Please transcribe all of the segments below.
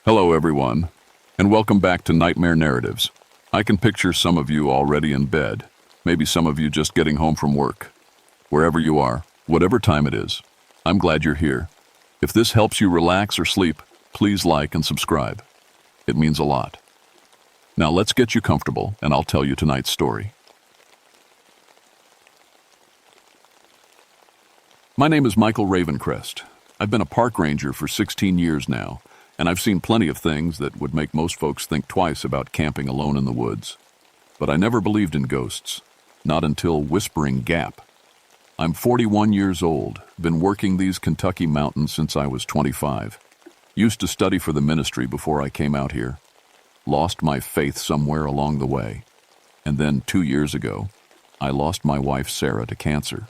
Hello, everyone, and welcome back to Nightmare Narratives. I can picture some of you already in bed, maybe some of you just getting home from work. Wherever you are, whatever time it is, I'm glad you're here. If this helps you relax or sleep, please like and subscribe. It means a lot. Now let's get you comfortable, and I'll tell you tonight's story. My name is Michael Ravencrest. I've been a park ranger for 16 years now, and I've seen plenty of things that would make most folks think twice about camping alone in the woods. But I never believed in ghosts, not until Whispering Gap. I'm 41 years old, been working these Kentucky mountains since I was 25. Used to study for the ministry before I came out here. Lost my faith somewhere along the way. And then 2 years ago, I lost my wife Sarah to cancer.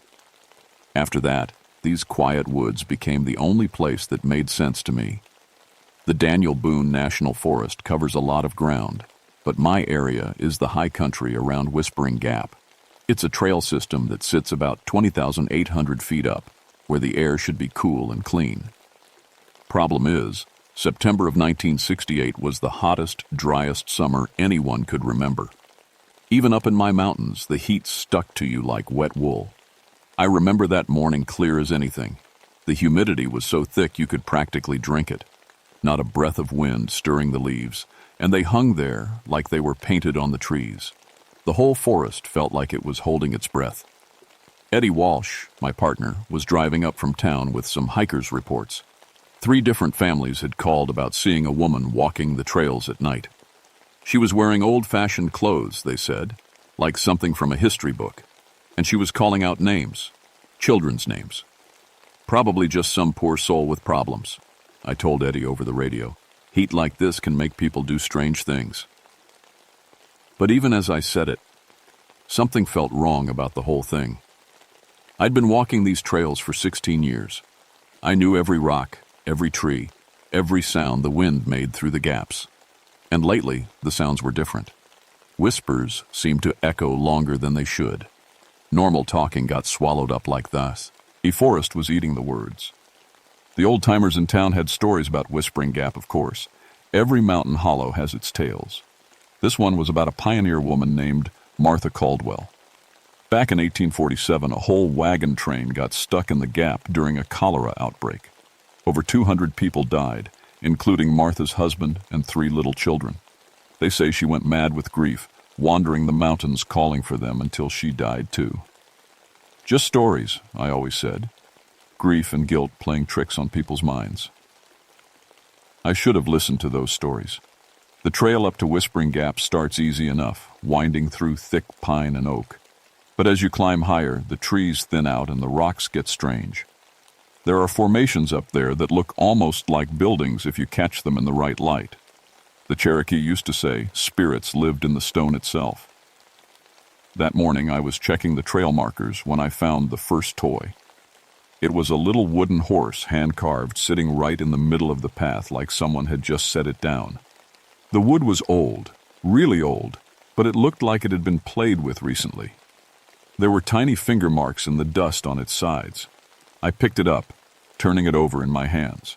After that, these quiet woods became the only place that made sense to me. The Daniel Boone National Forest covers a lot of ground, but my area is the high country around Whispering Gap. It's a trail system that sits about 20,800 feet up, where the air should be cool and clean. Problem is, September of 1968 was the hottest, driest summer anyone could remember. Even up in my mountains, the heat stuck to you like wet wool. I remember that morning clear as anything. The humidity was so thick you could practically drink it. Not a breath of wind stirring the leaves, and they hung there like they were painted on the trees. The whole forest felt like it was holding its breath. Eddie Walsh, my partner, was driving up from town with some hikers' reports. 3 different families had called about seeing a woman walking the trails at night. She was wearing old-fashioned clothes, they said, like something from a history book, and she was calling out names, children's names. Probably just some poor soul with problems. I told Eddie over the radio. Heat like this can make people do strange things. But even as I said it, something felt wrong about the whole thing. I'd been walking these trails for 16 years. I knew every rock, every tree, every sound the wind made through the gaps. And lately, the sounds were different. Whispers seemed to echo longer than they should. Normal talking got swallowed up like thus. A forest was eating the words. The old-timers in town had stories about Whispering Gap, of course. Every mountain hollow has its tales. This one was about a pioneer woman named Martha Caldwell. Back in 1847, a whole wagon train got stuck in the gap during a cholera outbreak. Over 200 people died, including Martha's husband and 3 little children. They say she went mad with grief, wandering the mountains calling for them until she died too. Just stories, I always said. Grief and guilt playing tricks on people's minds. I should have listened to those stories. The trail up to Whispering Gap starts easy enough, winding through thick pine and oak. But as you climb higher, the trees thin out and the rocks get strange. There are formations up there that look almost like buildings if you catch them in the right light. The Cherokee used to say spirits lived in the stone itself. That morning I was checking the trail markers when I found the first toy. It was a little wooden horse, hand-carved, sitting right in the middle of the path like someone had just set it down. The wood was old, really old, but it looked like it had been played with recently. There were tiny finger marks in the dust on its sides. I picked it up, turning it over in my hands.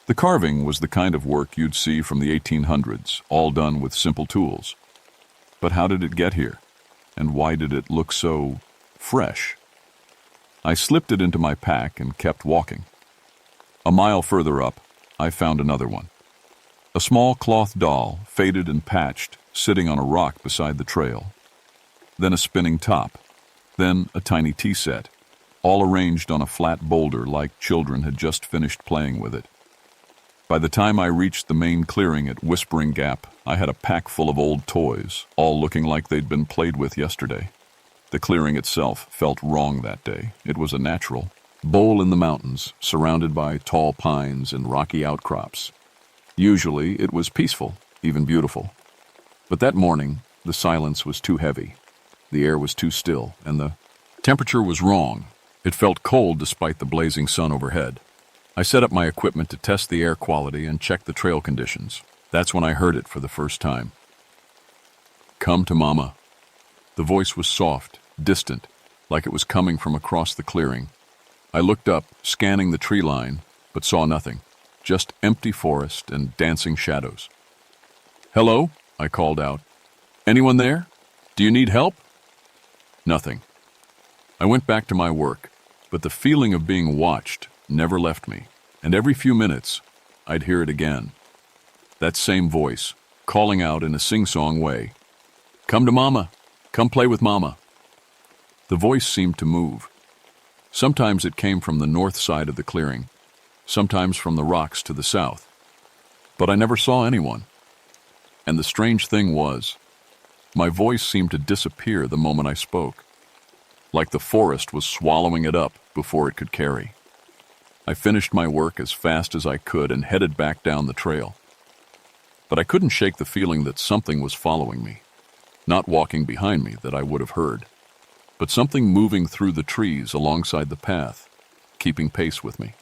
The carving was the kind of work you'd see from the 1800s, all done with simple tools. But how did it get here? And why did it look so fresh? I slipped it into my pack and kept walking. A mile further up, I found another one. A small cloth doll, faded and patched, sitting on a rock beside the trail. Then a spinning top. Then a tiny tea set, all arranged on a flat boulder like children had just finished playing with it. By the time I reached the main clearing at Whispering Gap, I had a pack full of old toys, all looking like they'd been played with yesterday. The clearing itself felt wrong that day. It was a natural bowl in the mountains, surrounded by tall pines and rocky outcrops. Usually it was peaceful, even beautiful. But that morning, the silence was too heavy. The air was too still, and the temperature was wrong. It felt cold despite the blazing sun overhead. I set up my equipment to test the air quality and check the trail conditions. That's when I heard it for the first time. "Come to Mama." The voice was soft, distant, like it was coming from across the clearing. I looked up, scanning the tree line, but saw nothing. just empty forest and dancing shadows. "Hello?" I called out. "Anyone there? Do you need help?" Nothing. I went back to my work, but the feeling of being watched never left me, and every few minutes, I'd hear it again. That same voice, calling out in a sing-song way, "Come to Mama! Come play with Mama!" The voice seemed to move. Sometimes it came from the north side of the clearing, sometimes from the rocks to the south. But I never saw anyone. And the strange thing was, my voice seemed to disappear the moment I spoke, like the forest was swallowing it up before it could carry. I finished my work as fast as I could and headed back down the trail. But I couldn't shake the feeling that something was following me, not walking behind me that I would have heard, but something moving through the trees alongside the path, keeping pace with me.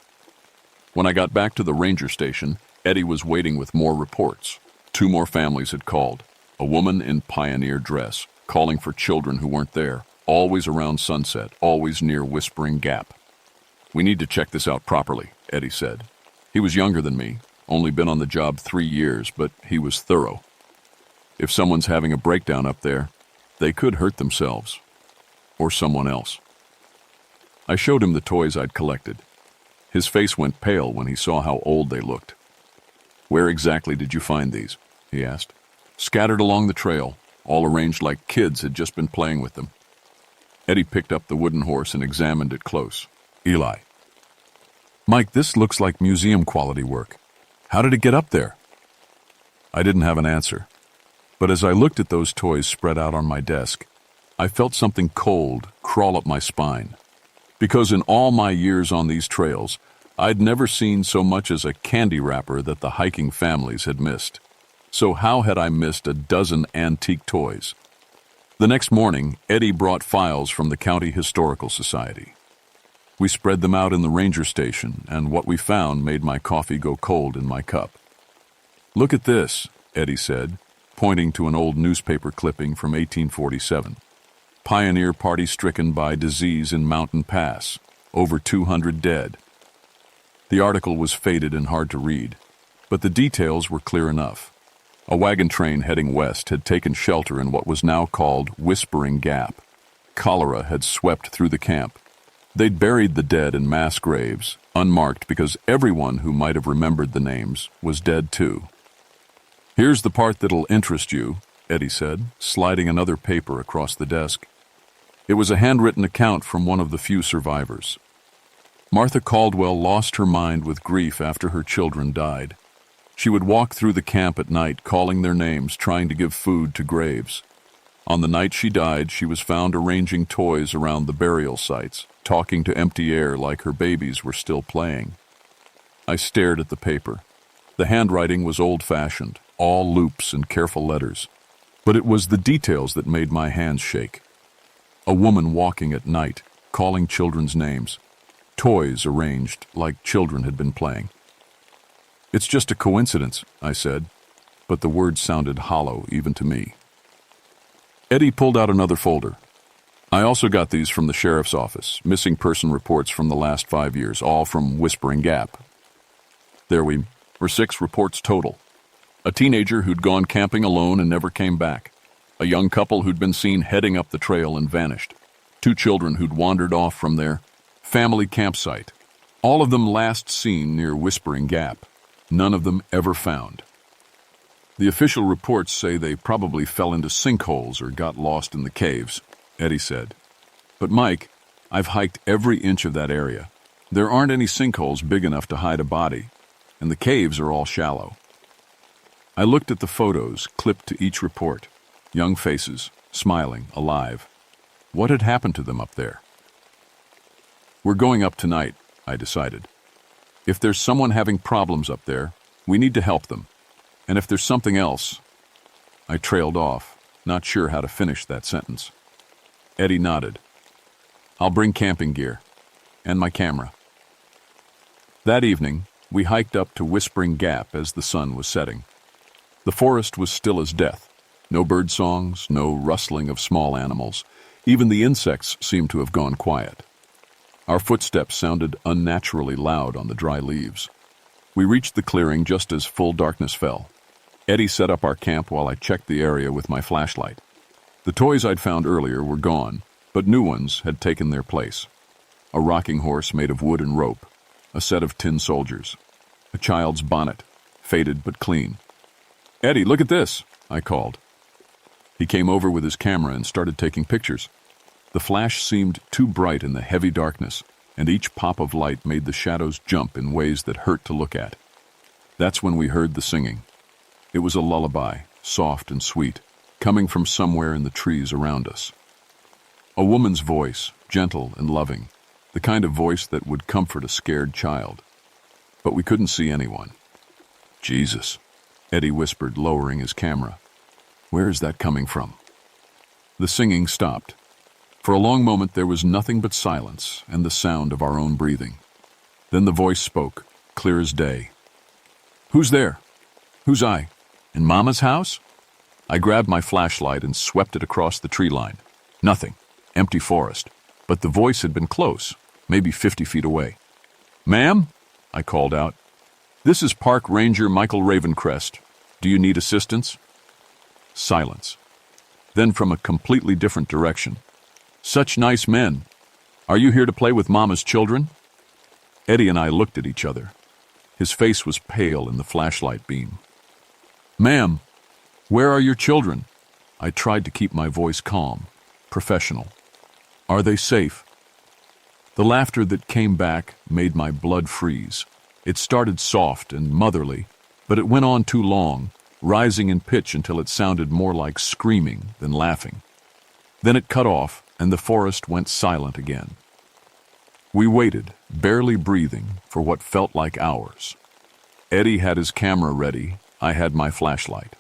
When I got back to the ranger station, Eddie was waiting with more reports. 2 more families had called, a woman in pioneer dress, calling for children who weren't there, always around sunset, always near Whispering Gap. "We need to check this out properly," Eddie said. He was younger than me, only been on the job 3 years, but he was thorough. If someone's having a breakdown up there, they could hurt themselves, or someone else. I showed him the toys I'd collected. His face went pale when he saw how old they looked. "Where exactly did you find these?" he asked. "Scattered along the trail, all arranged like kids had just been playing with them." Eddie picked up the wooden horse and examined it close. "Eli." "Mike, this looks like museum-quality work. How did it get up there?" I didn't have an answer, but as I looked at those toys spread out on my desk, I felt something cold crawl up my spine. Because in all my years on these trails, I'd never seen so much as a candy wrapper that the hiking families had missed. So how had I missed a dozen antique toys? The next morning, Eddie brought files from the County Historical Society. We spread them out in the ranger station, and what we found made my coffee go cold in my cup. "Look at this," Eddie said, pointing to an old newspaper clipping from 1847. "Pioneer party stricken by disease in Mountain Pass. Over 200 dead." The article was faded and hard to read, but the details were clear enough. A wagon train heading west had taken shelter in what was now called Whispering Gap. Cholera had swept through the camp. They'd buried the dead in mass graves, unmarked because everyone who might have remembered the names was dead too. "Here's the part that'll interest you," Eddie said, sliding another paper across the desk. It was a handwritten account from one of the few survivors. Martha Caldwell lost her mind with grief after her children died. She would walk through the camp at night calling their names, trying to give food to graves. On the night she died, she was found arranging toys around the burial sites, talking to empty air like her babies were still playing. I stared at the paper. The handwriting was old-fashioned, all loops and careful letters. But it was the details that made my hands shake. A woman walking at night, calling children's names. Toys arranged like children had been playing. "It's just a coincidence," I said, but the words sounded hollow even to me. Eddie pulled out another folder. "I also got these from the sheriff's office, missing person reports from the last 5 years, all from Whispering Gap. There were 6 reports total. A teenager who'd gone camping alone and never came back. A young couple who'd been seen heading up the trail and vanished. 2 children who'd wandered off from their family campsite. All of them last seen near Whispering Gap. None of them ever found. The official reports say they probably fell into sinkholes or got lost in the caves," Eddie said. "But Mike, I've hiked every inch of that area. There aren't any sinkholes big enough to hide a body, and the caves are all shallow." I looked at the photos clipped to each report. Young faces, smiling, alive. What had happened to them up there? "We're going up tonight," I decided. "If there's someone having problems up there, we need to help them. And if there's something else..." I trailed off, not sure how to finish that sentence. Eddie nodded. "I'll bring camping gear. And my camera." That evening, we hiked up to Whispering Gap as the sun was setting. The forest was still as death. No bird songs, no rustling of small animals. Even the insects seemed to have gone quiet. Our footsteps sounded unnaturally loud on the dry leaves. We reached the clearing just as full darkness fell. Eddie set up our camp while I checked the area with my flashlight. The toys I'd found earlier were gone, but new ones had taken their place. A rocking horse made of wood and rope, a set of tin soldiers, a child's bonnet, faded but clean. "Eddie, look at this," I called. He came over with his camera and started taking pictures. The flash seemed too bright in the heavy darkness, and each pop of light made the shadows jump in ways that hurt to look at. That's when we heard the singing. It was a lullaby, soft and sweet, coming from somewhere in the trees around us. A woman's voice, gentle and loving, the kind of voice that would comfort a scared child. But we couldn't see anyone. "Jesus," Eddie whispered, lowering his camera. "Where is that coming from?" The singing stopped. For a long moment there was nothing but silence and the sound of our own breathing. Then the voice spoke, clear as day. "Who's there?" "Who's I? In Mama's house?" I grabbed my flashlight and swept it across the tree line. Nothing. Empty forest. But the voice had been close, maybe 50 feet away. "Ma'am?" I called out. "This is Park Ranger Michael Ravencrest. Do you need assistance?" Silence. Then from a completely different direction. "Such nice men. Are you here to play with Mama's children?" Eddie and I looked at each other. His face was pale in the flashlight beam. "Ma'am, where are your children?" I tried to keep my voice calm, professional. "Are they safe?" The laughter that came back made my blood freeze. It started soft and motherly, but it went on too long, rising in pitch until it sounded more like screaming than laughing. Then it cut off, and the forest went silent again. We waited, barely breathing, for what felt like hours. Eddie had his camera ready, I had my flashlight.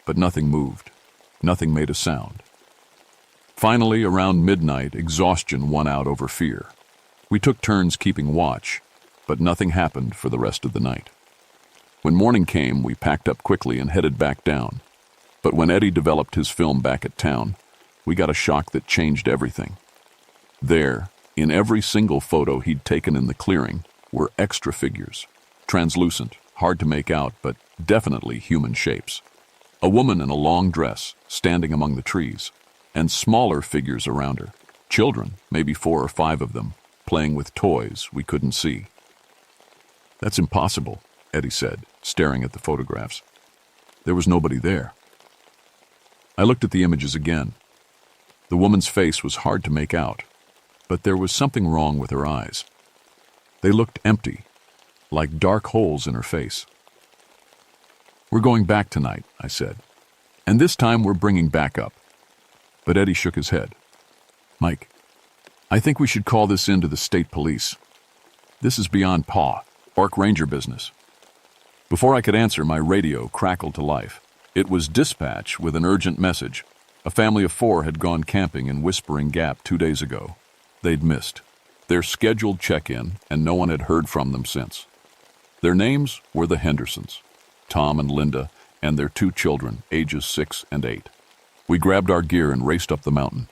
But nothing moved. Nothing made a sound. Finally, around midnight, exhaustion won out over fear. We took turns keeping watch, but nothing happened for the rest of the night. When morning came, we packed up quickly and headed back down. But when Eddie developed his film back at town, we got a shock that changed everything. There, in every single photo he'd taken in the clearing, were extra figures. Translucent, hard to make out, but definitely human shapes. A woman in a long dress, standing among the trees, and smaller figures around her. Children, maybe 4 or 5 of them, playing with toys we couldn't see. "That's impossible," Eddie said, staring at the photographs. There was nobody there. I looked at the images again. The woman's face was hard to make out, but there was something wrong with her eyes. They looked empty, like dark holes in her face. "We're going back tonight," I said, "and this time we're bringing backup." But Eddie shook his head. "Mike, I think we should call this in to the state police. This is beyond Park Ranger business." Before I could answer, my radio crackled to life. It was dispatch with an urgent message. A family of 4 had gone camping in Whispering Gap 2 days ago. They'd missed their scheduled check-in, and no one had heard from them since. Their names were the Hendersons, Tom and Linda, and their 2 children, ages 6 and 8. We grabbed our gear and raced up the mountain.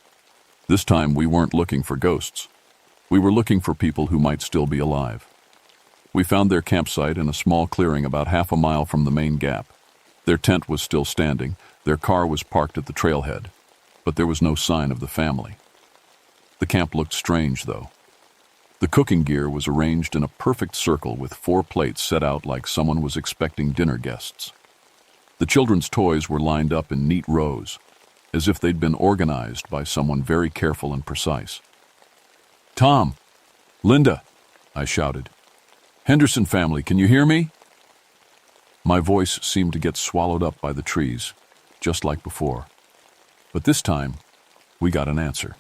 This time we weren't looking for ghosts. We were looking for people who might still be alive. We found their campsite in a small clearing about half a mile from the main gap. Their tent was still standing. Their car was parked at the trailhead, but there was no sign of the family. The camp looked strange, though. The cooking gear was arranged in a perfect circle with 4 plates set out like someone was expecting dinner guests. The children's toys were lined up in neat rows, as if they'd been organized by someone very careful and precise. "Tom! Linda!" I shouted. "Henderson family, can you hear me?" My voice seemed to get swallowed up by the trees, just like before. But this time, we got an answer.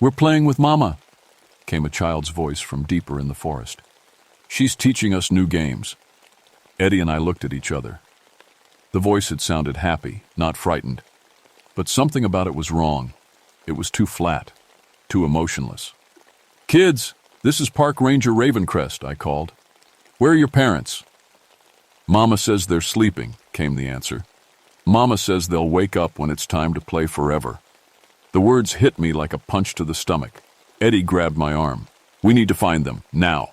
"We're playing with Mama," came a child's voice from deeper in the forest. "She's teaching us new games." Eddie and I looked at each other. The voice had sounded happy, not frightened. But something about it was wrong. It was too flat, too emotionless. "Kids, this is Park Ranger Ravencrest," I called. "Where are your parents?" "Mama says they're sleeping," came the answer. "Mama says they'll wake up when it's time to play forever." The words hit me like a punch to the stomach. Eddie grabbed my arm. "We need to find them, now."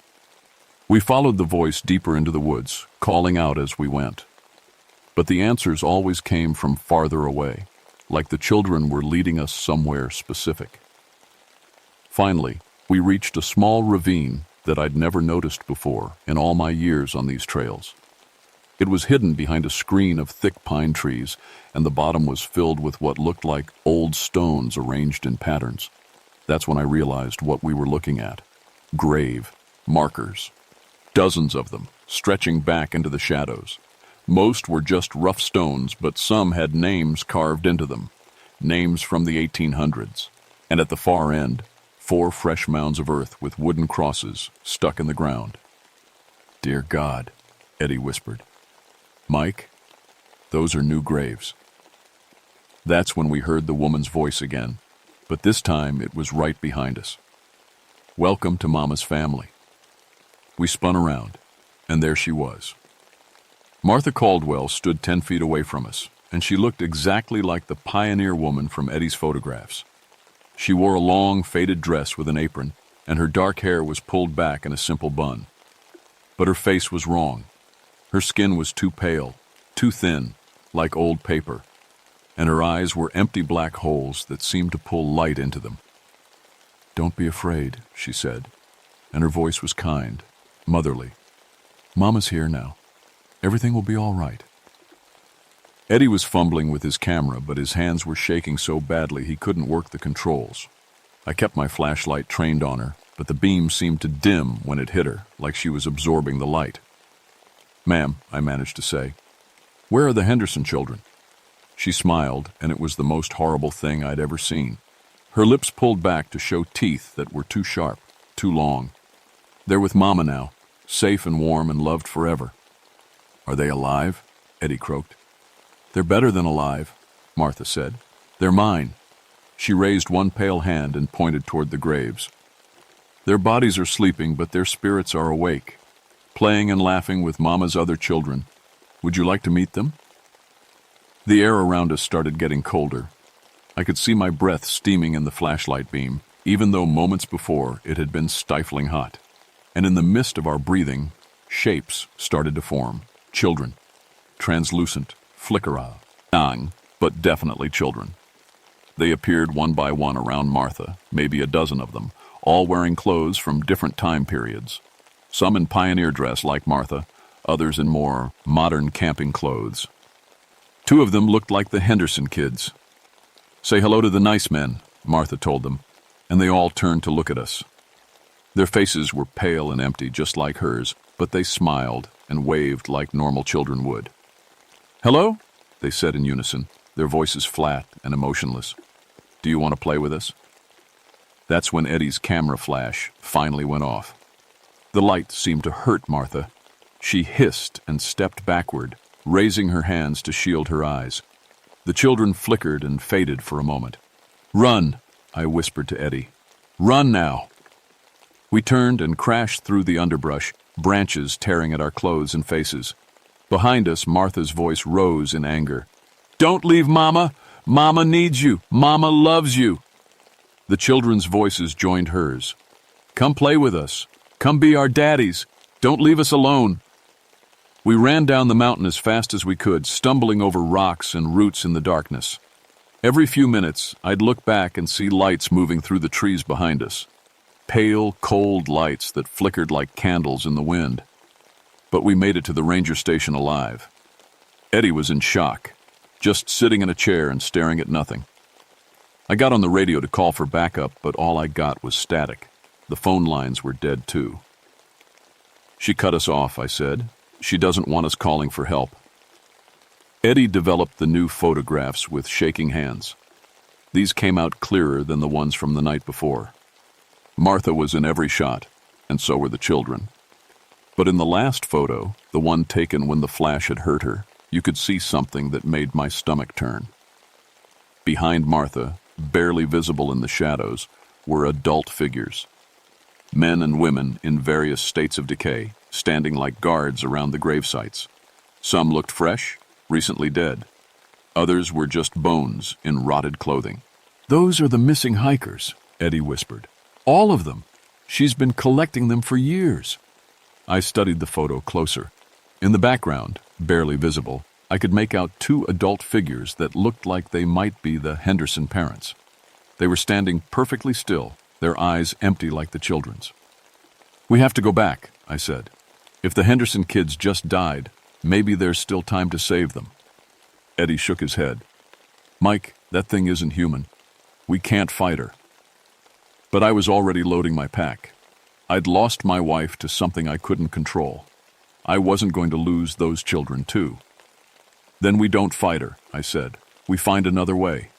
We followed the voice deeper into the woods, calling out as we went. But the answers always came from farther away, like the children were leading us somewhere specific. Finally, we reached a small ravine that I'd never noticed before in all my years on these trails. It was hidden behind a screen of thick pine trees, and the bottom was filled with what looked like old stones arranged in patterns. That's when I realized what we were looking at. Grave markers. Dozens of them, stretching back into the shadows. Most were just rough stones, but some had names carved into them. Names from the 1800s. And at the far end, 4 fresh mounds of earth with wooden crosses stuck in the ground. "Dear God," Eddie whispered. "Mike, those are new graves." That's when we heard the woman's voice again, but this time it was right behind us. "Welcome to Mama's family." We spun around, and there she was. Martha Caldwell stood 10 feet away from us, and she looked exactly like the pioneer woman from Eddie's photographs. She wore a long, faded dress with an apron, and her dark hair was pulled back in a simple bun. But her face was wrong. Her skin was too pale, too thin, like old paper, and her eyes were empty black holes that seemed to pull light into them. "Don't be afraid," she said, and her voice was kind, motherly. "Mama's here now. Everything will be all right." Eddie was fumbling with his camera, but his hands were shaking so badly he couldn't work the controls. I kept my flashlight trained on her, but the beam seemed to dim when it hit her, like she was absorbing the light. "Ma'am," I managed to say, "where are the Henderson children?" She smiled, and it was the most horrible thing I'd ever seen. Her lips pulled back to show teeth that were too sharp, too long. "They're with Mama now, safe and warm and loved forever." "Are they alive?" Eddie croaked. "They're better than alive," Martha said. "They're mine." She raised one pale hand and pointed toward the graves. "Their bodies are sleeping, but their spirits are awake, playing and laughing with Mama's other children. Would you like to meet them?" The air around us started getting colder. I could see my breath steaming in the flashlight beam, even though moments before it had been stifling hot. And in the midst of our breathing, shapes started to form. Children. Translucent. Flickering, but definitely children. They appeared one by one around Martha, maybe a dozen of them, all wearing clothes from different time periods. Some in pioneer dress like Martha, others in more modern camping clothes. 2 of them looked like the Henderson kids. "Say hello to the nice men," Martha told them, and they all turned to look at us. Their faces were pale and empty, just like hers, but they smiled and waved like normal children would. "Hello?" they said in unison, their voices flat and emotionless. "Do you want to play with us?" That's when Eddie's camera flash finally went off. The light seemed to hurt Martha. She hissed and stepped backward, raising her hands to shield her eyes. The children flickered and faded for a moment. "Run," I whispered to Eddie. "Run now." We turned and crashed through the underbrush, branches tearing at our clothes and faces. Behind us, Martha's voice rose in anger. "Don't leave Mama! Mama needs you! Mama loves you!" The children's voices joined hers. "Come play with us! Come be our daddies! Don't leave us alone!" We ran down the mountain as fast as we could, stumbling over rocks and roots in the darkness. Every few minutes, I'd look back and see lights moving through the trees behind us. Pale, cold lights that flickered like candles in the wind. But we made it to the ranger station alive. Eddie was in shock, just sitting in a chair and staring at nothing. I got on the radio to call for backup, but all I got was static. The phone lines were dead too. "She cut us off," I said. "She doesn't want us calling for help." Eddie developed the new photographs with shaking hands. These came out clearer than the ones from the night before. Martha was in every shot, and so were the children. But in the last photo, the one taken when the flash had hurt her, you could see something that made my stomach turn. Behind Martha, barely visible in the shadows, were adult figures. Men and women in various states of decay, standing like guards around the gravesites. Some looked fresh, recently dead. Others were just bones in rotted clothing. "Those are the missing hikers," Eddie whispered. "All of them. She's been collecting them for years." I studied the photo closer. In the background, barely visible, I could make out two adult figures that looked like they might be the Henderson parents. They were standing perfectly still, their eyes empty like the children's. "We have to go back," I said. "If the Henderson kids just died, maybe there's still time to save them." Eddie shook his head. "Mike, that thing isn't human. We can't fight her." But I was already loading my pack. I'd lost my wife to something I couldn't control. I wasn't going to lose those children too. "Then we don't fight her," I said. "We find another way."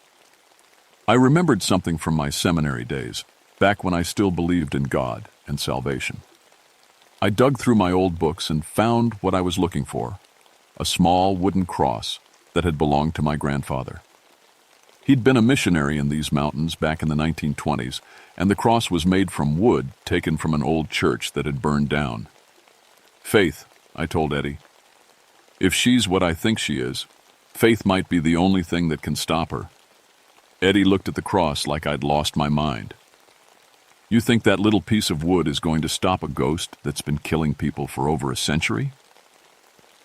I remembered something from my seminary days, back when I still believed in God and salvation. I dug through my old books and found what I was looking for, a small wooden cross that had belonged to my grandfather. He'd been a missionary in these mountains back in the 1920s, and the cross was made from wood taken from an old church that had burned down. "Faith," I told Eddie. "If she's what I think she is, faith might be the only thing that can stop her." Eddie looked at the cross like I'd lost my mind. "You think that little piece of wood is going to stop a ghost that's been killing people for over a century?"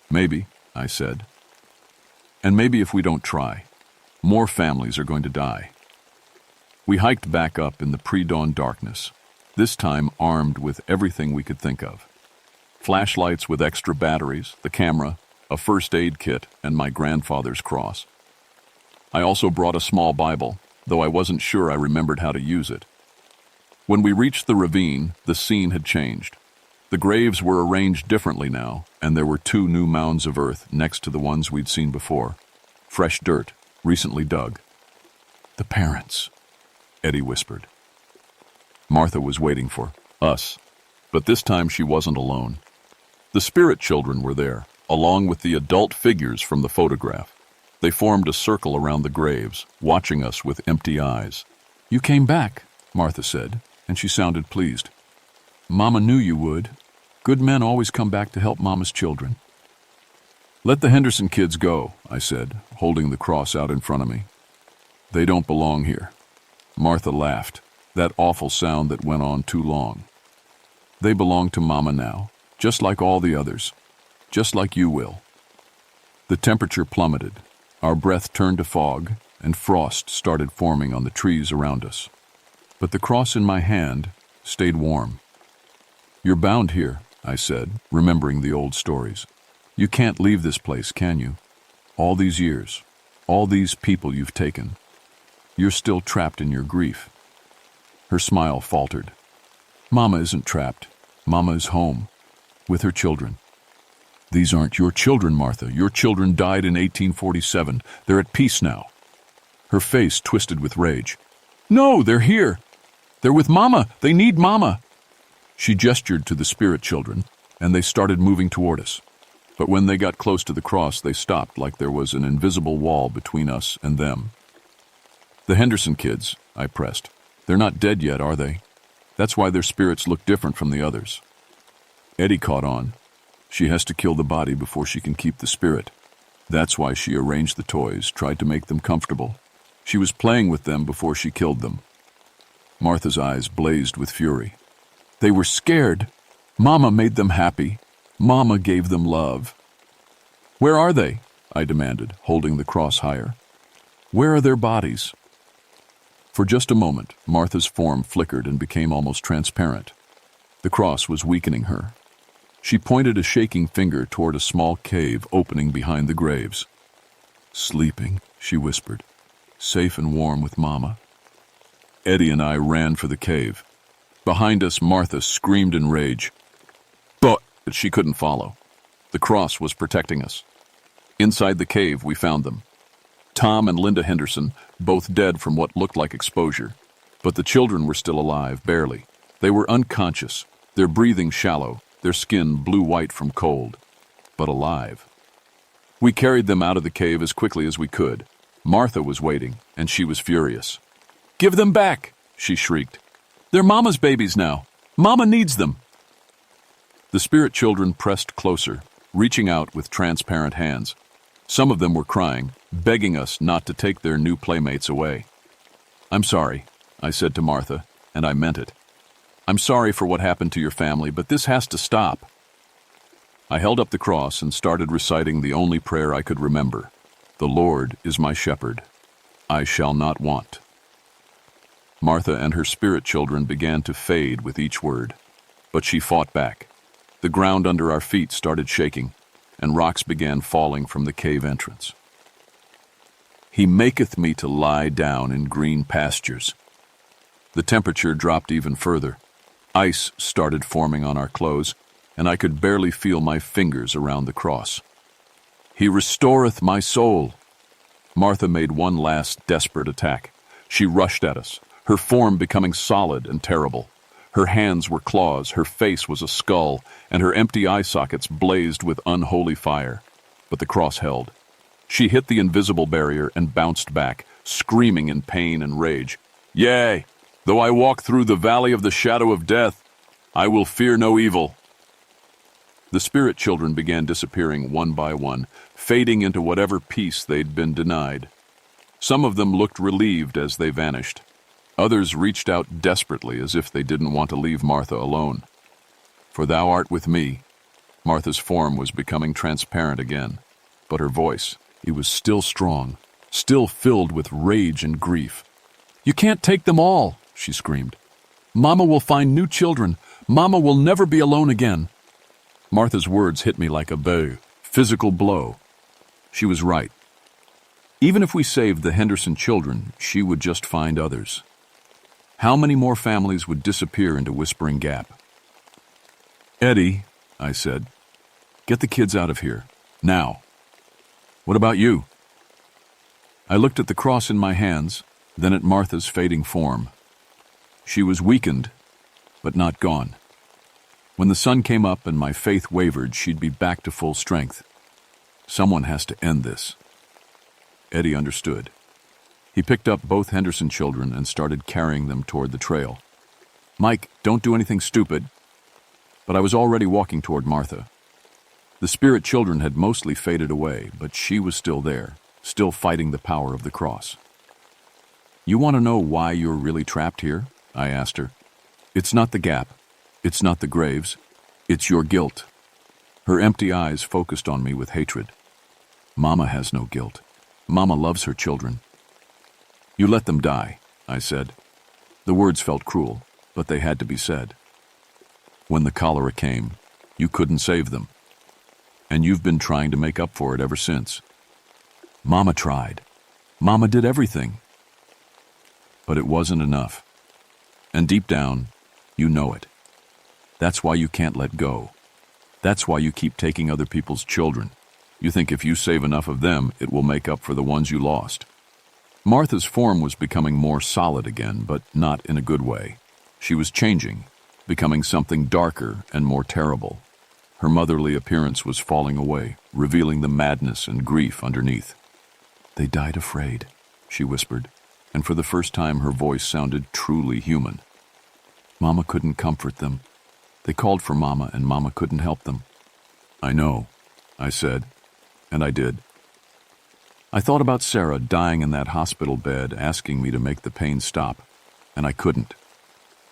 "Maybe," I said. "And maybe if we don't try, more families are going to die." We hiked back up in the pre-dawn darkness, this time armed with everything we could think of. Flashlights with extra batteries, the camera, a first aid kit, and my grandfather's cross. I also brought a small Bible, though I wasn't sure I remembered how to use it. When we reached the ravine, the scene had changed. The graves were arranged differently now, and there were two new mounds of earth next to the ones we'd seen before. Fresh dirt, recently dug. "The parents," Eddie whispered. Martha was waiting for us, but this time she wasn't alone. The spirit children were there, along with the adult figures from the photograph. They formed a circle around the graves, watching us with empty eyes. "You came back," Martha said, and she sounded pleased. "Mama knew you would. Good men always come back to help Mama's children." "Let the Henderson kids go," I said, holding the cross out in front of me. "They don't belong here." Martha laughed, that awful sound that went on too long. "They belong to Mama now, just like all the others, just like you will." The temperature plummeted. Our breath turned to fog, and frost started forming on the trees around us. But the cross in my hand stayed warm. "You're bound here," I said, remembering the old stories. "You can't leave this place, can you? All these years, all these people you've taken. You're still trapped in your grief." Her smile faltered. "Mama isn't trapped. Mama is home, with her children." "These aren't your children, Martha. Your children died in 1847. They're at peace now." Her face twisted with rage. "No, they're here. They're with Mama. They need Mama." She gestured to the spirit children, and they started moving toward us. But when they got close to the cross, they stopped like there was an invisible wall between us and them. "The Henderson kids," I pressed. "They're not dead yet, are they? That's why their spirits look different from the others." Eddie caught on. "She has to kill the body before she can keep the spirit. That's why she arranged the toys, tried to make them comfortable. She was playing with them before she killed them." Martha's eyes blazed with fury. "They were scared. Mama made them happy. Mama gave them love." "Where are they?" I demanded, holding the cross higher. "Where are their bodies?" For just a moment, Martha's form flickered and became almost transparent. The cross was weakening her. She pointed a shaking finger toward a small cave opening behind the graves. "Sleeping," she whispered. "Safe and warm with Mama." Eddie and I ran for the cave. Behind us, Martha screamed in rage. But she couldn't follow. The cross was protecting us. Inside the cave, we found them. Tom and Linda Henderson, both dead from what looked like exposure. But the children were still alive, barely. They were unconscious, their breathing shallow, their skin blue-white from cold, but alive. We carried them out of the cave as quickly as we could. Martha was waiting, and she was furious. "Give them back!" she shrieked. "They're Mama's babies now. Mama needs them." The spirit children pressed closer, reaching out with transparent hands. Some of them were crying, begging us not to take their new playmates away. "I'm sorry," I said to Martha, and I meant it. "I'm sorry for what happened to your family, but this has to stop. I held up the cross and started reciting the only prayer I could remember. The Lord is my shepherd. I shall not want. Martha and her spirit children began to fade with each word, but she fought back. The ground under our feet started shaking, and rocks began falling from the cave entrance. He maketh me to lie down in green pastures. The temperature dropped even further. Ice started forming on our clothes, and I could barely feel my fingers around the cross. He restoreth my soul. Martha made one last desperate attack. She rushed at us, her form becoming solid and terrible. Her hands were claws, her face was a skull, and her empty eye sockets blazed with unholy fire. But the cross held. She hit the invisible barrier and bounced back, screaming in pain and rage. Yea, though I walk through the valley of the shadow of death, I will fear no evil. The spirit children began disappearing one by one, fading into whatever peace they'd been denied. Some of them looked relieved as they vanished. Others reached out desperately as if they didn't want to leave Martha alone. For thou art with me. Martha's form was becoming transparent again, but her voice, it was still strong, still filled with rage and grief. You can't take them all, she screamed. Mama will find new children. Mama will never be alone again. Martha's words hit me like a physical blow. She was right. Even if we saved the Henderson children, she would just find others. How many more families would disappear into Whispering Gap? Eddie, I said, get the kids out of here, now. What about you? I looked at the cross in my hands, then at Martha's fading form. She was weakened, but not gone. When the sun came up and my faith wavered, she'd be back to full strength. Someone has to end this. Eddie understood. He picked up both Henderson children and started carrying them toward the trail. Mike, don't do anything stupid. But I was already walking toward Martha. The spirit children had mostly faded away, but she was still there, still fighting the power of the cross. You want to know why you're really trapped here? I asked her. It's not the gap. It's not the graves. It's your guilt. Her empty eyes focused on me with hatred. Mama has no guilt. Mama loves her children. You let them die, I said. The words felt cruel, but they had to be said. When the cholera came, you couldn't save them. And you've been trying to make up for it ever since. Mama tried. Mama did everything. But it wasn't enough. And deep down, you know it. That's why you can't let go. That's why you keep taking other people's children. You think if you save enough of them, it will make up for the ones you lost. Martha's form was becoming more solid again, but not in a good way. She was changing, becoming something darker and more terrible. Her motherly appearance was falling away, revealing the madness and grief underneath. They died afraid, she whispered, and for the first time her voice sounded truly human. Mama couldn't comfort them. They called for Mama, and Mama couldn't help them. I know, I said, and I did. I thought about Sarah dying in that hospital bed, asking me to make the pain stop, and I couldn't.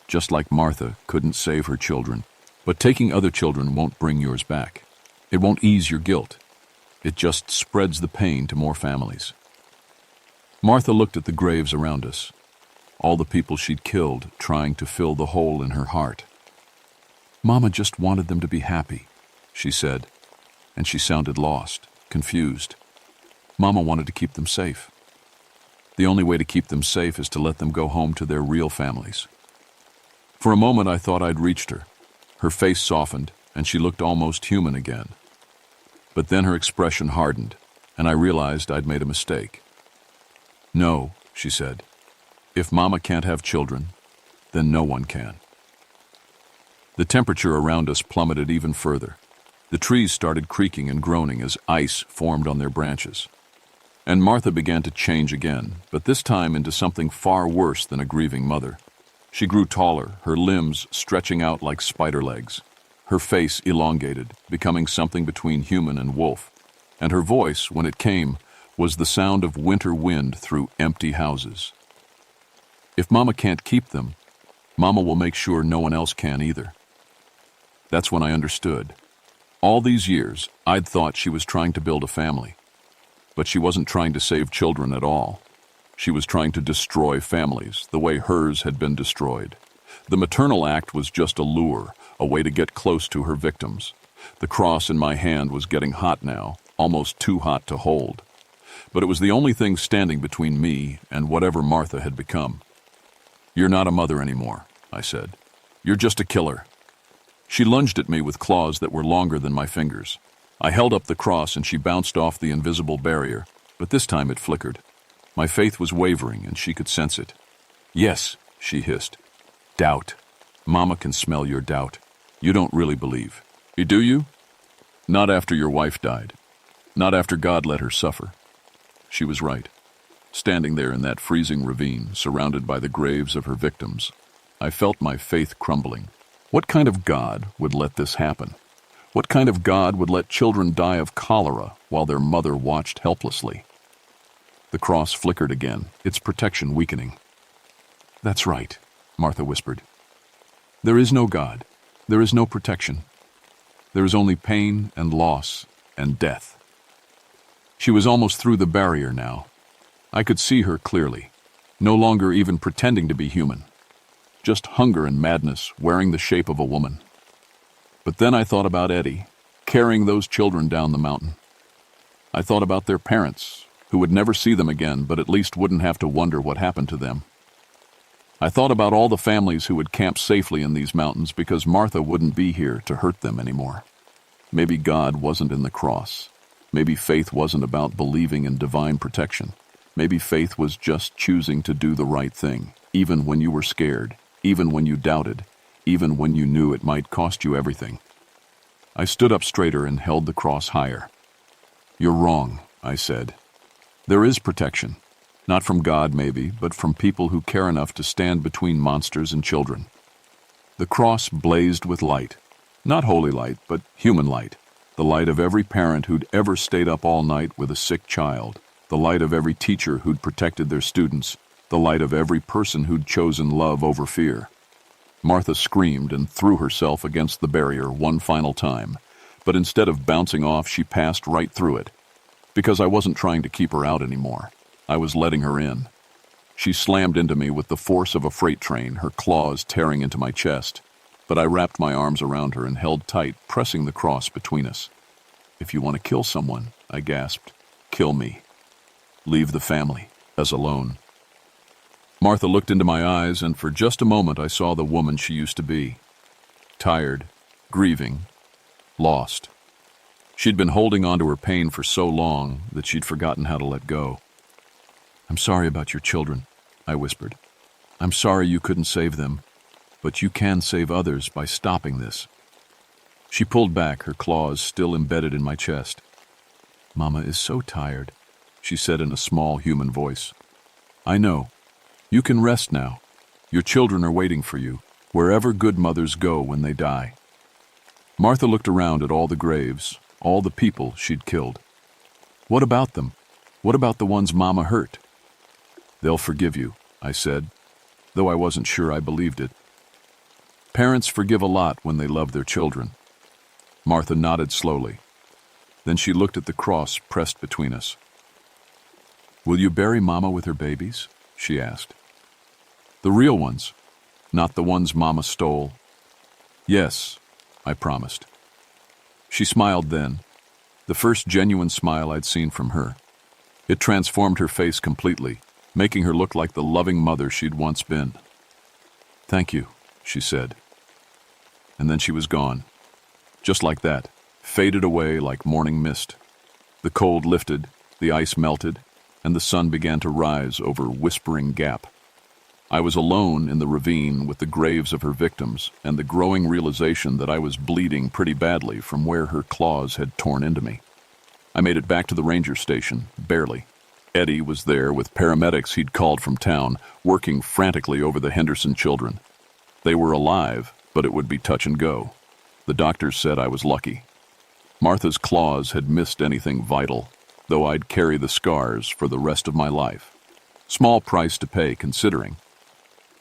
Just like Martha couldn't save her children, but taking other children won't bring yours back. It won't ease your guilt. It just spreads the pain to more families. Martha looked at the graves around us, all the people she'd killed trying to fill the hole in her heart. Mama just wanted them to be happy, she said, and she sounded lost, confused. Mama wanted to keep them safe. The only way to keep them safe is to let them go home to their real families. For a moment I thought I'd reached her. Her face softened, and she looked almost human again. But then her expression hardened, and I realized I'd made a mistake. No, she said. If Mama can't have children, then no one can. The temperature around us plummeted even further. The trees started creaking and groaning as ice formed on their branches. And Martha began to change again, but this time into something far worse than a grieving mother. She grew taller, her limbs stretching out like spider legs, her face elongated, becoming something between human and wolf. And her voice, when it came, was the sound of winter wind through empty houses. If Mama can't keep them, Mama will make sure no one else can either. That's when I understood. All these years, I'd thought she was trying to build a family. But she wasn't trying to save children at all. She was trying to destroy families, the way hers had been destroyed. The maternal act was just a lure, a way to get close to her victims. The cross in my hand was getting hot now, almost too hot to hold. But it was the only thing standing between me and whatever Martha had become. "You're not a mother anymore," I said. "You're just a killer." She lunged at me with claws that were longer than my fingers. I held up the cross and she bounced off the invisible barrier, but this time it flickered. My faith was wavering and she could sense it. "Yes," she hissed. "Doubt. Mama can smell your doubt. You don't really believe. Do you? Not after your wife died. Not after God let her suffer." She was right. Standing there in that freezing ravine, surrounded by the graves of her victims, I felt my faith crumbling. What kind of God would let this happen? What kind of God would let children die of cholera while their mother watched helplessly? The cross flickered again, its protection weakening. "That's right," Martha whispered. "There is no God. There is no protection. There is only pain and loss and death." She was almost through the barrier now. I could see her clearly, no longer even pretending to be human. Just hunger and madness wearing the shape of a woman. But then I thought about Eddie, carrying those children down the mountain. I thought about their parents, who would never see them again, but at least wouldn't have to wonder what happened to them. I thought about all the families who would camp safely in these mountains because Martha wouldn't be here to hurt them anymore. Maybe God wasn't in the cross. Maybe faith wasn't about believing in divine protection. Maybe faith was just choosing to do the right thing, even when you were scared, even when you doubted, even when you knew it might cost you everything. I stood up straighter and held the cross higher. "You're wrong," I said. "There is protection. Not from God, maybe, but from people who care enough to stand between monsters and children." The cross blazed with light. Not holy light, but human light. The light of every parent who'd ever stayed up all night with a sick child. The light of every teacher who'd protected their students. The light of every person who'd chosen love over fear. Martha screamed and threw herself against the barrier one final time, but instead of bouncing off, she passed right through it. Because I wasn't trying to keep her out anymore. I was letting her in. She slammed into me with the force of a freight train, her claws tearing into my chest. But I wrapped my arms around her and held tight, pressing the cross between us. "If you want to kill someone," I gasped, "kill me. Leave the family, us alone." Martha looked into my eyes, and for just a moment I saw the woman she used to be. Tired, grieving, lost. She'd been holding on to her pain for so long that she'd forgotten how to let go. "I'm sorry about your children," I whispered. "I'm sorry you couldn't save them, but you can save others by stopping this." She pulled back, her claws still embedded in my chest. "Mama is so tired," she said in a small human voice. "I know. You can rest now. Your children are waiting for you, wherever good mothers go when they die." Martha looked around at all the graves, all the people she'd killed. "What about them? What about the ones Mama hurt?" "They'll forgive you," I said, though I wasn't sure I believed it. Parents forgive a lot when they love their children. Martha nodded slowly. Then she looked at the cross pressed between us. "Will you bury Mama with her babies?" she asked. "The real ones, not the ones Mama stole." "Yes," I promised. She smiled then, the first genuine smile I'd seen from her. It transformed her face completely, making her look like the loving mother she'd once been. "Thank you," she said. And then she was gone. Just like that, faded away like morning mist. The cold lifted, the ice melted, and the sun began to rise over Whispering Gap. I was alone in the ravine with the graves of her victims and the growing realization that I was bleeding pretty badly from where her claws had torn into me. I made it back to the ranger station, barely. Eddie was there with paramedics he'd called from town, working frantically over the Henderson children. They were alive, but it would be touch and go. The doctors said I was lucky. Martha's claws had missed anything vital, though I'd carry the scars for the rest of my life. Small price to pay, considering.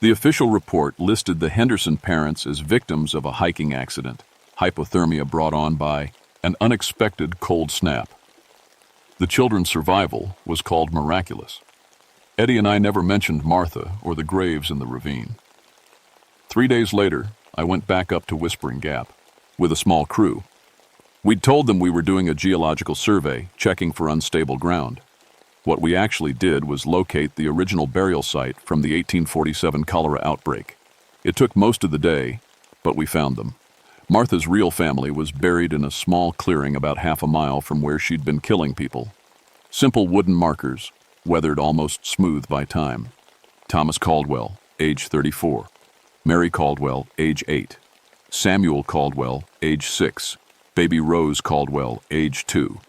The official report listed the Henderson parents as victims of a hiking accident, hypothermia brought on by An unexpected cold snap. The children's survival was called miraculous. Eddie and I never mentioned Martha or the graves in the ravine. 3 days later, I went back up to Whispering Gap with a small crew. We'd told them we were doing a geological survey, checking for unstable ground. What we actually did was locate the original burial site from the 1847 cholera outbreak. It took most of the day, but we found them. Martha's real family was buried in a small clearing about half a mile from where she'd been killing people. Simple wooden markers, weathered almost smooth by time. Thomas Caldwell, age 34. Mary Caldwell, age 8. Samuel Caldwell, age 6. Baby Rose Caldwell, age 2.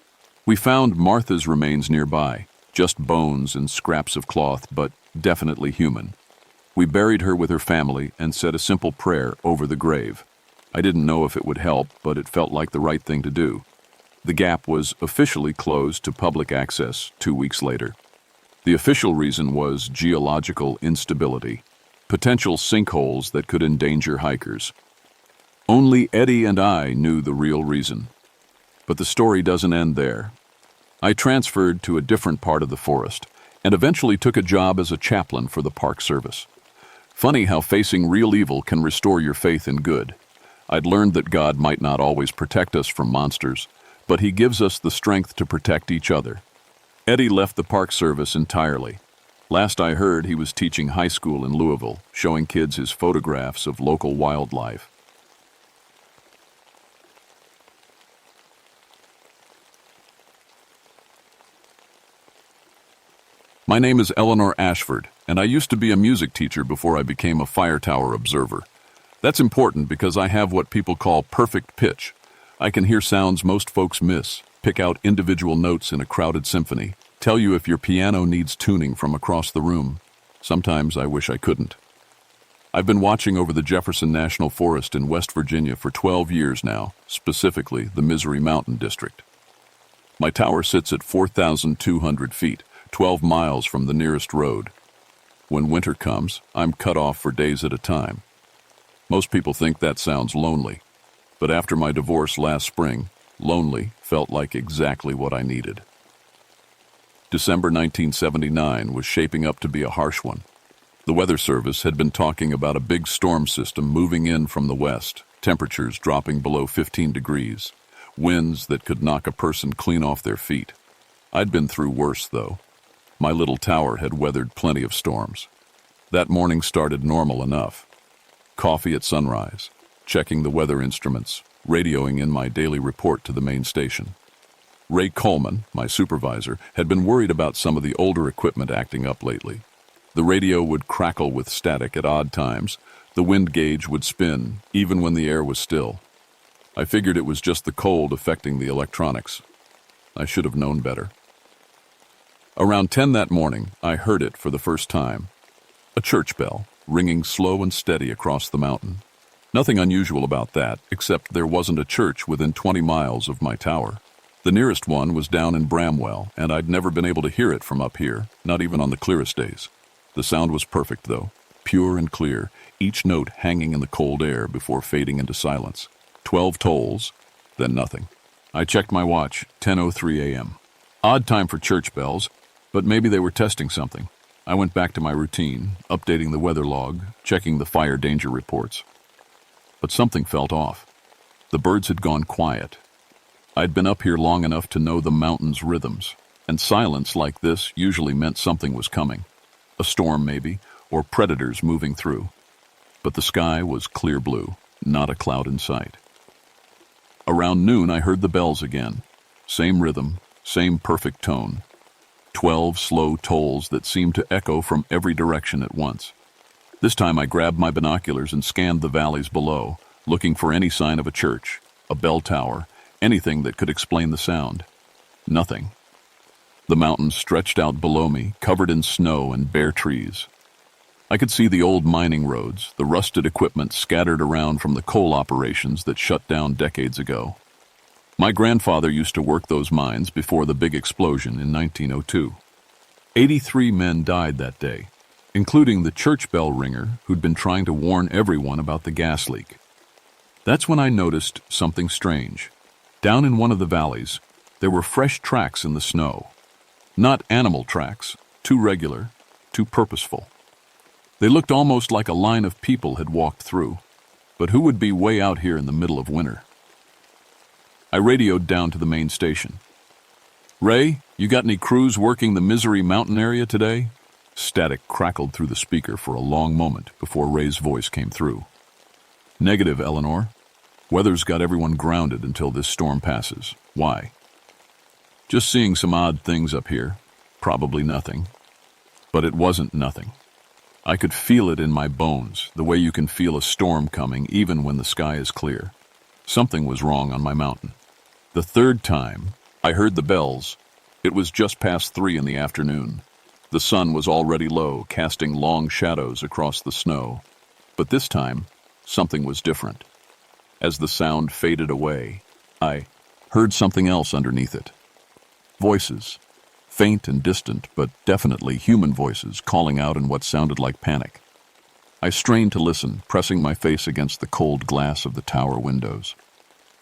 We found Martha's remains nearby, just bones and scraps of cloth, but definitely human. We buried her with her family and said a simple prayer over the grave. I didn't know if it would help, but it felt like the right thing to do. The gap was officially closed to public access 2 weeks later. The official reason was geological instability, potential sinkholes that could endanger hikers. Only Eddie and I knew the real reason. But the story doesn't end there. I transferred to a different part of the forest and eventually took a job as a chaplain for the Park Service. Funny how facing real evil can restore your faith in good. I'd learned that God might not always protect us from monsters, but He gives us the strength to protect each other. Eddie left the Park Service entirely. Last I heard, he was teaching high school in Louisville, showing kids his photographs of local wildlife. My name is Eleanor Ashford, and I used to be a music teacher before I became a fire tower observer. That's important because I have what people call perfect pitch. I can hear sounds most folks miss, pick out individual notes in a crowded symphony, tell you if your piano needs tuning from across the room. Sometimes I wish I couldn't. I've been watching over the Jefferson National Forest in West Virginia for 12 years now, specifically the Misery Mountain District. My tower sits at 4,200 feet, 12 miles from the nearest road. When winter comes, I'm cut off for days at a time. Most people think that sounds lonely, but after my divorce last spring, lonely felt like exactly what I needed. December 1979 was shaping up to be a harsh one. The Weather Service had been talking about a big storm system moving in from the west, temperatures dropping below 15 degrees, winds that could knock a person clean off their feet. I'd been through worse, though. My little tower had weathered plenty of storms. That morning started normal enough. Coffee at sunrise, checking the weather instruments, radioing in my daily report to the main station. Ray Coleman, my supervisor, had been worried about some of the older equipment acting up lately. The radio would crackle with static at odd times. The wind gauge would spin, even when the air was still. I figured it was just the cold affecting the electronics. I should have known better. Around 10 that morning, I heard it for the first time. A church bell, ringing slow and steady across the mountain. Nothing unusual about that, except there wasn't a church within 20 miles of my tower. The nearest one was down in Bramwell, and I'd never been able to hear it from up here, not even on the clearest days. The sound was perfect, though, pure and clear, each note hanging in the cold air before fading into silence. 12 tolls, then nothing. I checked my watch, 10:03 a.m. Odd time for church bells, but maybe they were testing something. I went back to my routine, updating the weather log, checking the fire danger reports. But something felt off. The birds had gone quiet. I'd been up here long enough to know the mountain's rhythms, and silence like this usually meant something was coming. A storm, maybe, or predators moving through. But the sky was clear blue, not a cloud in sight. Around noon, I heard the bells again. Same rhythm, same perfect tone. 12 slow tolls that seemed to echo from every direction at once. This time I grabbed my binoculars and scanned the valleys below, looking for any sign of a church, a bell tower, anything that could explain the sound. Nothing. The mountains stretched out below me, covered in snow and bare trees. I could see the old mining roads, the rusted equipment scattered around from the coal operations that shut down decades ago. My grandfather used to work those mines before the big explosion in 1902. 83 men died that day, including the church bell ringer who'd been trying to warn everyone about the gas leak. That's when I noticed something strange. Down in one of the valleys, there were fresh tracks in the snow. Not animal tracks, too regular, too purposeful. They looked almost like a line of people had walked through, but who would be way out here in the middle of winter? I radioed down to the main station. "Ray, you got any crews working the Misery Mountain area today?" Static crackled through the speaker for a long moment before Ray's voice came through. "Negative, Eleanor. Weather's got everyone grounded until this storm passes. Why?" "Just seeing some odd things up here. Probably nothing." But it wasn't nothing. I could feel it in my bones, the way you can feel a storm coming even when the sky is clear. Something was wrong on my mountain. The third time I heard the bells, it was just past 3 in the afternoon. The sun was already low, casting long shadows across the snow. But this time, something was different. As the sound faded away, I heard something else underneath it. Voices. Faint and distant, but definitely human voices calling out in what sounded like panic. I strained to listen, pressing my face against the cold glass of the tower windows.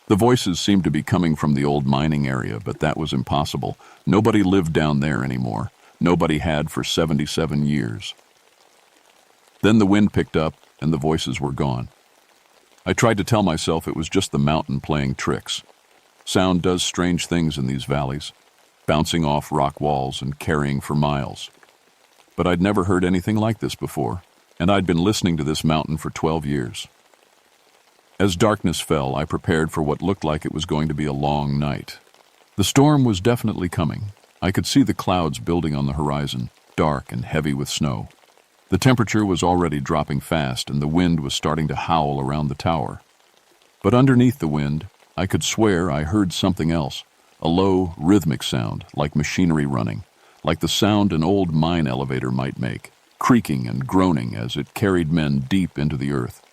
The voices seemed to be coming from the old mining area, but that was impossible. Nobody lived down there anymore. Nobody had for 77 years. Then the wind picked up, and the voices were gone. I tried to tell myself it was just the mountain playing tricks. Sound does strange things in these valleys, bouncing off rock walls and carrying for miles. But I'd never heard anything like this before, and I'd been listening to this mountain for 12 years. As darkness fell, I prepared for what looked like it was going to be a long night. The storm was definitely coming. I could see the clouds building on the horizon, dark and heavy with snow. The temperature was already dropping fast, and the wind was starting to howl around the tower. But underneath the wind, I could swear I heard something else, a low, rhythmic sound, like machinery running, like the sound an old mine elevator might make, creaking and groaning as it carried men deep into the earth.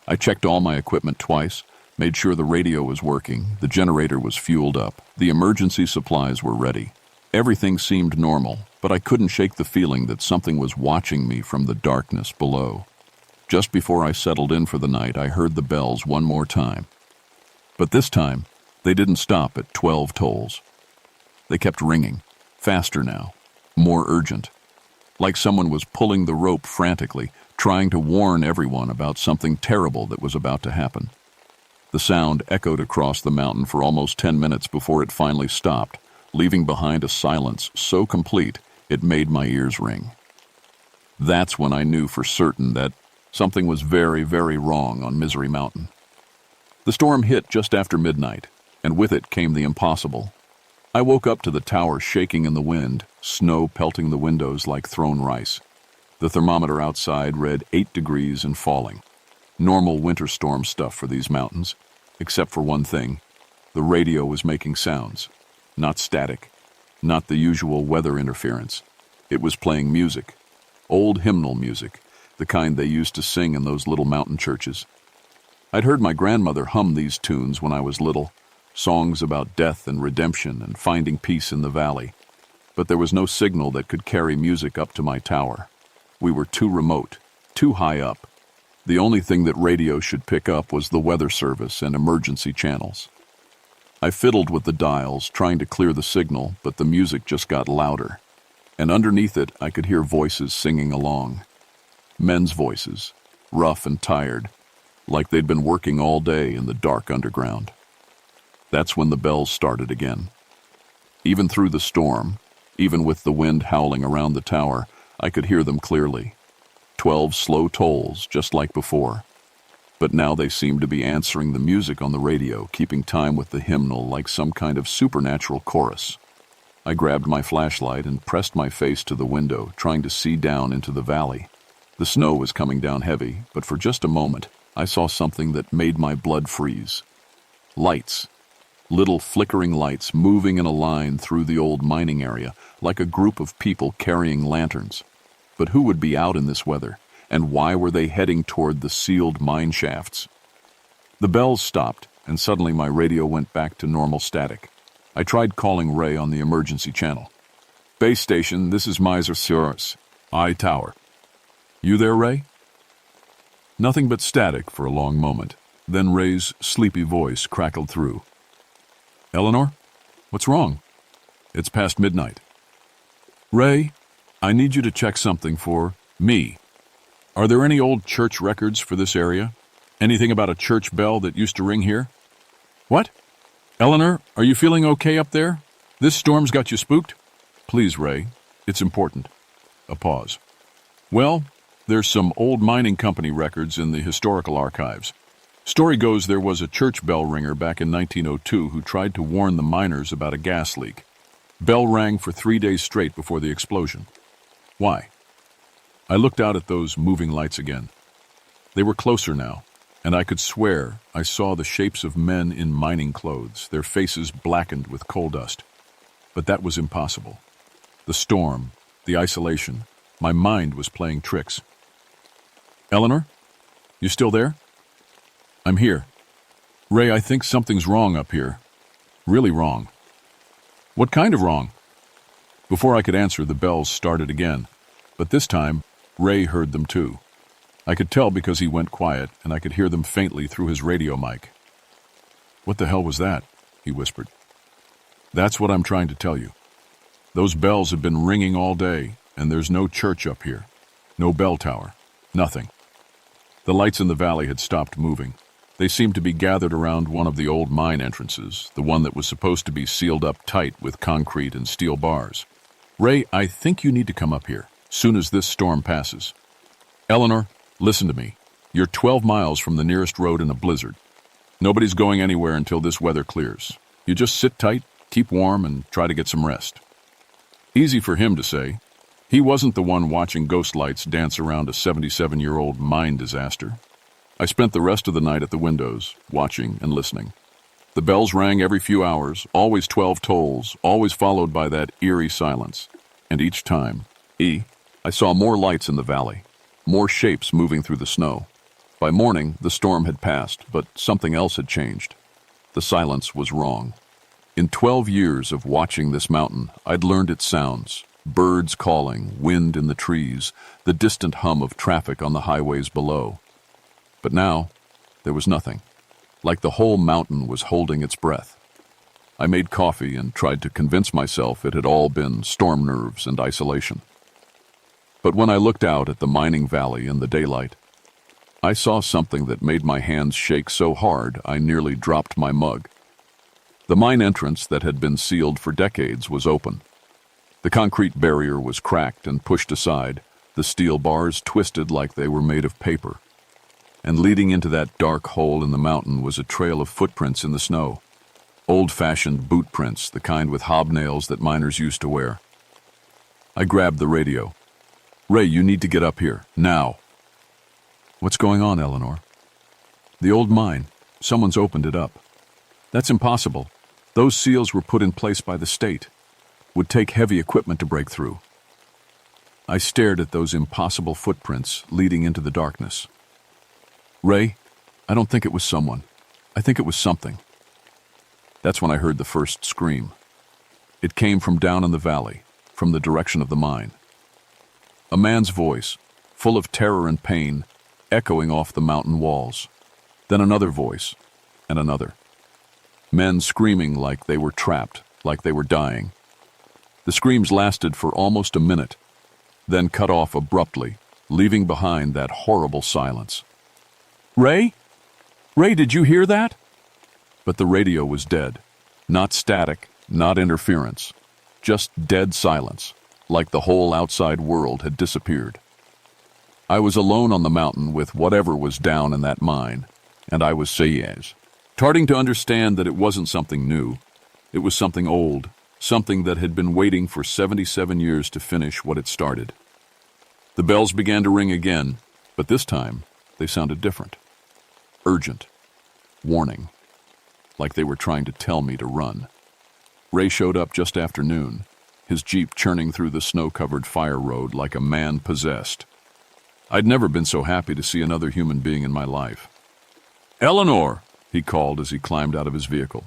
I checked all my equipment twice, made sure the radio was working, the generator was fueled up, the emergency supplies were ready. Everything seemed normal, but I couldn't shake the feeling that something was watching me from the darkness below. Just before I settled in for the night, I heard the bells one more time. But this time, they didn't stop at 12 tolls. They kept ringing, faster now, more urgent, like someone was pulling the rope frantically, trying to warn everyone about something terrible that was about to happen. The sound echoed across the mountain for almost 10 minutes before it finally stopped, leaving behind a silence so complete it made my ears ring. That's when I knew for certain that something was very, very wrong on Misery Mountain. The storm hit just after midnight, and with it came the impossible. I woke up to the tower shaking in the wind, snow pelting the windows like thrown rice. The thermometer outside read 8 degrees and falling. Normal winter storm stuff for these mountains, except for one thing. The radio was making sounds. Not static, not the usual weather interference. It was playing music, old hymnal music, the kind they used to sing in those little mountain churches. I'd heard my grandmother hum these tunes when I was little, songs about death and redemption and finding peace in the valley. But there was no signal that could carry music up to my tower. We were too remote, too high up. The only thing that radio should pick up was the weather service and emergency channels. I fiddled with the dials, trying to clear the signal, but the music just got louder. And underneath it, I could hear voices singing along. Men's voices, rough and tired, like they'd been working all day in the dark underground. That's when the bells started again. Even through the storm, even with the wind howling around the tower, I could hear them clearly. 12 slow tolls, just like before. But now they seemed to be answering the music on the radio, keeping time with the hymnal like some kind of supernatural chorus. I grabbed my flashlight and pressed my face to the window, trying to see down into the valley. The snow was coming down heavy, but for just a moment, I saw something that made my blood freeze. Lights. Little flickering lights moving in a line through the old mining area, like a group of people carrying lanterns. But who would be out in this weather, and why were they heading toward the sealed mine shafts? The bells stopped, and suddenly my radio went back to normal static. I tried calling Ray on the emergency channel. "Base station, this is Miser Sirius, I Tower. You there, Ray?" Nothing but static for a long moment. Then Ray's sleepy voice crackled through. Eleanor? What's wrong? It's past midnight. Ray, I need you to check something for me. Are there any old church records for this area? Anything about a church bell that used to ring here? What? Eleanor, are you feeling okay up there? This storm's got you spooked? Please, Ray, it's important. A pause. Well, there's some old mining company records in the historical archives. Story goes there was a church bell ringer back in 1902 who tried to warn the miners about a gas leak. Bell rang for 3 days straight before the explosion. Why? I looked out at those moving lights again. They were closer now, and I could swear I saw the shapes of men in mining clothes, their faces blackened with coal dust. But that was impossible. The storm, the isolation, my mind was playing tricks. Eleanor? You still there? I'm here. Ray, I think something's wrong up here. Really wrong. What kind of wrong? Before I could answer, the bells started again. But this time, Ray heard them too. I could tell because he went quiet, and I could hear them faintly through his radio mic. What the hell was that? He whispered. That's what I'm trying to tell you. Those bells have been ringing all day, and there's no church up here. No bell tower. Nothing. The lights in the valley had stopped moving. They seemed to be gathered around one of the old mine entrances, the one that was supposed to be sealed up tight with concrete and steel bars. Ray, I think you need to come up here, soon as this storm passes. Eleanor, listen to me. You're 12 miles from the nearest road in a blizzard. Nobody's going anywhere until this weather clears. You just sit tight, keep warm, and try to get some rest. Easy for him to say. He wasn't the one watching ghost lights dance around a 77-year-old mine disaster. I spent the rest of the night at the windows, watching and listening. The bells rang every few hours, always 12 tolls, always followed by that eerie silence. And each time, I saw more lights in the valley, more shapes moving through the snow. By morning, the storm had passed, but something else had changed. The silence was wrong. In 12 years of watching this mountain, I'd learned its sounds. Birds calling, wind in the trees, the distant hum of traffic on the highways below. But now, there was nothing. Like the whole mountain was holding its breath. I made coffee and tried to convince myself it had all been storm nerves and isolation. But when I looked out at the mining valley in the daylight, I saw something that made my hands shake so hard I nearly dropped my mug. The mine entrance that had been sealed for decades was open. The concrete barrier was cracked and pushed aside, the steel bars twisted like they were made of paper. And leading into that dark hole in the mountain was a trail of footprints in the snow. Old-fashioned boot prints, the kind with hobnails that miners used to wear. I grabbed the radio. Ray, you need to get up here, now. What's going on, Eleanor? The old mine. Someone's opened it up. That's impossible. Those seals were put in place by the state. Would take heavy equipment to break through. I stared at those impossible footprints leading into the darkness. Ray, I don't think it was someone. I think it was something. That's when I heard the first scream. It came from down in the valley, from the direction of the mine. A man's voice, full of terror and pain, echoing off the mountain walls. Then another voice, and another. Men screaming like they were trapped, like they were dying. The screams lasted for almost a minute, then cut off abruptly, leaving behind that horrible silence. Ray? Ray, did you hear that? But the radio was dead. Not static, not interference. Just dead silence, like the whole outside world had disappeared. I was alone on the mountain with whatever was down in that mine, and I was Sayez, starting to understand that it wasn't something new. It was something old, something that had been waiting for 77 years to finish what it started. The bells began to ring again, but this time they sounded different. Urgent. Warning. Like they were trying to tell me to run. Ray showed up just after noon, his Jeep churning through the snow-covered fire road like a man possessed. I'd never been so happy to see another human being in my life. Eleanor, he called as he climbed out of his vehicle.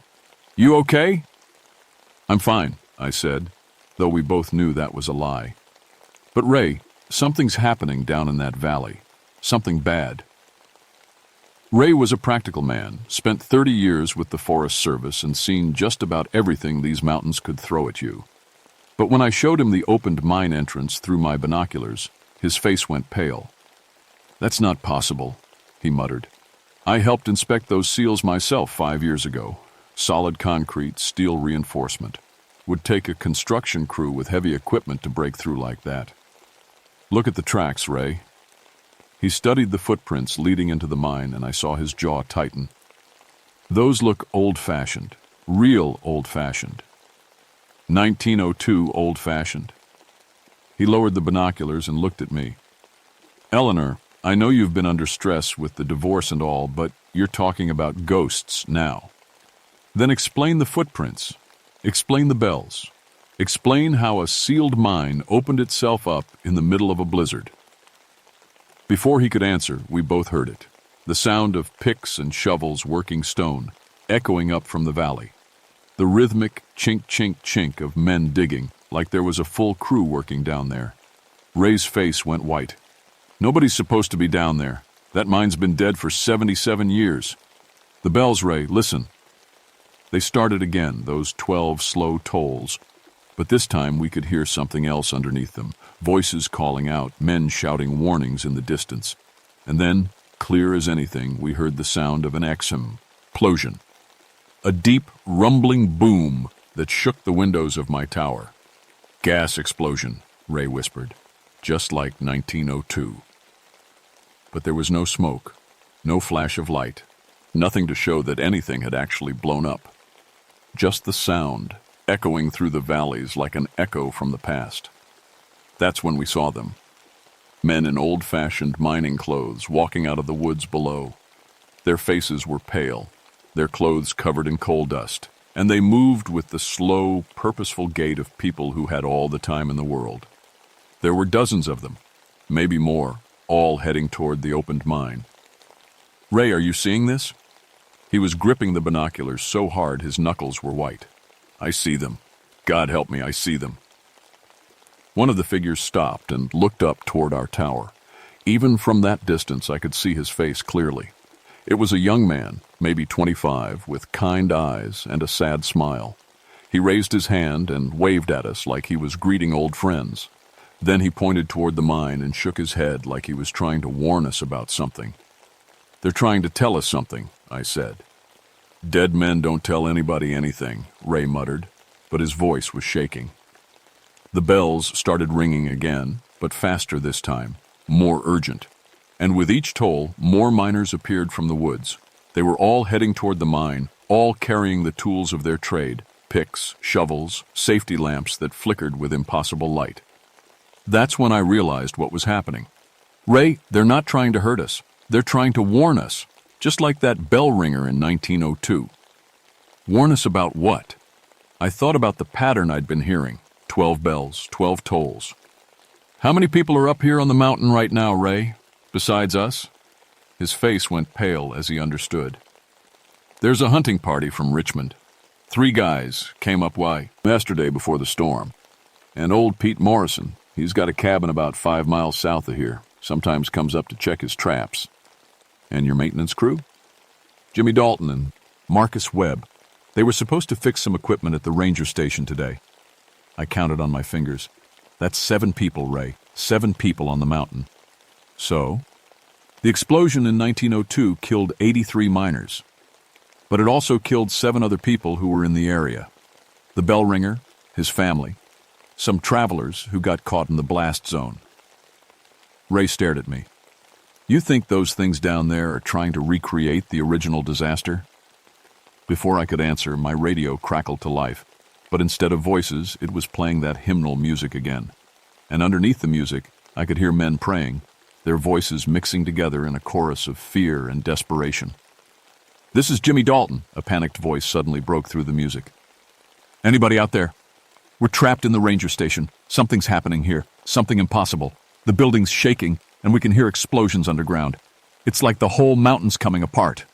You okay? I'm fine, I said, though we both knew that was a lie. But Ray, something's happening down in that valley. Something bad. Ray was a practical man, spent 30 years with the Forest Service and seen just about everything these mountains could throw at you. But when I showed him the opened mine entrance through my binoculars, his face went pale. "That's not possible," he muttered. "I helped inspect those seals myself 5 years ago. Solid concrete, steel reinforcement. Would take a construction crew with heavy equipment to break through like that. Look at the tracks, Ray." He studied the footprints leading into the mine, and I saw his jaw tighten. "Those look old-fashioned, real old-fashioned. 1902 old-fashioned." He lowered the binoculars and looked at me. "Eleanor, I know you've been under stress with the divorce and all, but you're talking about ghosts now. Then explain the footprints. Explain the bells. Explain how a sealed mine opened itself up in the middle of a blizzard." Before he could answer, we both heard it. The sound of picks and shovels working stone, echoing up from the valley. The rhythmic chink-chink-chink of men digging, like there was a full crew working down there. Ray's face went white. "Nobody's supposed to be down there. That mine's been dead for 77 years. The bells, Ray, listen." They started again, those 12 slow tolls. But this time we could hear something else underneath them, voices calling out, men shouting warnings in the distance. And then, clear as anything, we heard the sound of an explosion. A deep, rumbling boom that shook the windows of my tower. "Gas explosion," Ray whispered, "just like 1902. But there was no smoke, no flash of light, nothing to show that anything had actually blown up. Just the sound, echoing through the valleys like an echo from the past. That's when we saw them. Men in old-fashioned mining clothes walking out of the woods below. Their faces were pale, their clothes covered in coal dust, and they moved with the slow, purposeful gait of people who had all the time in the world. There were dozens of them, maybe more, all heading toward the opened mine. "Ray, are you seeing this?" He was gripping the binoculars so hard his knuckles were white. "I see them. God help me, I see them." One of the figures stopped and looked up toward our tower. Even from that distance, I could see his face clearly. It was a young man, maybe 25, with kind eyes and a sad smile. He raised his hand and waved at us like he was greeting old friends. Then he pointed toward the mine and shook his head like he was trying to warn us about something. "They're trying to tell us something," I said. "Dead men don't tell anybody anything," Ray muttered, but his voice was shaking. The bells started ringing again, but faster this time, more urgent. And with each toll, more miners appeared from the woods. They were all heading toward the mine, all carrying the tools of their trade, picks, shovels, safety lamps that flickered with impossible light. That's when I realized what was happening. "Ray, they're not trying to hurt us. They're trying to warn us, just like that bell ringer in 1902. Warn us about what? I thought about the pattern I'd been hearing. 12 bells, 12 tolls. "How many people are up here on the mountain right now, Ray, besides us?" His face went pale as he understood. "There's a hunting party from Richmond. 3 guys came up yesterday before the storm. And old Pete Morrison, he's got a cabin about 5 miles south of here, sometimes comes up to check his traps. And your maintenance crew? Jimmy Dalton and Marcus Webb. They were supposed to fix some equipment at the ranger station today." I counted on my fingers. "That's 7 people, Ray. 7 people on the mountain." "So?" "The explosion in 1902 killed 83 miners. But it also killed 7 other people who were in the area. The bell ringer, his family, some travelers who got caught in the blast zone." Ray stared at me. "You think those things down there are trying to recreate the original disaster?" Before I could answer, my radio crackled to life, but instead of voices, it was playing that hymnal music again. And underneath the music, I could hear men praying, their voices mixing together in a chorus of fear and desperation. "This is Jimmy Dalton," a panicked voice suddenly broke through the music. "Anybody out there? We're trapped in the ranger station. Something's happening here, something impossible. The building's shaking, and we can hear explosions underground. It's like the whole mountain's coming apart."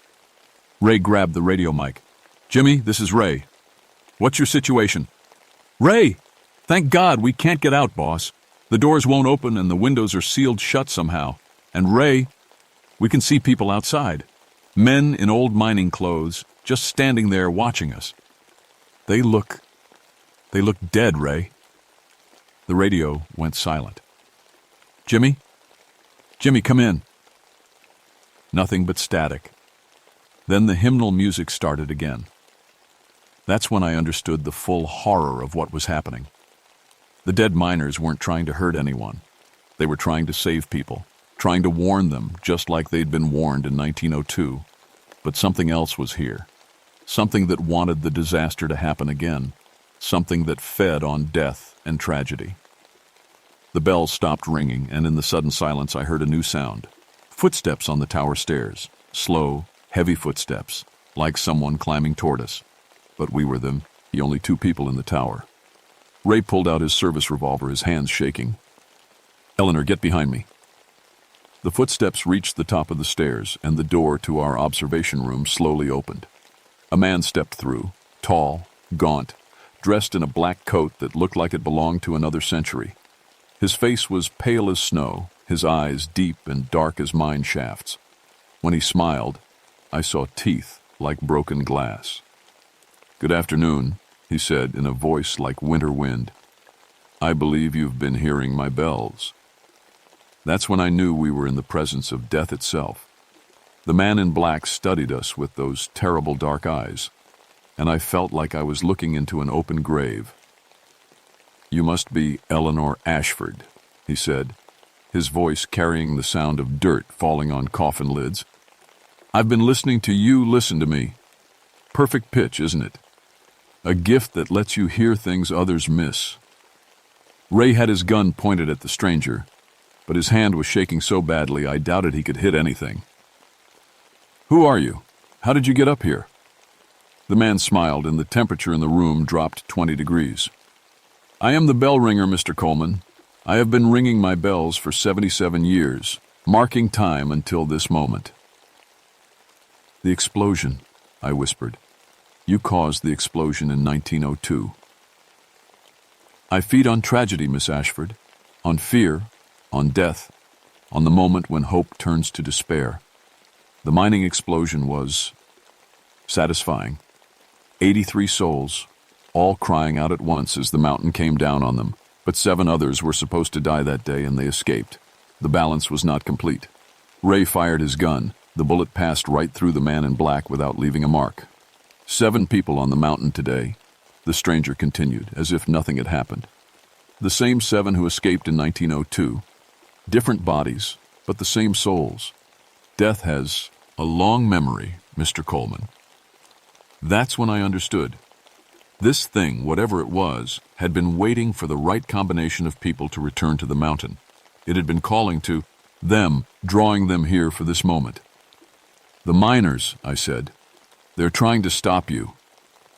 Ray grabbed the radio mic. "Jimmy, this is Ray. What's your situation?" "Ray! Thank God we can't get out, boss. The doors won't open and the windows are sealed shut somehow. And Ray, we can see people outside. Men in old mining clothes, just standing there watching us. They look dead, Ray. The radio went silent. Jimmy? Jimmy, come in. Nothing but static. Then the hymnal music started again. That's when I understood the full horror of what was happening. The dead miners weren't trying to hurt anyone. They were trying to save people, trying to warn them just like they'd been warned in 1902. But something else was here. Something that wanted the disaster to happen again. Something that fed on death and tragedy. The bells stopped ringing, and in the sudden silence I heard a new sound. Footsteps on the tower stairs. Slow, heavy footsteps, like someone climbing toward us. But we were the only two people in the tower. Ray pulled out his service revolver, his hands shaking. Eleanor, get behind me. The footsteps reached the top of the stairs, and the door to our observation room slowly opened. A man stepped through, tall, gaunt, dressed in a black coat that looked like it belonged to another century. His face was pale as snow, his eyes deep and dark as mine shafts. When he smiled, I saw teeth like broken glass. Good afternoon, he said in a voice like winter wind. I believe you've been hearing my bells. That's when I knew we were in the presence of death itself. The man in black studied us with those terrible dark eyes, and I felt like I was looking into an open grave. You must be Eleanor Ashford, he said, his voice carrying the sound of dirt falling on coffin lids. I've been listening to you listen to me. Perfect pitch, isn't it? A gift that lets you hear things others miss. Ray had his gun pointed at the stranger, but his hand was shaking so badly I doubted he could hit anything. Who are you? How did you get up here? The man smiled, and the temperature in the room dropped 20 degrees. I am the bell ringer, Mr. Coleman. I have been ringing my bells for 77 years, marking time until this moment. The explosion, I whispered. You caused the explosion in 1902. I feed on tragedy, Miss Ashford, on fear, on death, on the moment when hope turns to despair. The mining explosion was satisfying. 83 souls, all crying out at once as the mountain came down on them, but 7 others were supposed to die that day and they escaped. The balance was not complete. Ray fired his gun. The bullet passed right through the man in black without leaving a mark. 7 people on the mountain today, the stranger continued, as if nothing had happened. The same 7 who escaped in 1902. Different bodies, but the same souls. Death has a long memory, Mr. Coleman. That's when I understood. This thing, whatever it was, had been waiting for the right combination of people to return to the mountain. It had been calling to them, drawing them here for this moment. The miners, I said. They're trying to stop you.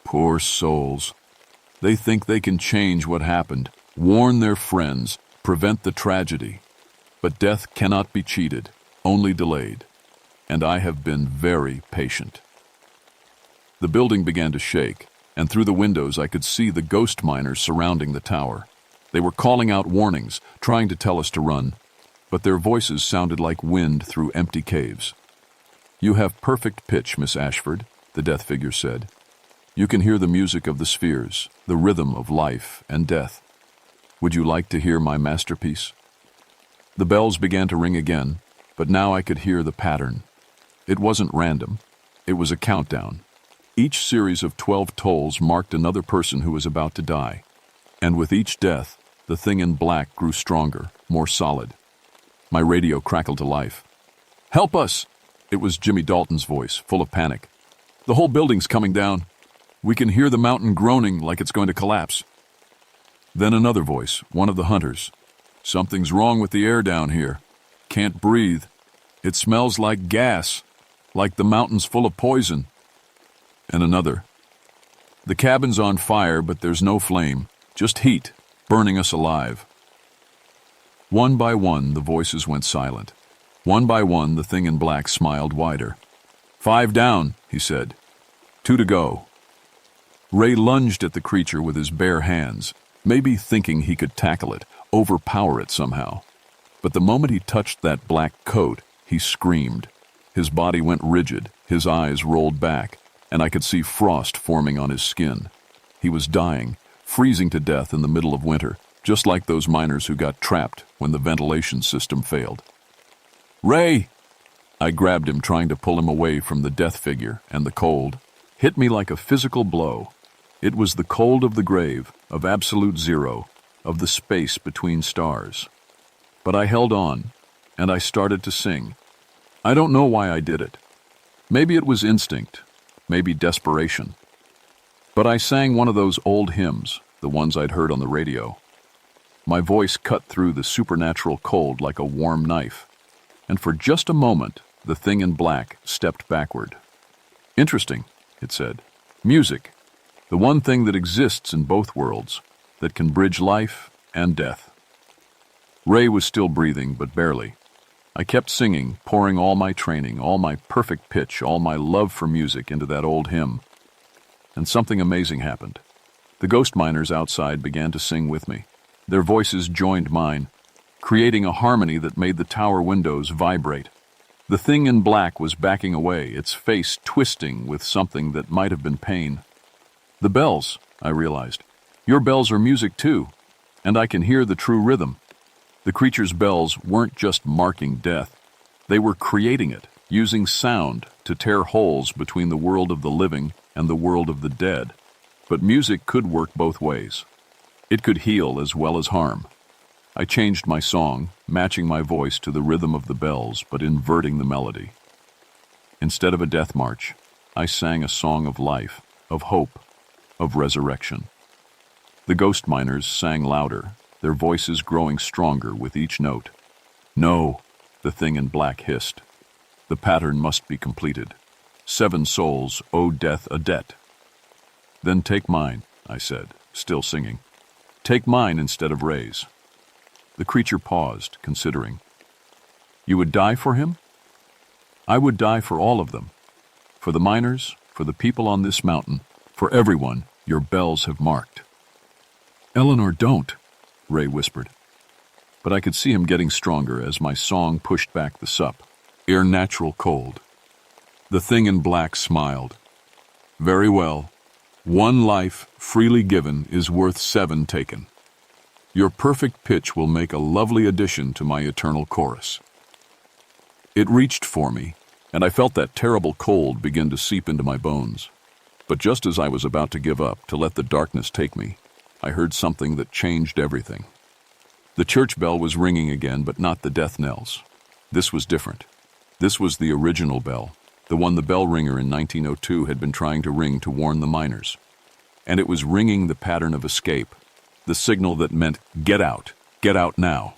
Poor souls. They think they can change what happened, warn their friends, prevent the tragedy. But death cannot be cheated, only delayed. And I have been very patient. The building began to shake, and through the windows I could see the ghost miners surrounding the tower. They were calling out warnings, trying to tell us to run, but their voices sounded like wind through empty caves. You have perfect pitch, Miss Ashford, the death figure said. You can hear the music of the spheres, the rhythm of life and death. Would you like to hear my masterpiece? The bells began to ring again, but now I could hear the pattern. It wasn't random. It was a countdown. Each series of 12 tolls marked another person who was about to die. And with each death, the thing in black grew stronger, more solid. My radio crackled to life. Help us! It was Jimmy Dalton's voice, full of panic. The whole building's coming down. We can hear the mountain groaning like it's going to collapse. Then another voice, one of the hunters. Something's wrong with the air down here. Can't breathe. It smells like gas, like the mountain's full of poison. And another. The cabin's on fire, but there's no flame, just heat, burning us alive. One by one, the voices went silent. One by one, the thing in black smiled wider. 5 down, he said. 2 to go. Ray lunged at the creature with his bare hands, maybe thinking he could tackle it, overpower it somehow. But the moment he touched that black coat, he screamed. His body went rigid, His eyes rolled back, and I could see frost forming on his skin. He was dying, freezing to death in the middle of winter, just like those miners who got trapped when the ventilation system failed. "Ray!" I grabbed him, trying to pull him away from the death figure, and the cold hit me like a physical blow. It was the cold of the grave, of absolute zero, of the space between stars. But I held on, and I started to sing. I don't know why I did it. Maybe it was instinct, maybe desperation. But I sang one of those old hymns, the ones I'd heard on the radio. My voice cut through the supernatural cold like a warm knife, and for just a moment, the thing in black stepped backward. "Interesting," it said. "Music, the one thing that exists in both worlds, that can bridge life and death." Ray was still breathing, but barely. I kept singing, pouring all my training, all my perfect pitch, all my love for music into that old hymn. And something amazing happened. The ghost miners outside began to sing with me. Their voices joined mine, creating a harmony that made the tower windows vibrate. The thing in black was backing away, its face twisting with something that might have been pain. "The bells," I realized. "Your bells are music too, and I can hear the true rhythm." The creature's bells weren't just marking death. They were creating it, using sound to tear holes between the world of the living and the world of the dead. But music could work both ways. It could heal as well as harm. I changed my song, matching my voice to the rhythm of the bells, but inverting the melody. Instead of a death march, I sang a song of life, of hope, of resurrection. The ghost miners sang louder, their voices growing stronger with each note. "No," the thing in black hissed. "The pattern must be completed. 7 souls owe death a debt." "Then take mine," I said, still singing. "Take mine instead of Ray's." The creature paused, considering. "You would die for him?" "I would die for all of them. For the miners, for the people on this mountain, for everyone your bells have marked." "Eleanor, don't," Ray whispered. But I could see him getting stronger as my song pushed back the sup, air natural cold. The thing in black smiled. "Very well. 1 life freely given is worth 7 taken. Your perfect pitch will make a lovely addition to my eternal chorus." It reached for me, and I felt that terrible cold begin to seep into my bones. But just as I was about to give up, to let the darkness take me, I heard something that changed everything. The church bell was ringing again, but not the death knells. This was different. This was the original bell, the one the bell ringer in 1902 had been trying to ring to warn the miners. And it was ringing the pattern of escape, the signal that meant, get out now.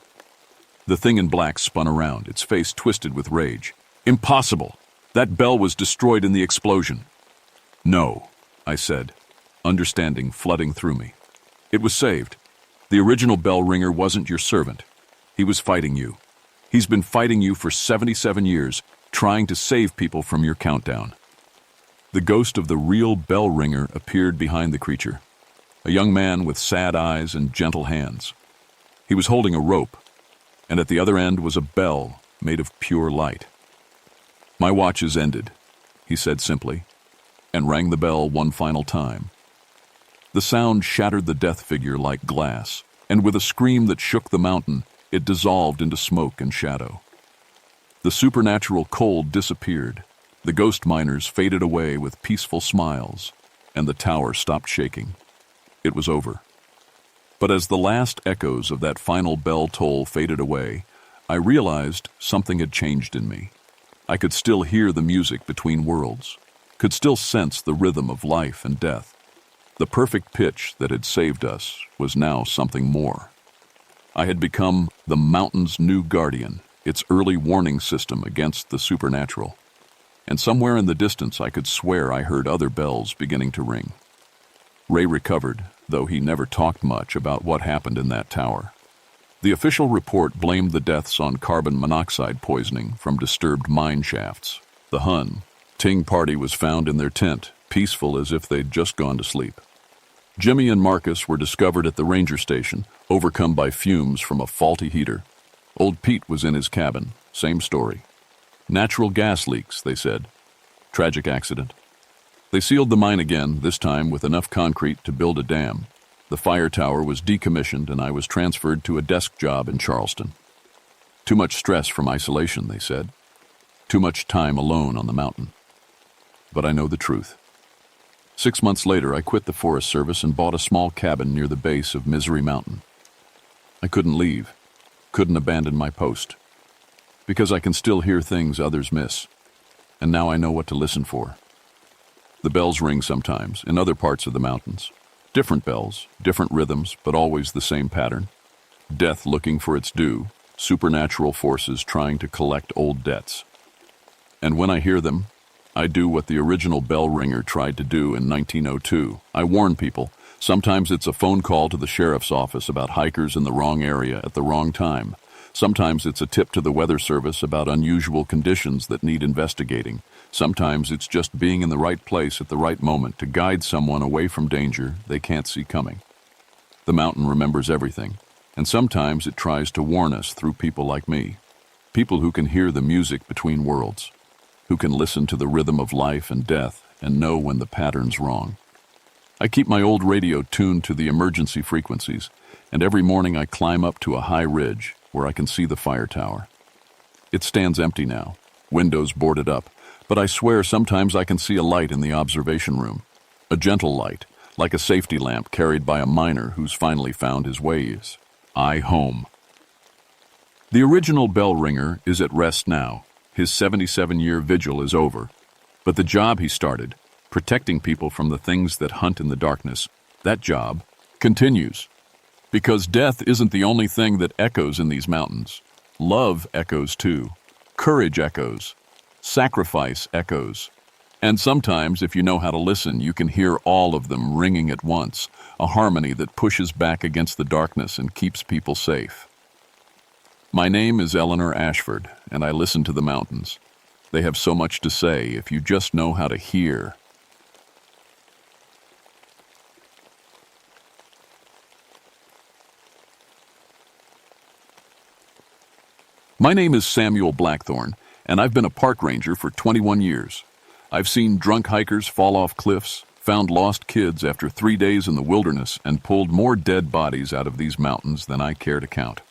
The thing in black spun around, its face twisted with rage. "Impossible! That bell was destroyed in the explosion." "No," I said, understanding flooding through me. "It was saved. The original bell ringer wasn't your servant. He was fighting you. He's been fighting you for 77 years, trying to save people from your countdown." The ghost of the real bell ringer appeared behind the creature, a young man with sad eyes and gentle hands. He was holding a rope, and at the other end was a bell made of pure light. "My watch is ended," he said simply, and rang the bell one final time. The sound shattered the death figure like glass, and with a scream that shook the mountain, it dissolved into smoke and shadow. The supernatural cold disappeared, the ghost miners faded away with peaceful smiles, and the tower stopped shaking. It was over. But as the last echoes of that final bell toll faded away, I realized something had changed in me. I could still hear the music between worlds, could still sense the rhythm of life and death. The perfect pitch that had saved us was now something more. I had become the mountain's new guardian, its early warning system against the supernatural. And somewhere in the distance I could swear I heard other bells beginning to ring. Ray recovered, though he never talked much about what happened in that tower. The official report blamed the deaths on carbon monoxide poisoning from disturbed mine shafts. The Ting party was found in their tent, peaceful as if they'd just gone to sleep. Jimmy and Marcus were discovered at the ranger station, overcome by fumes from a faulty heater. Old Pete was in his cabin, same story. Natural gas leaks, they said. Tragic accident. They sealed the mine again, this time with enough concrete to build a dam. The fire tower was decommissioned and I was transferred to a desk job in Charleston. Too much stress from isolation, they said. Too much time alone on the mountain. But I know the truth. 6 months later, I quit the Forest Service and bought a small cabin near the base of Misery Mountain. I couldn't leave, couldn't abandon my post, because I can still hear things others miss, and now I know what to listen for. The bells ring sometimes, in other parts of the mountains. Different bells, different rhythms, but always the same pattern. Death looking for its due, supernatural forces trying to collect old debts. And when I hear them, I do what the original bell ringer tried to do in 1902. I warn people. Sometimes it's a phone call to the sheriff's office about hikers in the wrong area at the wrong time. Sometimes it's a tip to the weather service about unusual conditions that need investigating. Sometimes it's just being in the right place at the right moment to guide someone away from danger they can't see coming. The mountain remembers everything, and sometimes it tries to warn us through people like me. People who can hear the music between worlds, who can listen to the rhythm of life and death and know when the pattern's wrong. I keep my old radio tuned to the emergency frequencies, and every morning I climb up to a high ridge where I can see the fire tower. It stands empty now, windows boarded up, but I swear sometimes I can see a light in the observation room. A gentle light, like a safety lamp carried by a miner who's finally found his ways. Home. The original bell ringer is at rest now. His 77-year vigil is over. But the job he started, protecting people from the things that hunt in the darkness, that job continues. Because death isn't the only thing that echoes in these mountains. Love echoes too. Courage echoes. Sacrifice echoes. And sometimes, if you know how to listen, you can hear all of them ringing at once, a harmony that pushes back against the darkness and keeps people safe. My name is Eleanor Ashford, and I listen to the mountains. They have so much to say if you just know how to hear. My name is Samuel Blackthorne, and I've been a park ranger for 21 years. I've seen drunk hikers fall off cliffs, found lost kids after 3 days in the wilderness, and pulled more dead bodies out of these mountains than I care to count.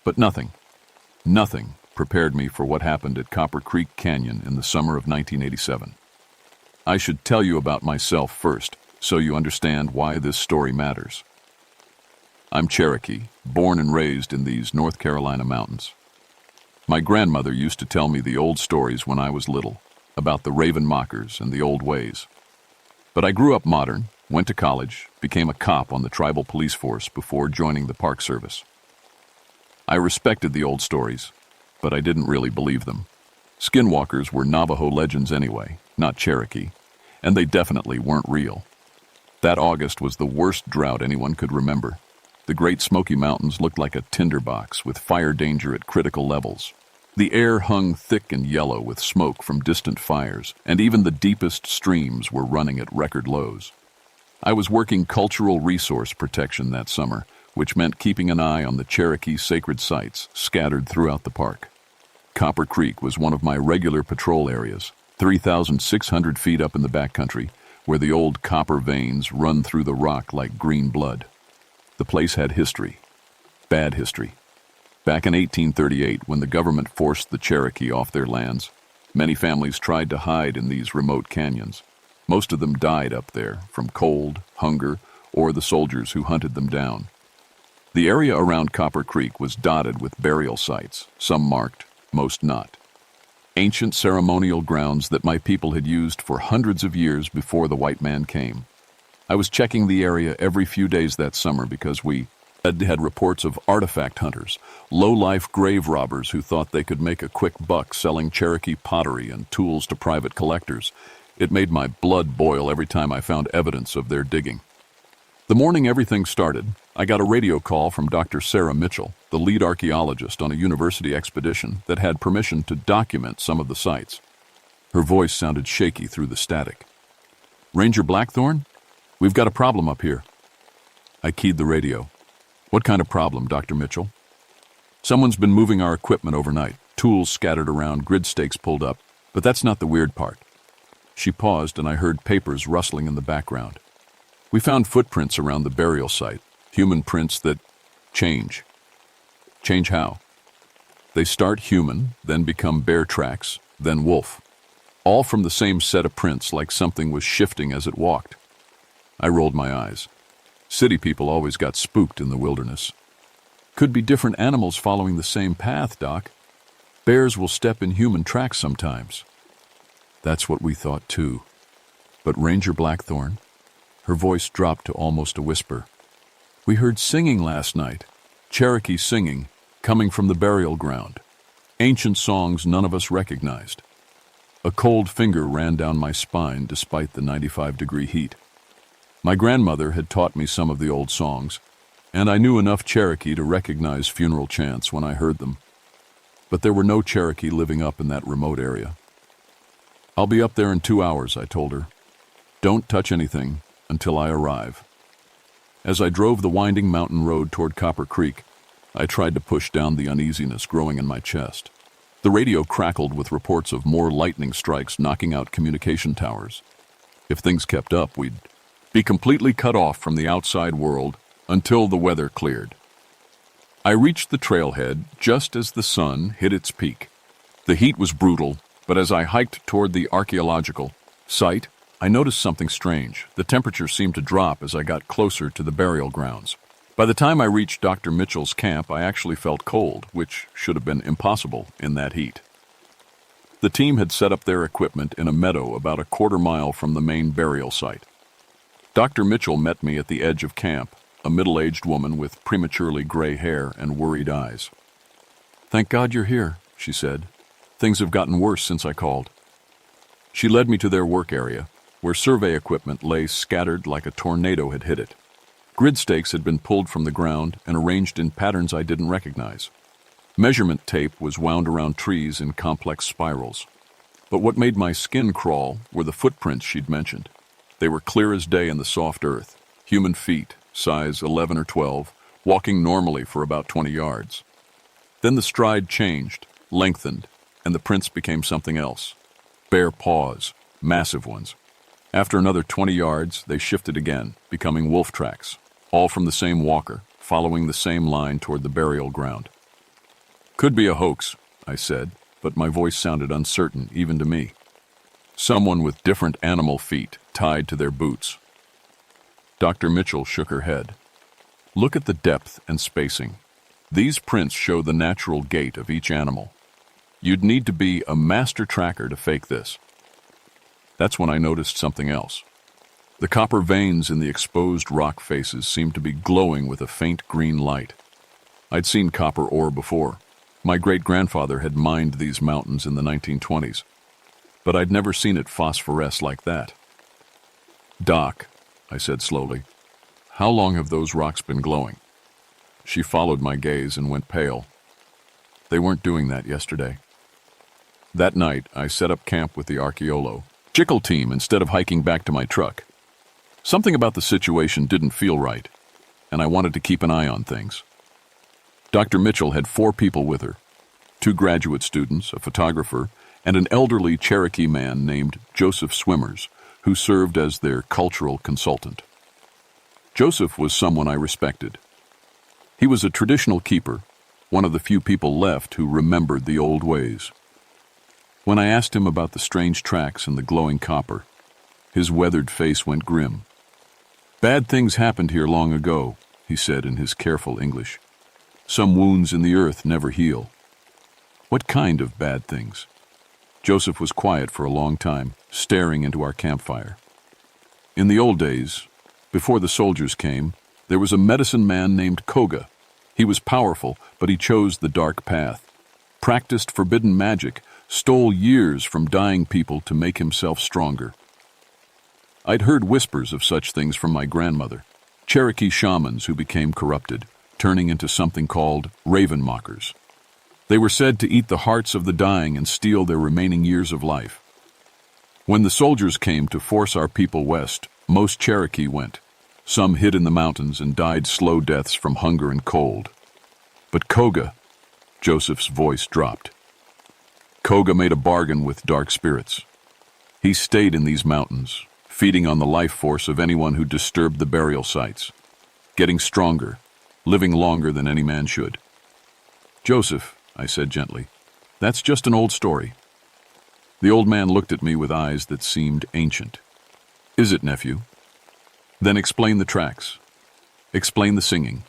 But nothing prepared me for what happened at Copper Creek Canyon in the summer of 1987. I should tell you about myself first, so you understand why this story matters. I'm Cherokee, born and raised in these North Carolina mountains. My grandmother used to tell me the old stories when I was little, about the raven mockers and the old ways. But I grew up modern, went to college, became a cop on the tribal police force before joining the Park Service. I respected the old stories, but I didn't really believe them. Skinwalkers were Navajo legends anyway, not Cherokee, and they definitely weren't real. That August was the worst drought anyone could remember. The Great Smoky Mountains looked like a tinderbox with fire danger at critical levels. The air hung thick and yellow with smoke from distant fires, and even the deepest streams were running at record lows. I was working cultural resource protection that summer, which meant keeping an eye on the Cherokee sacred sites scattered throughout the park. Copper Creek was one of my regular patrol areas, 3,600 feet up in the backcountry, where the old copper veins run through the rock like green blood. The place had history, bad history. Back in 1838, when the government forced the Cherokee off their lands, many families tried to hide in these remote canyons. Most of them died up there from cold, hunger, or the soldiers who hunted them down. The area around Copper Creek was dotted with burial sites, some marked, most not. Ancient ceremonial grounds that my people had used for hundreds of years before the white man came. I was checking the area every few days that summer because we had reports of artifact hunters, low-life grave robbers who thought they could make a quick buck selling Cherokee pottery and tools to private collectors. It made my blood boil every time I found evidence of their digging. The morning everything started, I got a radio call from Dr. Sarah Mitchell, the lead archaeologist on a university expedition that had permission to document some of the sites. Her voice sounded shaky through the static. "Ranger Blackthorne? We've got a problem up here." I keyed the radio. "What kind of problem, Dr. Mitchell?" "Someone's been moving our equipment overnight, tools scattered around, grid stakes pulled up. But that's not the weird part. She paused, and I heard papers rustling in the background. We found footprints around the burial site, human prints that change. Change how? They start human, then become bear tracks, then wolf. All from the same set of prints, like something was shifting as it walked. I rolled my eyes. City people always got spooked in the wilderness. Could be different animals following the same path, Doc. Bears will step in human tracks sometimes. That's what we thought too. But Ranger Blackthorn, her voice dropped to almost a whisper. We heard singing last night, Cherokee singing, coming from the burial ground. Ancient songs none of us recognized. A cold finger ran down my spine despite the 95-degree heat. My grandmother had taught me some of the old songs, and I knew enough Cherokee to recognize funeral chants when I heard them. But there were no Cherokee living up in that remote area. I'll be up there in 2 hours, I told her. Don't touch anything until I arrive. As I drove the winding mountain road toward Copper Creek, I tried to push down the uneasiness growing in my chest. The radio crackled with reports of more lightning strikes knocking out communication towers. If things kept up, we'd be completely cut off from the outside world until the weather cleared. I reached the trailhead just as the sun hit its peak. The heat was brutal, but as I hiked toward the archaeological site, I noticed something strange. The temperature seemed to drop as I got closer to the burial grounds. By the time I reached Dr. Mitchell's camp, I actually felt cold, which should have been impossible in that heat. The team had set up their equipment in a meadow about a quarter-mile from the main burial site. Dr. Mitchell met me at the edge of camp, a middle-aged woman with prematurely gray hair and worried eyes. "Thank God you're here," she said. "Things have gotten worse since I called." She led me to their work area, where survey equipment lay scattered like a tornado had hit it. Grid stakes had been pulled from the ground and arranged in patterns I didn't recognize. Measurement tape was wound around trees in complex spirals. But what made my skin crawl were the footprints she'd mentioned. They were clear as day in the soft earth, human feet, size 11 or 12, walking normally for about 20 yards. Then the stride changed, lengthened, and the prints became something else. Bare paws, massive ones. After another 20 yards, they shifted again, becoming wolf tracks, all from the same walker, following the same line toward the burial ground. "Could be a hoax," I said, but my voice sounded uncertain even to me. "Someone with different animal feet tied to their boots." Dr. Mitchell shook her head. "Look at the depth and spacing. These prints show the natural gait of each animal. You'd need to be a master tracker to fake this." That's when I noticed something else. The copper veins in the exposed rock faces seemed to be glowing with a faint green light. I'd seen copper ore before. My great-grandfather had mined these mountains in the 1920s, but I'd never seen it phosphoresce like that. "Doc," I said slowly, "how long have those rocks been glowing?" She followed my gaze and went pale. "They weren't doing that yesterday." That night, I set up camp with the archaeological team instead of hiking back to my truck. Something about the situation didn't feel right, and I wanted to keep an eye on things. Dr. Mitchell had 4 people with her, 2 graduate students, a photographer, and an elderly Cherokee man named Joseph Swimmers, who served as their cultural consultant. Joseph was someone I respected. He was a traditional keeper, one of the few people left who remembered the old ways. When I asked him about the strange tracks and the glowing copper, his weathered face went grim. "Bad things happened here long ago," he said in his careful English. "Some wounds in the earth never heal." "What kind of bad things?" Joseph was quiet for a long time, staring into our campfire. "In the old days, before the soldiers came, there was a medicine man named Koga. He was powerful, but he chose the dark path, practiced forbidden magic, stole years from dying people to make himself stronger. I'd heard whispers of such things from my grandmother, Cherokee shamans who became corrupted, turning into something called raven mockers. They were said to eat the hearts of the dying and steal their remaining years of life. When the soldiers came to force our people west, most Cherokee went. Some hid in the mountains and died slow deaths from hunger and cold. But Koga, Joseph's voice dropped. Koga made a bargain with dark spirits. He stayed in these mountains, feeding on the life force of anyone who disturbed the burial sites, getting stronger, living longer than any man should. "Joseph," I said gently, "that's just an old story." The old man looked at me with eyes that seemed ancient. "Is it, nephew? Then explain the tracks. Explain the singing.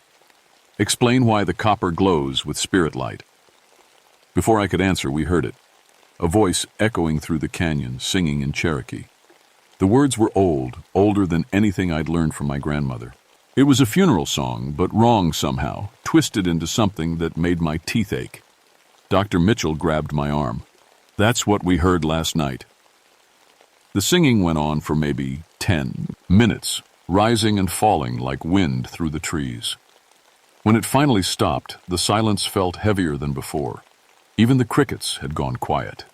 Explain why the copper glows with spirit light." Before I could answer, we heard it, a voice echoing through the canyon, singing in Cherokee. The words were old, older than anything I'd learned from my grandmother. It was a funeral song, but wrong somehow, twisted into something that made my teeth ache. Dr. Mitchell grabbed my arm. "That's what we heard last night." The singing went on for maybe 10 minutes, rising and falling like wind through the trees. When it finally stopped, the silence felt heavier than before. Even the crickets had gone quiet.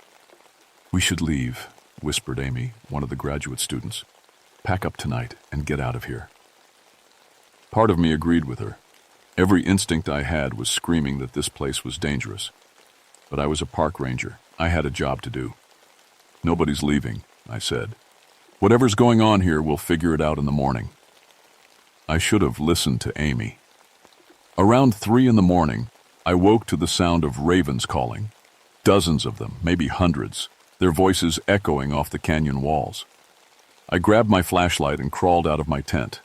"We should leave," whispered Amy, one of the graduate students. "Pack up tonight and get out of here." Part of me agreed with her. Every instinct I had was screaming that this place was dangerous. But I was a park ranger. I had a job to do. "Nobody's leaving," I said. "Whatever's going on here, we'll figure it out in the morning." I should have listened to Amy. Around 3 in the morning, I woke to the sound of ravens calling. Dozens of them, maybe hundreds, their voices echoing off the canyon walls. I grabbed my flashlight and crawled out of my tent.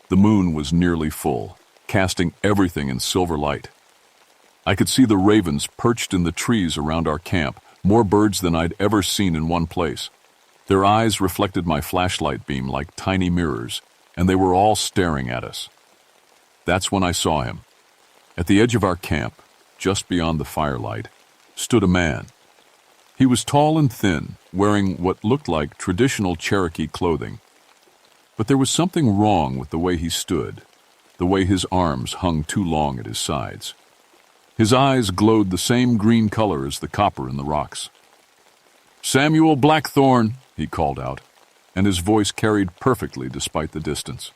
The moon was nearly full, casting everything in silver light. I could see the ravens perched in the trees around our camp, more birds than I'd ever seen in one place. Their eyes reflected my flashlight beam like tiny mirrors, and they were all staring at us. That's when I saw him. At the edge of our camp, just beyond the firelight, stood a man. He was tall and thin, wearing what looked like traditional Cherokee clothing. But there was something wrong with the way he stood, the way his arms hung too long at his sides. His eyes glowed the same green color as the copper in the rocks. "Samuel Blackthorne," he called out, and his voice carried perfectly despite the distance.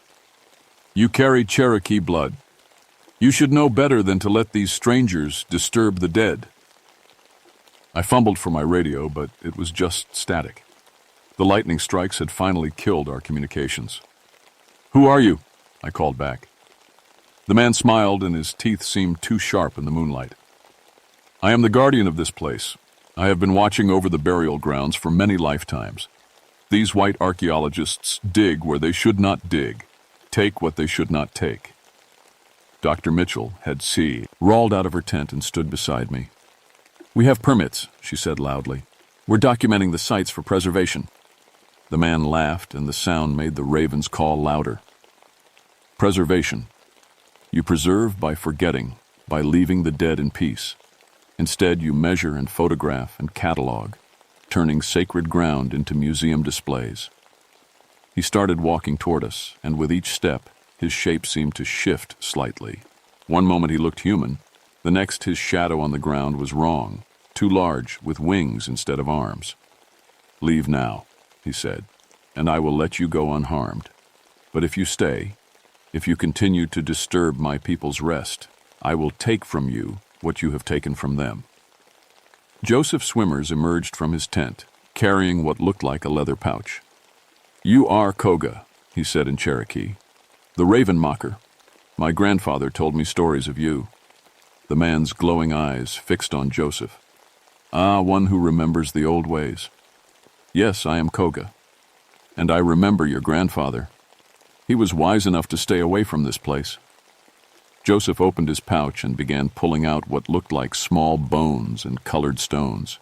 "You carry Cherokee blood. You should know better than to let these strangers disturb the dead." I fumbled for my radio, but it was just static. The lightning strikes had finally killed our communications. "Who are you?" I called back. The man smiled, and his teeth seemed too sharp in the moonlight. "I am the guardian of this place. I have been watching over the burial grounds for many lifetimes. These white archaeologists dig where they should not dig, take what they should not take." Dr. Mitchell, head C, rolled out of her tent and stood beside me. "We have permits," she said loudly. "We're documenting the sites for preservation." The man laughed, and the sound made the ravens call louder. "Preservation. You preserve by forgetting, by leaving the dead in peace. Instead, you measure and photograph and catalog, turning sacred ground into museum displays." He started walking toward us, and with each step, his shape seemed to shift slightly. One moment he looked human, the next his shadow on the ground was wrong, too large, with wings instead of arms. "Leave now," he said, "and I will let you go unharmed. But if you stay, if you continue to disturb my people's rest, I will take from you what you have taken from them." Joseph Swimmers emerged from his tent, carrying what looked like a leather pouch. "You are Koga," he said in Cherokee. "The raven mocker. My grandfather told me stories of you." The man's glowing eyes fixed on Joseph. "Ah, one who remembers the old ways. Yes, I am Koga. And I remember your grandfather. He was wise enough to stay away from this place." Joseph opened his pouch and began pulling out what looked like small bones and colored stones.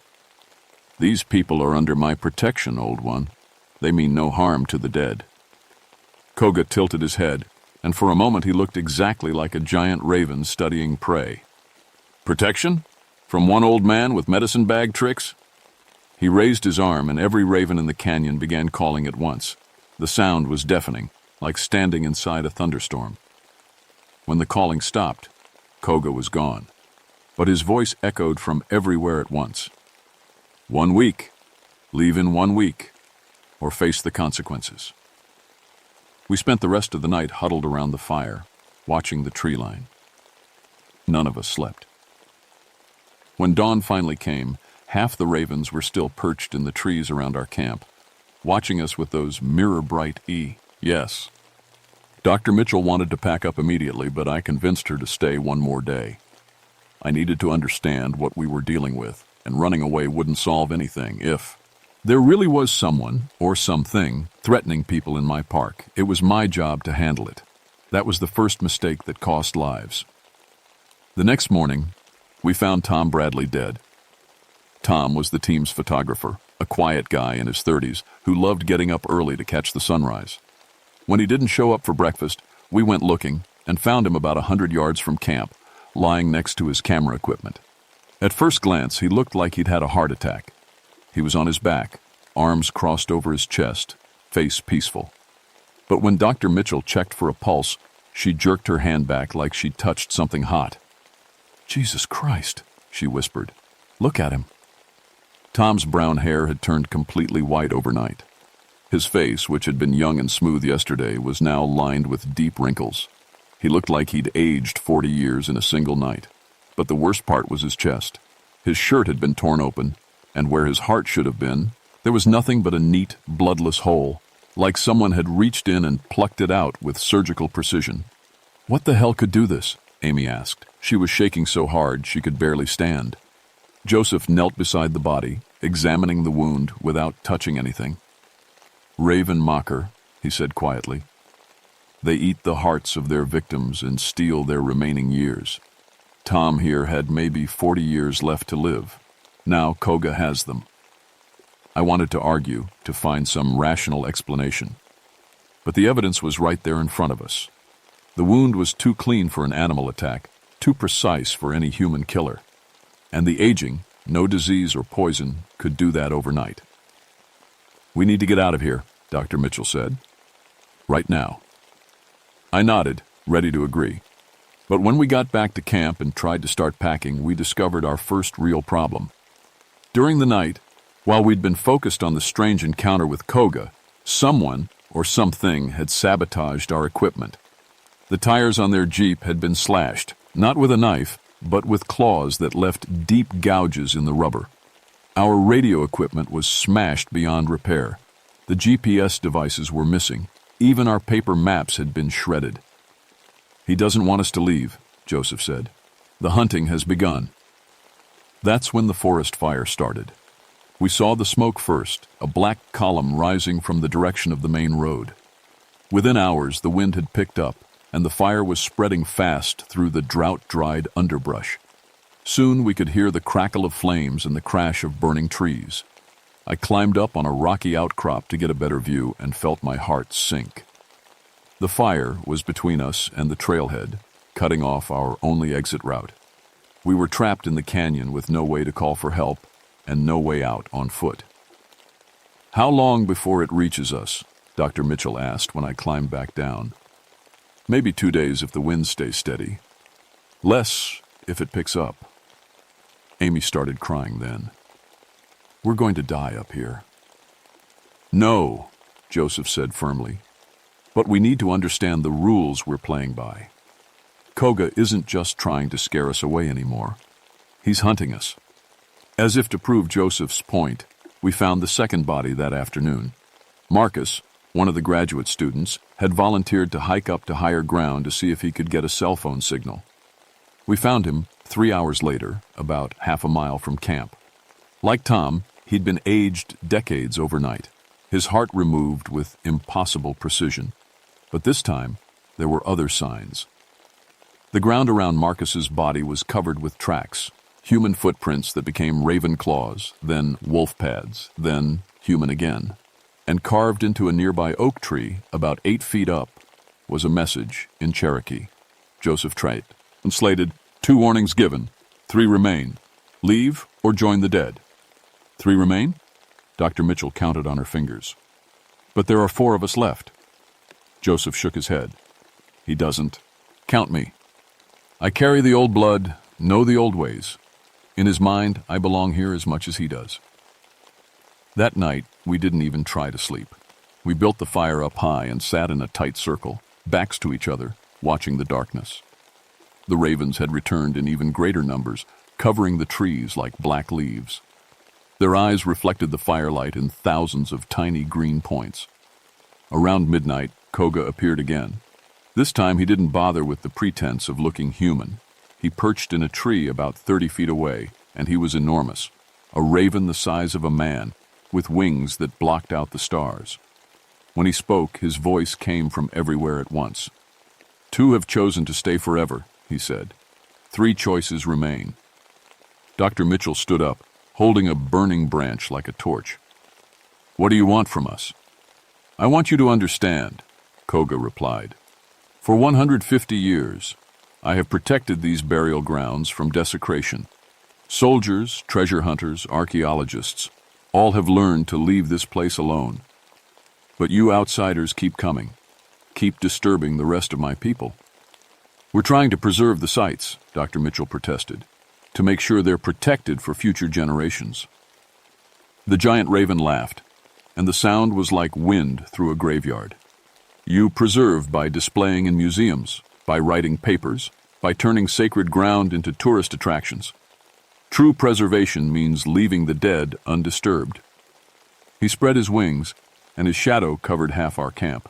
"These people are under my protection, old one. They mean no harm to the dead." Koga tilted his head, and for a moment he looked exactly like a giant raven studying prey. "Protection? From one old man with medicine bag tricks?" He raised his arm, and every raven in the canyon began calling at once. The sound was deafening, like standing inside a thunderstorm. When the calling stopped, Koga was gone, but his voice echoed from everywhere at once. 1 week. Leave in 1 week, or face the consequences." We spent the rest of the night huddled around the fire, watching the tree line. None of us slept. When dawn finally came, half the ravens were still perched in the trees around our camp, watching us with those mirror-bright Yes. Dr. Mitchell wanted to pack up immediately, but I convinced her to stay one more day. I needed to understand what we were dealing with, and running away wouldn't solve anything if there really was someone, or something, threatening people in my park. It was my job to handle it. That was the first mistake that cost lives. The next morning, we found Tom Bradley dead. Tom was the team's photographer, a quiet guy in his 30s who loved getting up early to catch the sunrise. When he didn't show up for breakfast, we went looking and found him about 100 yards from camp, lying next to his camera equipment. At first glance, he looked like he'd had a heart attack. He was on his back, arms crossed over his chest, face peaceful. But when Dr. Mitchell checked for a pulse, she jerked her hand back like she'd touched something hot. "Jesus Christ," she whispered. "Look at him." Tom's brown hair had turned completely white overnight. His face, which had been young and smooth yesterday, was now lined with deep wrinkles. He looked like he'd aged 40 years in a single night. But the worst part was his chest. His shirt had been torn open, and where his heart should have been, there was nothing but a neat, bloodless hole, like someone had reached in and plucked it out with surgical precision. "What the hell could do this?" Amy asked. She was shaking so hard she could barely stand. Joseph knelt beside the body, examining the wound without touching anything. "Raven mocker," he said quietly. "They eat the hearts of their victims and steal their remaining years. Tom here had maybe 40 years left to live. Now Koga has them." I wanted to argue, to find some rational explanation. But the evidence was right there in front of us. The wound was too clean for an animal attack, too precise for any human killer. And the aging, no disease or poison, could do that overnight. "We need to get out of here," Dr. Mitchell said. "Right now." I nodded, ready to agree. But when we got back to camp and tried to start packing, we discovered our first real problem. During the night, while we'd been focused on the strange encounter with Koga, someone or something had sabotaged our equipment. The tires on their Jeep had been slashed, not with a knife, but with claws that left deep gouges in the rubber. Our radio equipment was smashed beyond repair. The GPS devices were missing. Even our paper maps had been shredded. "He doesn't want us to leave," Joseph said. "The hunting has begun." That's when the forest fire started. We saw the smoke first, a black column rising from the direction of the main road. Within hours, the wind had picked up, and the fire was spreading fast through the drought-dried underbrush. Soon we could hear the crackle of flames and the crash of burning trees. I climbed up on a rocky outcrop to get a better view and felt my heart sink. The fire was between us and the trailhead, cutting off our only exit route. We were trapped in the canyon with no way to call for help and no way out on foot. "How long before it reaches us?" Dr. Mitchell asked when I climbed back down. "Maybe 2 days if the wind stays steady. Less if it picks up." Amy started crying then. "We're going to die up here." "No," Joseph said firmly. "But we need to understand the rules we're playing by. Koga isn't just trying to scare us away anymore. He's hunting us." As if to prove Joseph's point, we found the second body that afternoon. Marcus, one of the graduate students, had volunteered to hike up to higher ground to see if he could get a cell phone signal. We found him 3 hours later, about half a mile from camp. Like Tom, he'd been aged decades overnight, his heart removed with impossible precision. But this time, there were other signs. The ground around Marcus's body was covered with tracks, human footprints that became raven claws, then wolf pads, then human again. And carved into a nearby oak tree, about 8 feet up, was a message in Cherokee. Joseph Trait, and slated, "2 warnings given, 3 remain. Leave or join the dead." 3 remain? Dr. Mitchell counted on her fingers. "But there are 4 of us left." Joseph shook his head. "He doesn't. Count me. I carry the old blood, know the old ways. In his mind, I belong here as much as he does." That night, we didn't even try to sleep. We built the fire up high and sat in a tight circle, backs to each other, watching the darkness. The ravens had returned in even greater numbers, covering the trees like black leaves. Their eyes reflected the firelight in thousands of tiny green points. Around midnight, Koga appeared again. This time he didn't bother with the pretense of looking human. He perched in a tree about 30 feet away, and he was enormous, a raven the size of a man, with wings that blocked out the stars. When he spoke, his voice came from everywhere at once. "Two have chosen to stay forever," he said. "Three choices remain." Dr. Mitchell stood up, holding a burning branch like a torch. "What do you want from us?" "I want you to understand," Koga replied. "For 150 years, I have protected these burial grounds from desecration. Soldiers, treasure hunters, archaeologists, all have learned to leave this place alone. But you outsiders keep coming, keep disturbing the rest of my people. We're trying to preserve the sites," Dr. Mitchell protested, "to make sure they're protected for future generations." The giant raven laughed, and the sound was like wind through a graveyard. "You preserve by displaying in museums, by writing papers, by turning sacred ground into tourist attractions. True preservation means leaving the dead undisturbed." He spread his wings, and his shadow covered half our camp.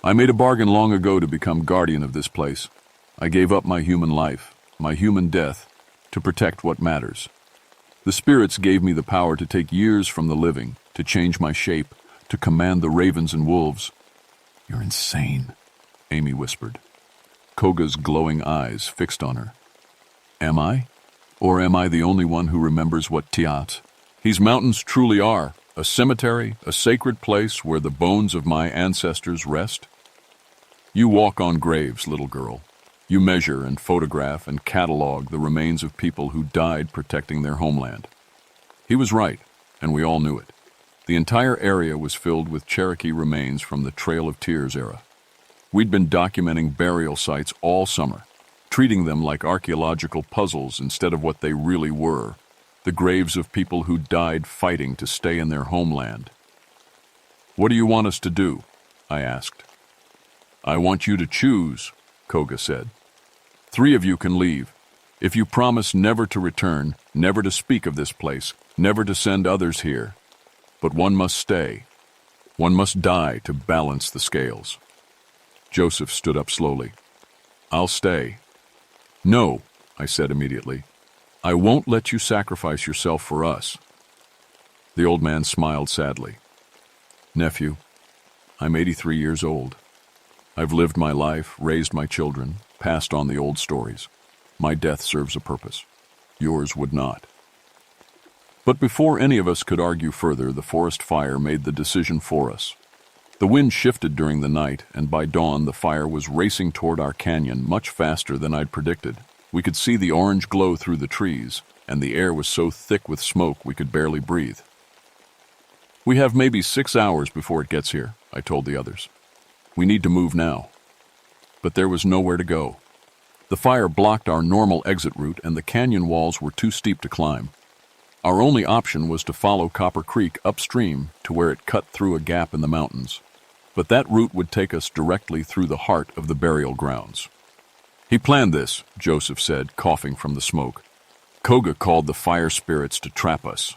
"I made a bargain long ago to become guardian of this place. I gave up my human life, my human death, to protect what matters. The spirits gave me the power to take years from the living, to change my shape, to command the ravens and wolves." "You're insane," Amy whispered. Koga's glowing eyes fixed on her. "Am I? Or am I the only one who remembers what Tiat? These mountains truly are a cemetery, a sacred place where the bones of my ancestors rest. You walk on graves, little girl. You measure and photograph and catalog the remains of people who died protecting their homeland." He was right, and we all knew it. The entire area was filled with Cherokee remains from the Trail of Tears era. We'd been documenting burial sites all summer, treating them like archaeological puzzles instead of what they really were, the graves of people who died fighting to stay in their homeland. "What do you want us to do?" I asked. "I want you to choose," Koga said. "Three of you can leave. If you promise never to return, never to speak of this place, never to send others here. But one must stay. One must die to balance the scales." Joseph stood up slowly. "I'll stay." "No," I said immediately. "I won't let you sacrifice yourself for us." The old man smiled sadly. "Nephew, I'm 83 years old. I've lived my life, raised my children, passed on the old stories. My death serves a purpose. Yours would not." But before any of us could argue further, the forest fire made the decision for us. The wind shifted during the night, and by dawn the fire was racing toward our canyon much faster than I'd predicted. We could see the orange glow through the trees, and the air was so thick with smoke we could barely breathe. "We have maybe 6 hours before it gets here," I told the others. "We need to move now." But there was nowhere to go. The fire blocked our normal exit route, and the canyon walls were too steep to climb. Our only option was to follow Copper Creek upstream to where it cut through a gap in the mountains. But that route would take us directly through the heart of the burial grounds. "He planned this," Joseph said, coughing from the smoke. "Koga called the fire spirits to trap us."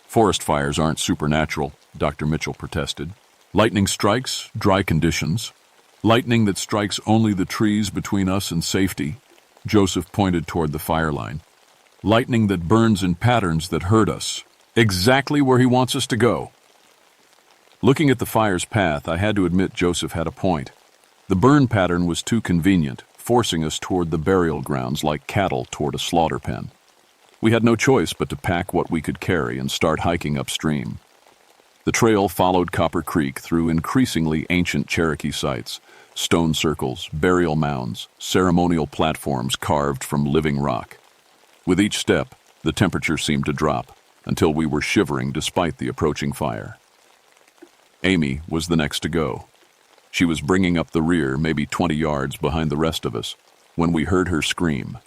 "Forest fires aren't supernatural," Dr. Mitchell protested. "Lightning strikes, dry conditions. Lightning that strikes only the trees between us and safety." Joseph pointed toward the fire line. "Lightning that burns in patterns that hurt us. Exactly where he wants us to go." Looking at the fire's path, I had to admit Joseph had a point. The burn pattern was too convenient, forcing us toward the burial grounds like cattle toward a slaughter pen. We had no choice but to pack what we could carry and start hiking upstream. The trail followed Copper Creek through increasingly ancient Cherokee sites, stone circles, burial mounds, ceremonial platforms carved from living rock. With each step, the temperature seemed to drop, until we were shivering despite the approaching fire. Amy was the next to go. She was bringing up the rear, maybe 20 yards behind the rest of us, when we heard her scream.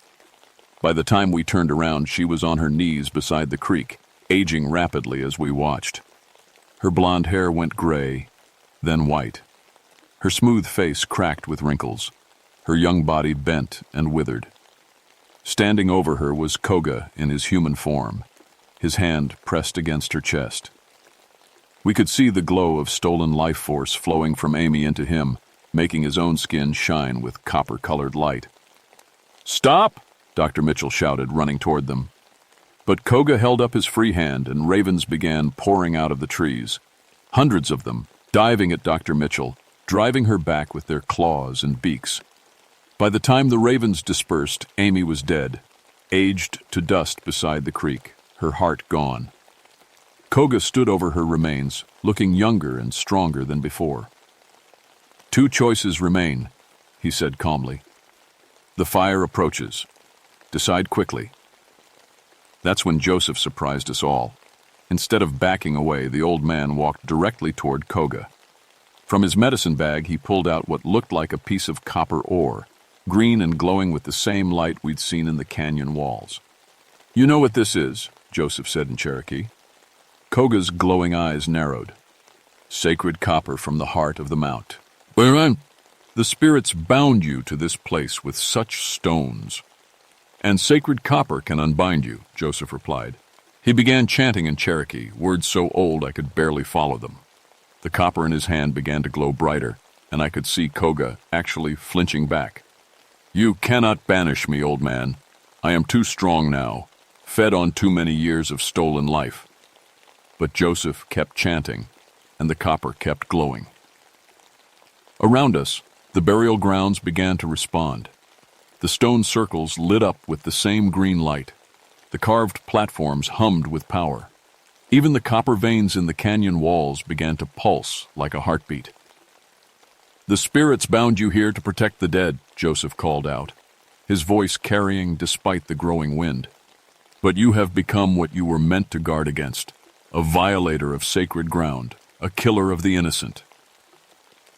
By the time we turned around, she was on her knees beside the creek, aging rapidly as we watched. Her blonde hair went gray, then white. Her smooth face cracked with wrinkles, her young body bent and withered. Standing over her was Koga in his human form, his hand pressed against her chest. We could see the glow of stolen life force flowing from Amy into him, making his own skin shine with copper-colored light. "Stop!" Dr. Mitchell shouted, running toward them. But Koga held up his free hand, and ravens began pouring out of the trees. Hundreds of them, diving at Dr. Mitchell, driving her back with their claws and beaks. By the time the ravens dispersed, Amy was dead, aged to dust beside the creek, her heart gone. Koga stood over her remains, looking younger and stronger than before. "Two choices remain," he said calmly. "The fire approaches. Decide quickly." That's when Joseph surprised us all. Instead of backing away, the old man walked directly toward Koga. From his medicine bag, he pulled out what looked like a piece of copper ore, green and glowing with the same light we'd seen in the canyon walls. "You know what this is," Joseph said in Cherokee. Koga's glowing eyes narrowed. "Sacred copper from the heart of the mount. The spirits bound you to this place with such stones. And sacred copper can unbind you," Joseph replied. He began chanting in Cherokee, words so old I could barely follow them. The copper in his hand began to glow brighter, and I could see Koga actually flinching back. "You cannot banish me, old man. I am too strong now, fed on too many years of stolen life." But Joseph kept chanting, and the copper kept glowing. Around us, the burial grounds began to respond. The stone circles lit up with the same green light. The carved platforms hummed with power. Even the copper veins in the canyon walls began to pulse like a heartbeat. "The spirits bound you here to protect the dead," Joseph called out, his voice carrying despite the growing wind. "But you have become what you were meant to guard against, a violator of sacred ground, a killer of the innocent."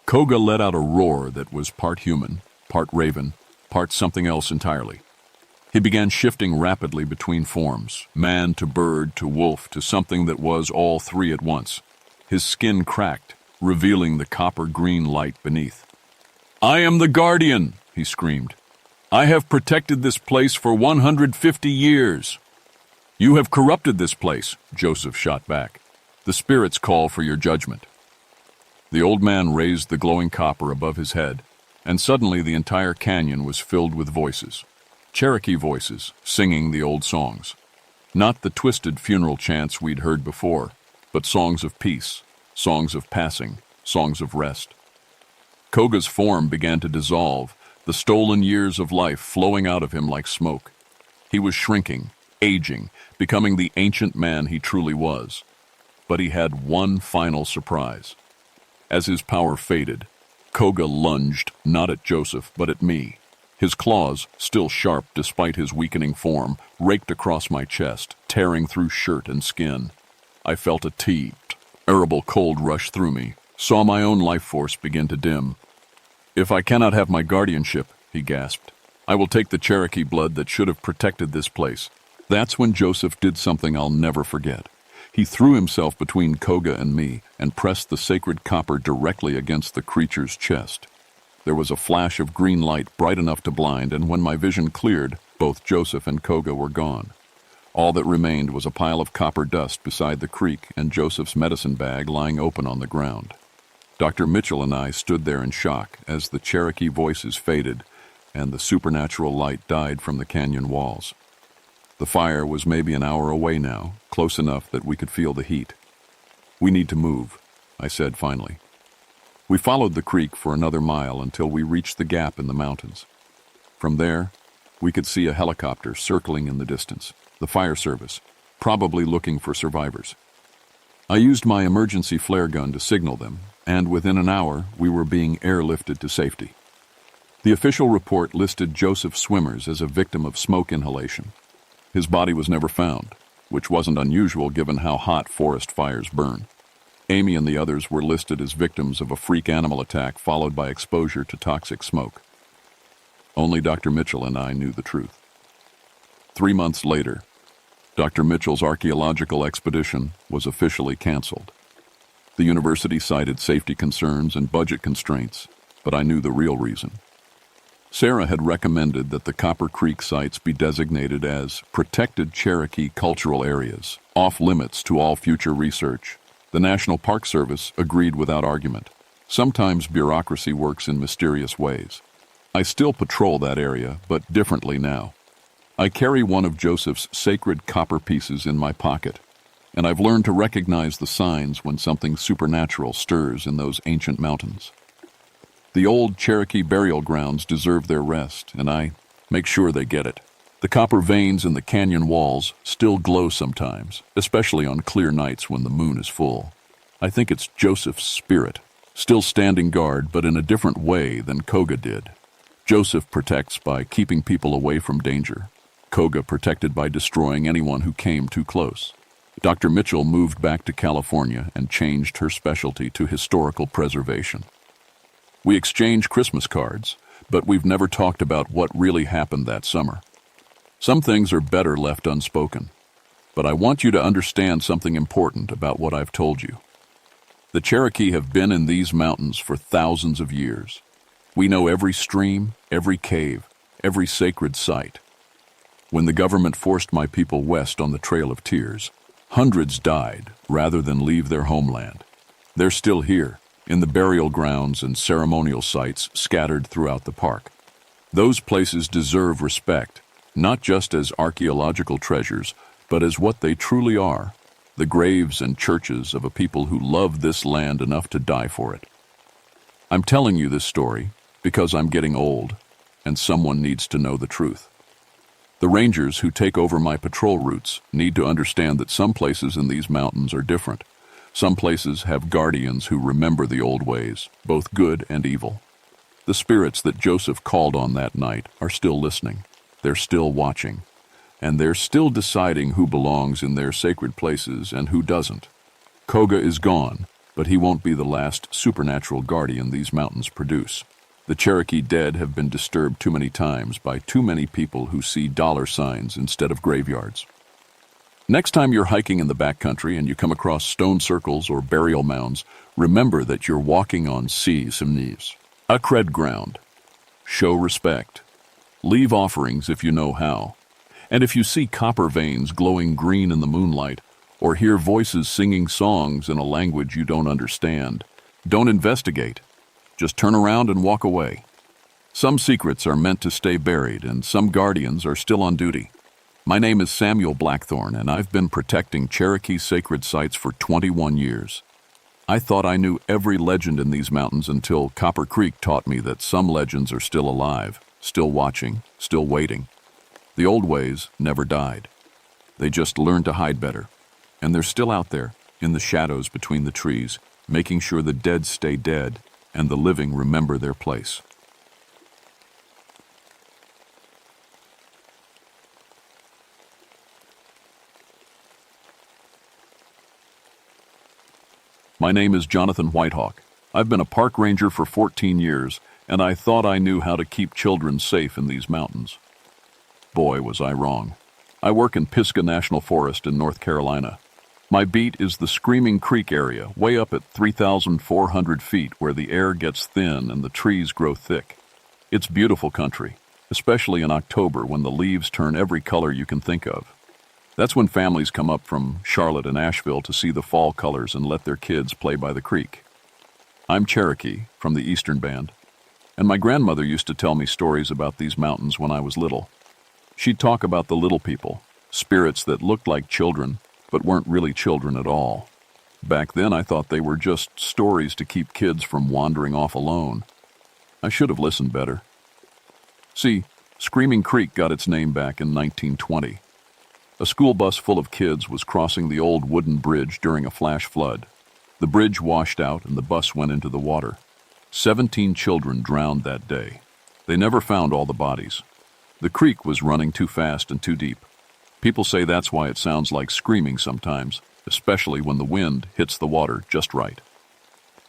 Koga let out a roar that was part human, part raven, part something else entirely. He began shifting rapidly between forms, man to bird to wolf to something that was all three at once. His skin cracked, revealing the copper-green light beneath. "I am the Guardian," he screamed. "I have protected this place for 150 years." "You have corrupted this place," Joseph shot back. "The spirits call for your judgment." The old man raised the glowing copper above his head, and suddenly the entire canyon was filled with voices. Cherokee voices, singing the old songs. Not the twisted funeral chants we'd heard before, but songs of peace, songs of passing, songs of rest. Koga's form began to dissolve, the stolen years of life flowing out of him like smoke. He was shrinking, aging, becoming the ancient man he truly was. But he had one final surprise. As his power faded, Koga lunged not at Joseph but at me. His claws, still sharp despite his weakening form, raked across my chest, tearing through shirt and skin. I felt a terrible cold rush through me, saw my own life force begin to dim. "If I cannot have my guardianship," he gasped, "I will take the Cherokee blood that should have protected this place." That's when Joseph did something I'll never forget. He threw himself between Koga and me and pressed the sacred copper directly against the creature's chest. There was a flash of green light bright enough to blind, and when my vision cleared, both Joseph and Koga were gone. All that remained was a pile of copper dust beside the creek and Joseph's medicine bag lying open on the ground. Dr. Mitchell and I stood there in shock as the Cherokee voices faded and the supernatural light died from the canyon walls. The fire was maybe an hour away now, close enough that we could feel the heat. "We need to move," I said finally. We followed the creek for another mile until we reached the gap in the mountains. From there, we could see a helicopter circling in the distance, the fire service, probably looking for survivors. I used my emergency flare gun to signal them, and within an hour we were being airlifted to safety. The official report listed Joseph Swimmers as a victim of smoke inhalation. His body was never found, which wasn't unusual given how hot forest fires burn. Amy and the others were listed as victims of a freak animal attack followed by exposure to toxic smoke. Only Dr. Mitchell and I knew the truth. 3 months later, Dr. Mitchell's archaeological expedition was officially canceled. The university cited safety concerns and budget constraints, but I knew the real reason. Sarah had recommended that the Copper Creek sites be designated as protected Cherokee cultural areas, off limits to all future research. The National Park Service agreed without argument. Sometimes bureaucracy works in mysterious ways. I still patrol that area, but differently now. I carry one of Joseph's sacred copper pieces in my pocket, and I've learned to recognize the signs when something supernatural stirs in those ancient mountains. The old Cherokee burial grounds deserve their rest, and I make sure they get it. The copper veins in the canyon walls still glow sometimes, especially on clear nights when the moon is full. I think it's Joseph's spirit, still standing guard, but in a different way than Koga did. Joseph protects by keeping people away from danger. Koga protected by destroying anyone who came too close. Dr. Mitchell moved back to California and changed her specialty to historical preservation. We exchange Christmas cards, but we've never talked about what really happened that summer. Some things are better left unspoken, but I want you to understand something important about what I've told you. The Cherokee have been in these mountains for thousands of years. We know every stream, every cave, every sacred site. When the government forced my people west on the Trail of Tears, hundreds died rather than leave their homeland. They're still here, in the burial grounds and ceremonial sites scattered throughout the park. Those places deserve respect, not just as archaeological treasures, but as what they truly are, the graves and churches of a people who love this land enough to die for it. I'm telling you this story because I'm getting old, and someone needs to know the truth. The rangers who take over my patrol routes need to understand that some places in these mountains are different. Some places have guardians who remember the old ways, both good and evil. The spirits that Joseph called on that night are still listening. They're still watching. And they're still deciding who belongs in their sacred places and who doesn't. Koga is gone, but he won't be the last supernatural guardian these mountains produce. The Cherokee dead have been disturbed too many times by too many people who see dollar signs instead of graveyards. Next time you're hiking in the backcountry and you come across stone circles or burial mounds, remember that you're walking on Simnees, a cred ground. Show respect. Leave offerings if you know how. And if you see copper veins glowing green in the moonlight, or hear voices singing songs in a language you don't understand, don't investigate. Just turn around and walk away. Some secrets are meant to stay buried, and some guardians are still on duty. My name is Samuel Blackthorne, and I've been protecting Cherokee sacred sites for 21 years. I thought I knew every legend in these mountains until Copper Creek taught me that some legends are still alive, still watching, still waiting. The old ways never died. They just learned to hide better. And they're still out there, in the shadows between the trees, making sure the dead stay dead and the living remember their place. My name is Jonathan Whitehawk. I've been a park ranger for 14 years, and I thought I knew how to keep children safe in these mountains. Boy, was I wrong. I work in Pisgah National Forest in North Carolina. My beat is the Screaming Creek area, way up at 3,400 feet, where the air gets thin and the trees grow thick. It's beautiful country, especially in October when the leaves turn every color you can think of. That's when families come up from Charlotte and Asheville to see the fall colors and let their kids play by the creek. I'm Cherokee, from the Eastern Band, and my grandmother used to tell me stories about these mountains when I was little. She'd talk about the little people, spirits that looked like children, but weren't really children at all. Back then I thought they were just stories to keep kids from wandering off alone. I should have listened better. See, Screaming Creek got its name back in 1920. A school bus full of kids was crossing the old wooden bridge during a flash flood. The bridge washed out and the bus went into the water. 17 children drowned that day. They never found all the bodies. The creek was running too fast and too deep. People say that's why it sounds like screaming sometimes, especially when the wind hits the water just right.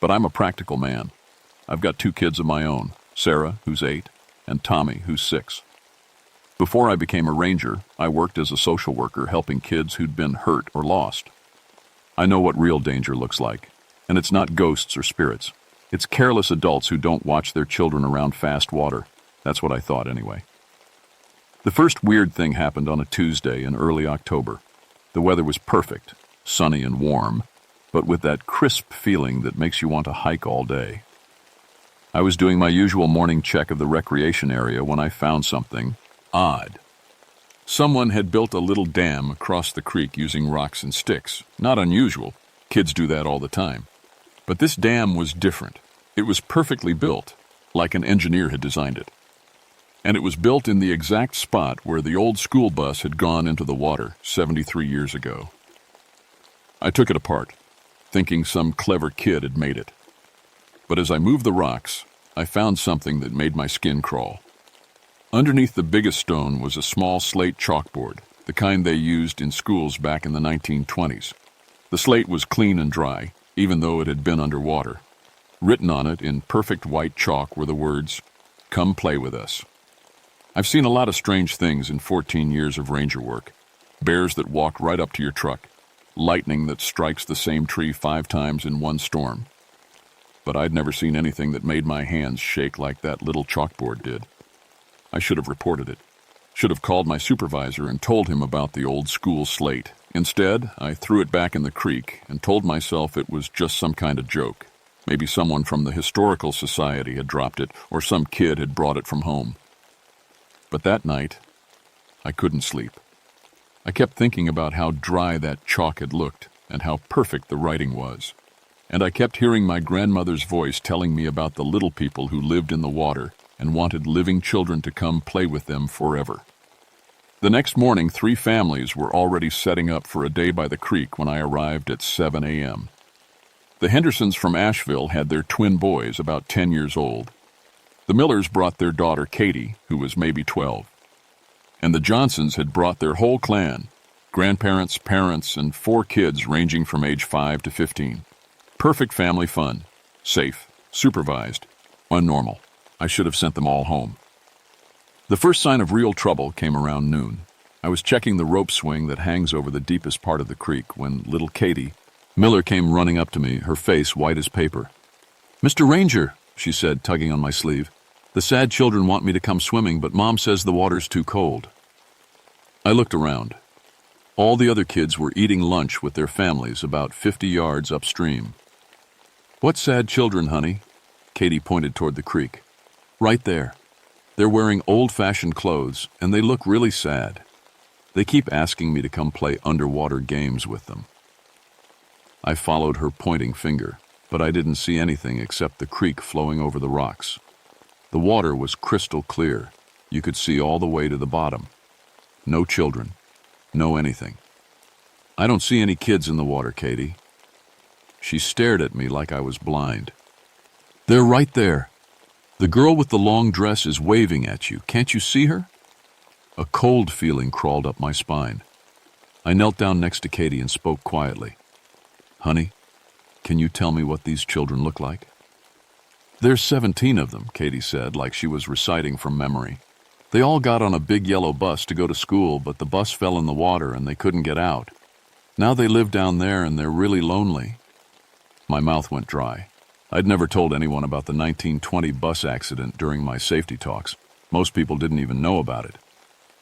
But I'm a practical man. I've got 2 kids of my own, Sarah, who's 8, and Tommy, who's 6. Before I became a ranger, I worked as a social worker helping kids who'd been hurt or lost. I know what real danger looks like, and it's not ghosts or spirits. It's careless adults who don't watch their children around fast water. That's what I thought anyway. The first weird thing happened on a Tuesday in early October. The weather was perfect, sunny and warm, but with that crisp feeling that makes you want to hike all day. I was doing my usual morning check of the recreation area when I found something odd. Someone had built a little dam across the creek using rocks and sticks. Not unusual. Kids do that all the time. But this dam was different. It was perfectly built, like an engineer had designed it. And it was built in the exact spot where the old school bus had gone into the water 73 years ago. I took it apart, thinking some clever kid had made it. But as I moved the rocks, I found something that made my skin crawl. Underneath the biggest stone was a small slate chalkboard, the kind they used in schools back in the 1920s. The slate was clean and dry, even though it had been underwater. Written on it in perfect white chalk were the words, "Come play with us." I've seen a lot of strange things in 14 years of ranger work. Bears that walk right up to your truck. Lightning that strikes the same tree 5 times in one storm. But I'd never seen anything that made my hands shake like that little chalkboard did. I should have reported it. Should have called my supervisor and told him about the old school slate. Instead, I threw it back in the creek and told myself it was just some kind of joke. Maybe someone from the Historical Society had dropped it, or some kid had brought it from home. But that night, I couldn't sleep. I kept thinking about how dry that chalk had looked and how perfect the writing was. And I kept hearing my grandmother's voice telling me about the little people who lived in the water and wanted living children to come play with them forever. The next morning, 3 families were already setting up for a day by the creek when I arrived at 7 a.m. The Hendersons from Asheville had their twin boys, about 10 years old. The Millers brought their daughter Katie, who was maybe 12. And the Johnsons had brought their whole clan, grandparents, parents, and 4 kids ranging from age 5 to 15. Perfect family fun. Safe, supervised, unnormal. I should have sent them all home. The first sign of real trouble came around noon. I was checking the rope swing that hangs over the deepest part of the creek when little Katie Miller came running up to me, her face white as paper. "Mr. Ranger," she said, tugging on my sleeve, "the sad children want me to come swimming, but Mom says the water's too cold." I looked around. All the other kids were eating lunch with their families about 50 yards upstream. "What sad children, honey?" Katie pointed toward the creek. "Right there. They're wearing old-fashioned clothes, and they look really sad. They keep asking me to come play underwater games with them." I followed her pointing finger, but I didn't see anything except the creek flowing over the rocks. The water was crystal clear. You could see all the way to the bottom. No children. No anything. "I don't see any kids in the water, Katie." She stared at me like I was blind. "They're right there. The girl with the long dress is waving at you. Can't you see her?" A cold feeling crawled up my spine. I knelt down next to Katie and spoke quietly. "Honey, can you tell me what these children look like?" "There's 17 of them," Katie said, like she was reciting from memory. "They all got on a big yellow bus to go to school, but the bus fell in the water and they couldn't get out. Now they live down there and they're really lonely." My mouth went dry. I'd never told anyone about the 1920 bus accident during my safety talks. Most people didn't even know about it.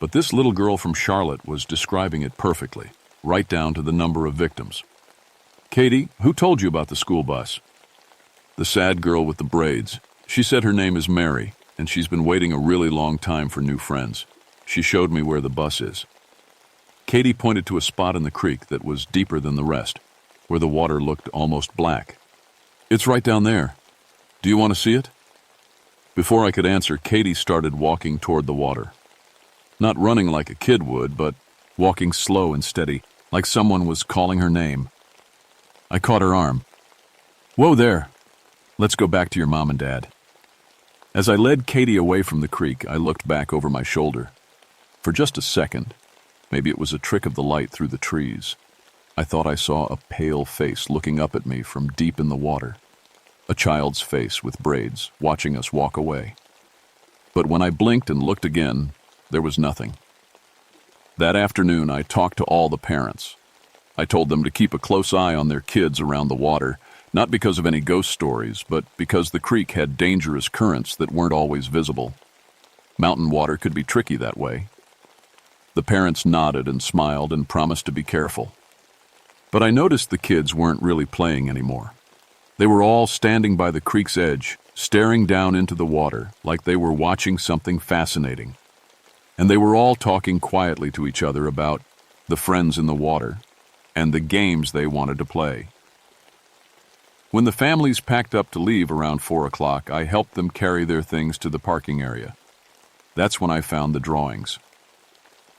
But this little girl from Charlotte was describing it perfectly, right down to the number of victims. "Katie, who told you about the school bus?" "The sad girl with the braids. She said her name is Mary, and she's been waiting a really long time for new friends. She showed me where the bus is." Katie pointed to a spot in the creek that was deeper than the rest, where the water looked almost black. "It's right down there. Do you want to see it?" Before I could answer, Katie started walking toward the water. Not running like a kid would, but walking slow and steady, like someone was calling her name. I caught her arm. "Whoa there. Let's go back to your mom and dad." As I led Katie away from the creek, I looked back over my shoulder. For just a second, maybe it was a trick of the light through the trees, I thought I saw a pale face looking up at me from deep in the water. A child's face with braids, watching us walk away. But when I blinked and looked again, there was nothing. That afternoon, I talked to all the parents. I told them to keep a close eye on their kids around the water, not because of any ghost stories, but because the creek had dangerous currents that weren't always visible. Mountain water could be tricky that way. The parents nodded and smiled and promised to be careful. But I noticed the kids weren't really playing anymore. They were all standing by the creek's edge, staring down into the water like they were watching something fascinating. And they were all talking quietly to each other about the friends in the water and the games they wanted to play. When the families packed up to leave around 4 o'clock, I helped them carry their things to the parking area. That's when I found the drawings.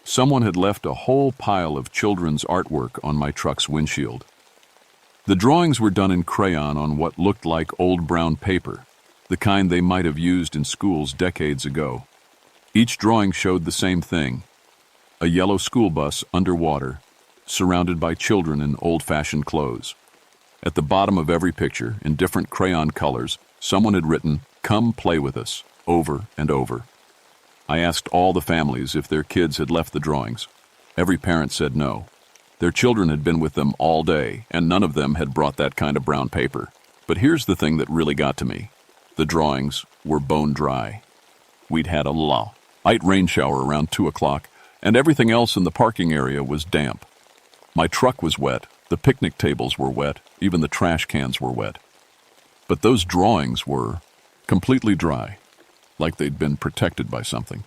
Someone had left a whole pile of children's artwork on my truck's windshield. The drawings were done in crayon on what looked like old brown paper, the kind they might have used in schools decades ago. Each drawing showed the same thing: a yellow school bus underwater, surrounded by children in old-fashioned clothes. At the bottom of every picture, in different crayon colors, someone had written, "Come play with us," over and over. I asked all the families if their kids had left the drawings. Every parent said no. Their children had been with them all day, and none of them had brought that kind of brown paper. But here's the thing that really got to me. The drawings were bone dry. We'd had a light rain shower around 2 o'clock, and everything else in the parking area was damp. My truck was wet, the picnic tables were wet, even the trash cans were wet. But those drawings were completely dry, like they'd been protected by something.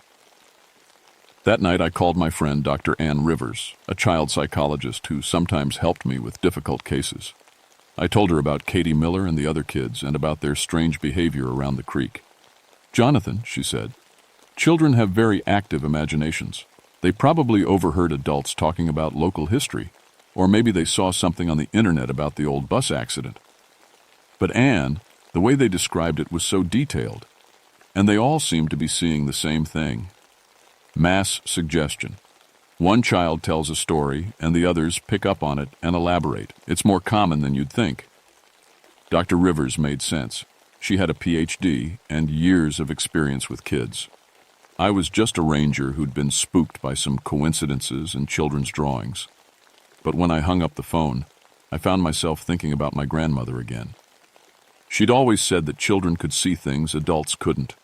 That night I called my friend Dr. Ann Rivers, a child psychologist who sometimes helped me with difficult cases. I told her about Katie Miller and the other kids and about their strange behavior around the creek. "Jonathan," she said, "children have very active imaginations. They probably overheard adults talking about local history, or maybe they saw something on the internet about the old bus accident. But Ann, the way they described it was so detailed, and they all seemed to be seeing the same thing. Mass suggestion. One child tells a story, and the others pick up on it and elaborate. It's more common than you'd think." Dr. Rivers made sense. She had a PhD and years of experience with kids. I was just a ranger who'd been spooked by some coincidences and children's drawings. But when I hung up the phone, I found myself thinking about my grandmother again. She'd always said that children could see things adults couldn't,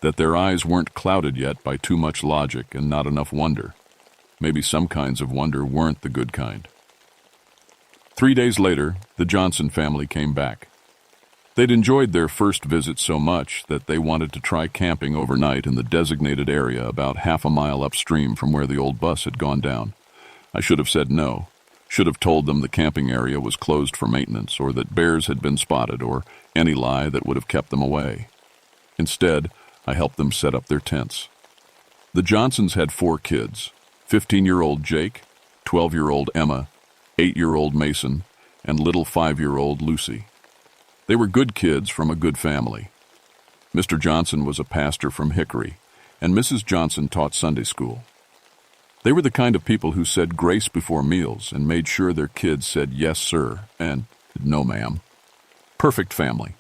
that their eyes weren't clouded yet by too much logic and not enough wonder. Maybe some kinds of wonder weren't the good kind. 3 days later, the Johnson family came back. They'd enjoyed their first visit so much that they wanted to try camping overnight in the designated area about half a mile upstream from where the old bus had gone down. I should have said no. Should have told them the camping area was closed for maintenance, or that bears had been spotted, or any lie that would have kept them away. Instead, I helped them set up their tents. The Johnsons had 4 kids: 15-year-old Jake, 12-year-old Emma, 8-year-old Mason, and little 5-year-old Lucy. They were good kids from a good family. Mr. Johnson was a pastor from Hickory, and Mrs. Johnson taught Sunday school. They were the kind of people who said grace before meals and made sure their kids said yes, sir, and no, ma'am. Perfect family.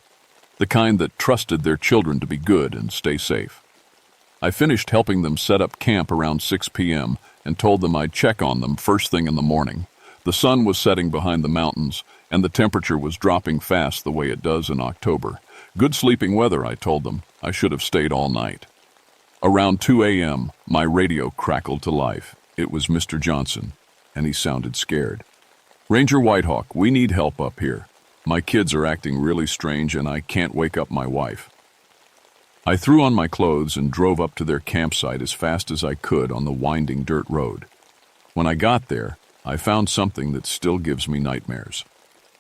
The kind that trusted their children to be good and stay safe. I finished helping them set up camp around 6 p.m. and told them I'd check on them first thing in the morning. The sun was setting behind the mountains, and the temperature was dropping fast the way it does in October. Good sleeping weather, I told them. I should have stayed all night. Around 2 a.m., my radio crackled to life. It was Mr. Johnson, and he sounded scared. "Ranger Whitehawk, we need help up here. My kids are acting really strange, and I can't wake up my wife." I threw on my clothes and drove up to their campsite as fast as I could on the winding dirt road. When I got there, I found something that still gives me nightmares.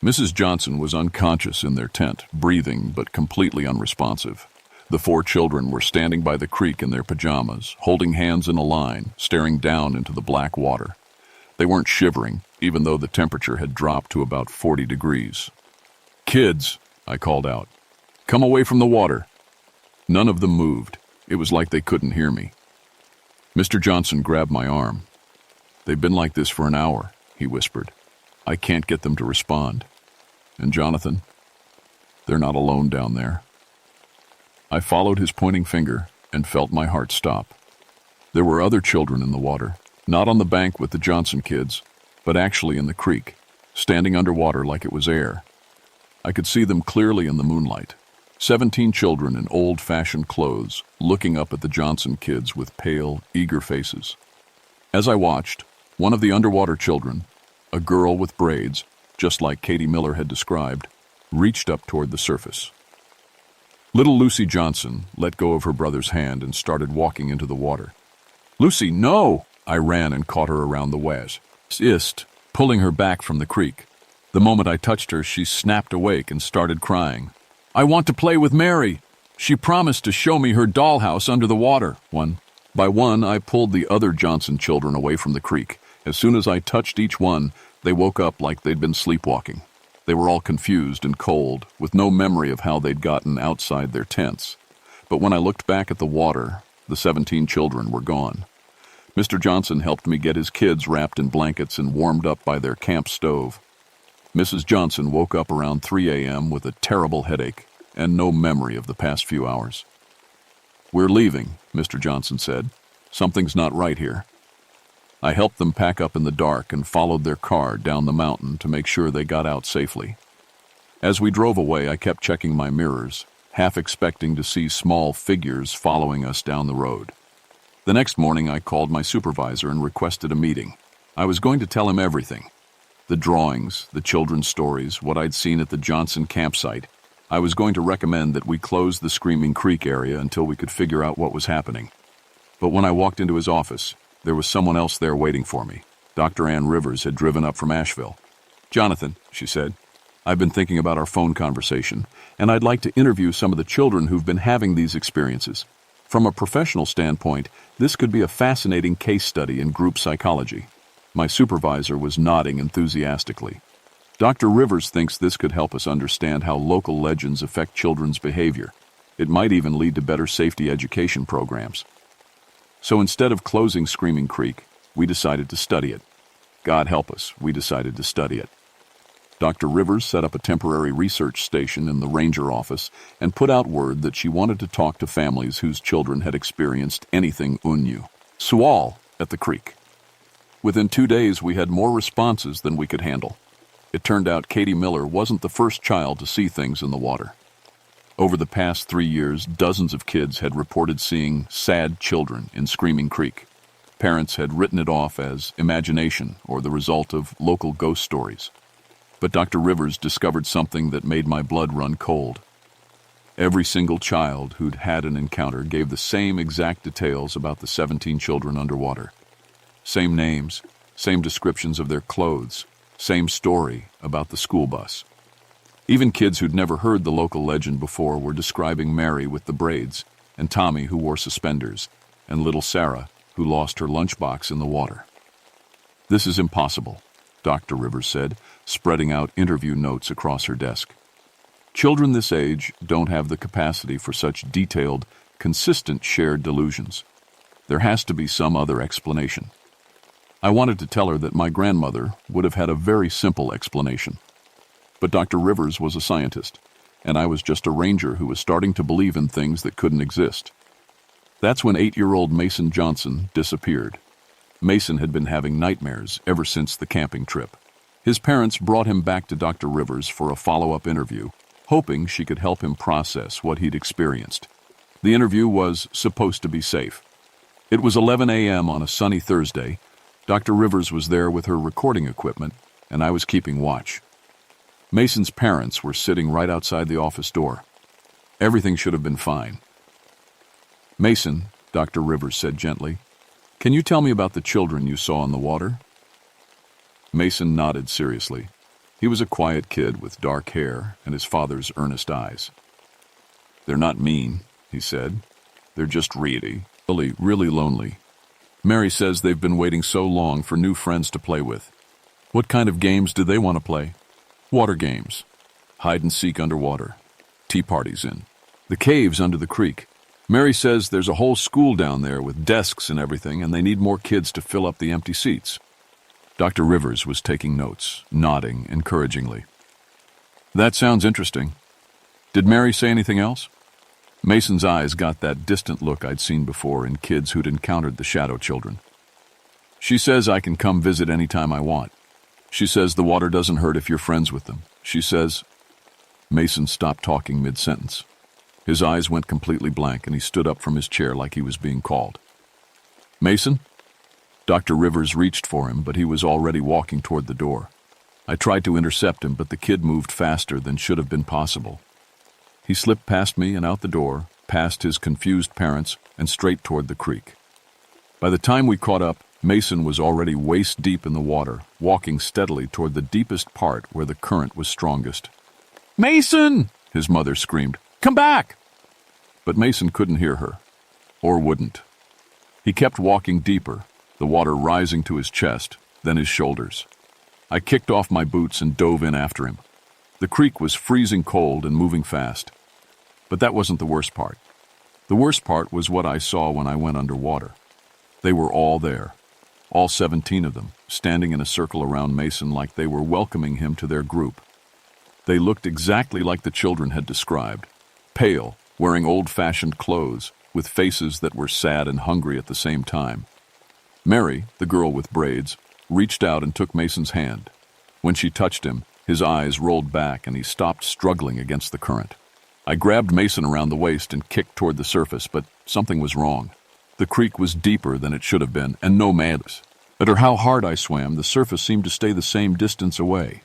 Mrs. Johnson was unconscious in their tent, breathing but completely unresponsive. The 4 children were standing by the creek in their pajamas, holding hands in a line, staring down into the black water. They weren't shivering, even though the temperature had dropped to about 40 degrees. "Kids," I called out, "come away from the water." None of them moved. It was like they couldn't hear me. Mr. Johnson grabbed my arm. "They've been like this for an hour," he whispered. "I can't get them to respond. And Jonathan, they're not alone down there." I followed his pointing finger and felt my heart stop. There were other children in the water, not on the bank with the Johnson kids, but actually in the creek, standing underwater like it was air. I could see them clearly in the moonlight. 17 children in old-fashioned clothes, looking up at the Johnson kids with pale, eager faces. As I watched, one of the underwater children, a girl with braids, just like Katie Miller had described, reached up toward the surface. Little Lucy Johnson let go of her brother's hand and started walking into the water. "Lucy, no!" I ran and caught her around the waist, pulling her back from the creek. The moment I touched her, she snapped awake and started crying. "I want to play with Mary. She promised to show me her dollhouse under the water." One by one, I pulled the other Johnson children away from the creek. As soon as I touched each one, they woke up like they'd been sleepwalking. They were all confused and cold, with no memory of how they'd gotten outside their tents. But when I looked back at the water, the 17 children were gone. Mr. Johnson helped me get his kids wrapped in blankets and warmed up by their camp stove. Mrs. Johnson woke up around 3 a.m. with a terrible headache and no memory of the past few hours. "We're leaving," Mr. Johnson said. "Something's not right here." I helped them pack up in the dark and followed their car down the mountain to make sure they got out safely. As we drove away, I kept checking my mirrors, half expecting to see small figures following us down the road. The next morning, I called my supervisor and requested a meeting. I was going to tell him everything. The drawings, the children's stories, what I'd seen at the Johnson campsite. I was going to recommend that we close the Screaming Creek area until we could figure out what was happening. But when I walked into his office, there was someone else there waiting for me. Dr. Ann Rivers had driven up from Asheville. "Jonathan," she said, "I've been thinking about our phone conversation, and I'd like to interview some of the children who've been having these experiences. From a professional standpoint, this could be a fascinating case study in group psychology." My supervisor was nodding enthusiastically. "Dr. Rivers thinks this could help us understand how local legends affect children's behavior. It might even lead to better safety education programs." So instead of closing Screaming Creek, we decided to study it. God help us, we decided to study it. Dr. Rivers set up a temporary research station in the ranger office and put out word that she wanted to talk to families whose children had experienced anything unusual at the creek. Within 2 days, we had more responses than we could handle. It turned out Katie Miller wasn't the first child to see things in the water. Over the past 3 years, dozens of kids had reported seeing sad children in Screaming Creek. Parents had written it off as imagination or the result of local ghost stories. But Dr. Rivers discovered something that made my blood run cold. Every single child who'd had an encounter gave the same exact details about the 17 children underwater. Same names, same descriptions of their clothes, same story about the school bus. Even kids who'd never heard the local legend before were describing Mary with the braids, and Tommy who wore suspenders, and little Sarah who lost her lunchbox in the water. "This is impossible," Dr. Rivers said, spreading out interview notes across her desk. "Children this age don't have the capacity for such detailed, consistent shared delusions. There has to be some other explanation." I wanted to tell her that my grandmother would have had a very simple explanation. But Dr. Rivers was a scientist, and I was just a ranger who was starting to believe in things that couldn't exist. That's when 8-year-old Mason Johnson disappeared. Mason had been having nightmares ever since the camping trip. His parents brought him back to Dr. Rivers for a follow-up interview, hoping she could help him process what he'd experienced. The interview was supposed to be safe. It was 11 a.m. on a sunny Thursday. Dr. Rivers was there with her recording equipment, and I was keeping watch. Mason's parents were sitting right outside the office door. Everything should have been fine. "Mason," Dr. Rivers said gently, "can you tell me about the children you saw in the water?" Mason nodded seriously. He was a quiet kid with dark hair and his father's earnest eyes. "They're not mean," he said. "They're just really lonely. Mary says they've been waiting so long for new friends to play with. What kind of games do they want to play? Water games. Hide and seek underwater. Tea parties in the caves under the creek. Mary says there's a whole school down there with desks and everything, and they need more kids to fill up the empty seats." Dr. Rivers was taking notes, nodding encouragingly. "That sounds interesting. Did Mary say anything else?" Mason's eyes got that distant look I'd seen before in kids who'd encountered the shadow children. "She says I can come visit any time I want. She says the water doesn't hurt if you're friends with them. She says—" Mason stopped talking mid-sentence. His eyes went completely blank, and he stood up from his chair like he was being called. "Mason?" Dr. Rivers reached for him, but he was already walking toward the door. I tried to intercept him, but the kid moved faster than should have been possible. He slipped past me and out the door, past his confused parents, and straight toward the creek. By the time we caught up, Mason was already waist-deep in the water, walking steadily toward the deepest part where the current was strongest. "Mason!" his mother screamed. "Come back!" But Mason couldn't hear her, or wouldn't. He kept walking deeper, the water rising to his chest, then his shoulders. I kicked off my boots and dove in after him. The creek was freezing cold and moving fast. But that wasn't the worst part. The worst part was what I saw when I went underwater. They were all there, all 17 of them, standing in a circle around Mason like they were welcoming him to their group. They looked exactly like the children had described, pale, wearing old-fashioned clothes, with faces that were sad and hungry at the same time. Mary, the girl with braids, reached out and took Mason's hand. When she touched him, his eyes rolled back and he stopped struggling against the current. I grabbed Mason around the waist and kicked toward the surface, but something was wrong. The creek was deeper than it should have been, and no matter how hard I swam, the surface seemed to stay the same distance away.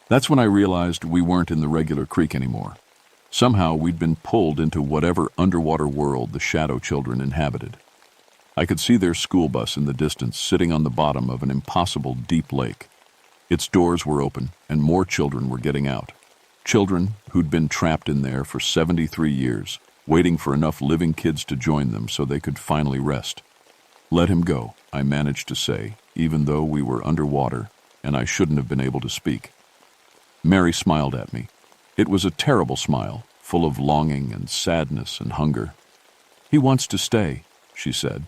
That's when I realized we weren't in the regular creek anymore. Somehow we'd been pulled into whatever underwater world the shadow children inhabited. I could see their school bus in the distance, sitting on the bottom of an impossible deep lake. Its doors were open, and more children were getting out. Children who'd been trapped in there for 73 years, waiting for enough living kids to join them so they could finally rest. "Let him go," I managed to say, even though we were underwater and I shouldn't have been able to speak. Mary smiled at me. It was a terrible smile, full of longing and sadness and hunger. "He wants to stay," she said.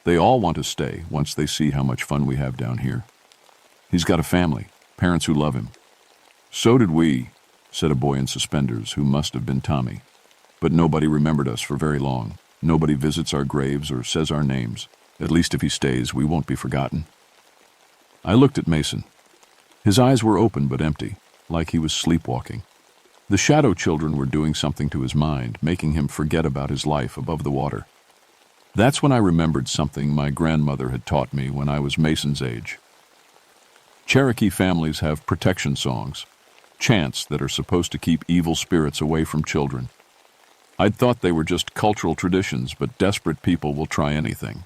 "They all want to stay once they see how much fun we have down here. He's got a family, parents who love him." "So did we," said a boy in suspenders who must have been Tommy. "But nobody remembered us for very long. Nobody visits our graves or says our names. At least if he stays, we won't be forgotten." I looked at Mason. His eyes were open but empty, like he was sleepwalking. The shadow children were doing something to his mind, making him forget about his life above the water. That's when I remembered something my grandmother had taught me when I was Mason's age. Cherokee families have protection songs, chants that are supposed to keep evil spirits away from children. I'd thought they were just cultural traditions, but desperate people will try anything.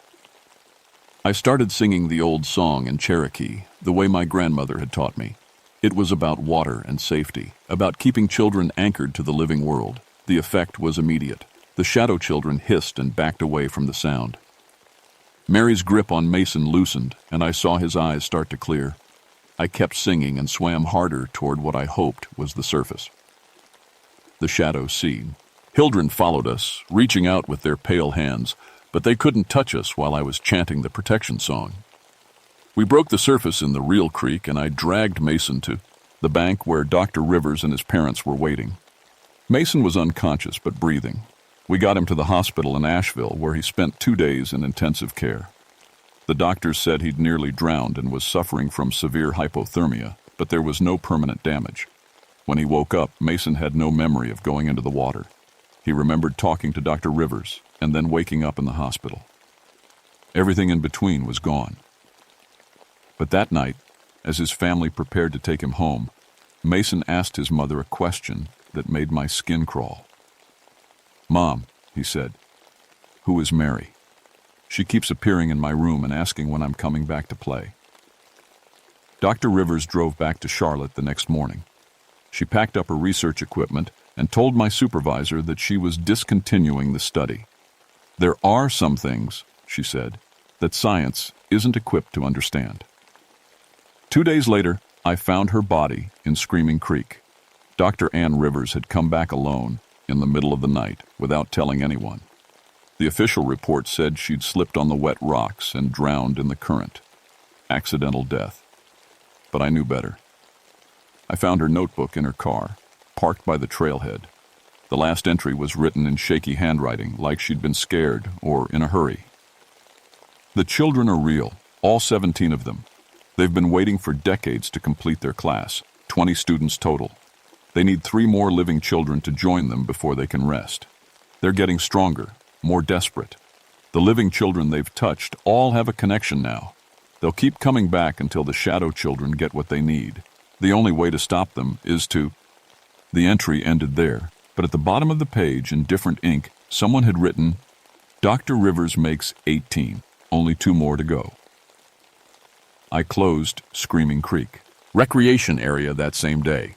I started singing the old song in Cherokee, the way my grandmother had taught me. It was about water and safety, about keeping children anchored to the living world. The effect was immediate. The shadow children hissed and backed away from the sound. Mary's grip on Mason loosened, and I saw his eyes start to clear. I kept singing and swam harder toward what I hoped was the surface. The shadow seen. Hildren followed us, reaching out with their pale hands, but they couldn't touch us while I was chanting the protection song. We broke the surface in the real creek, and I dragged Mason to the bank where Dr. Rivers and his parents were waiting. Mason was unconscious but breathing. We got him to the hospital in Asheville, where he spent 2 days in intensive care. The doctors said he'd nearly drowned and was suffering from severe hypothermia, but there was no permanent damage. When he woke up, Mason had no memory of going into the water. He remembered talking to Dr. Rivers and then waking up in the hospital. Everything in between was gone. But that night, as his family prepared to take him home, Mason asked his mother a question that made my skin crawl. "Mom," he said, "who is Mary? She keeps appearing in my room and asking when I'm coming back to play." Dr. Rivers drove back to Charlotte the next morning. She packed up her research equipment and told my supervisor that she was discontinuing the study. "There are some things," she said, "that science isn't equipped to understand." 2 days later, I found her body in Screaming Creek. Dr. Ann Rivers had come back alone in the middle of the night without telling anyone. The official report said she'd slipped on the wet rocks and drowned in the current. Accidental death. But I knew better. I found her notebook in her car, parked by the trailhead. The last entry was written in shaky handwriting, like she'd been scared or in a hurry. "The children are real, all 17 of them. They've been waiting for decades to complete their class, 20 students total. They need 3 more living children to join them before they can rest. They're getting stronger, more desperate. The living children they've touched all have a connection now. They'll keep coming back until the shadow children get what they need. The only way to stop them is to... The entry ended there, but at the bottom of the page, in different ink, someone had written, Dr. Rivers makes 18, only 2 more to go. I closed Screaming Creek recreation area that same day.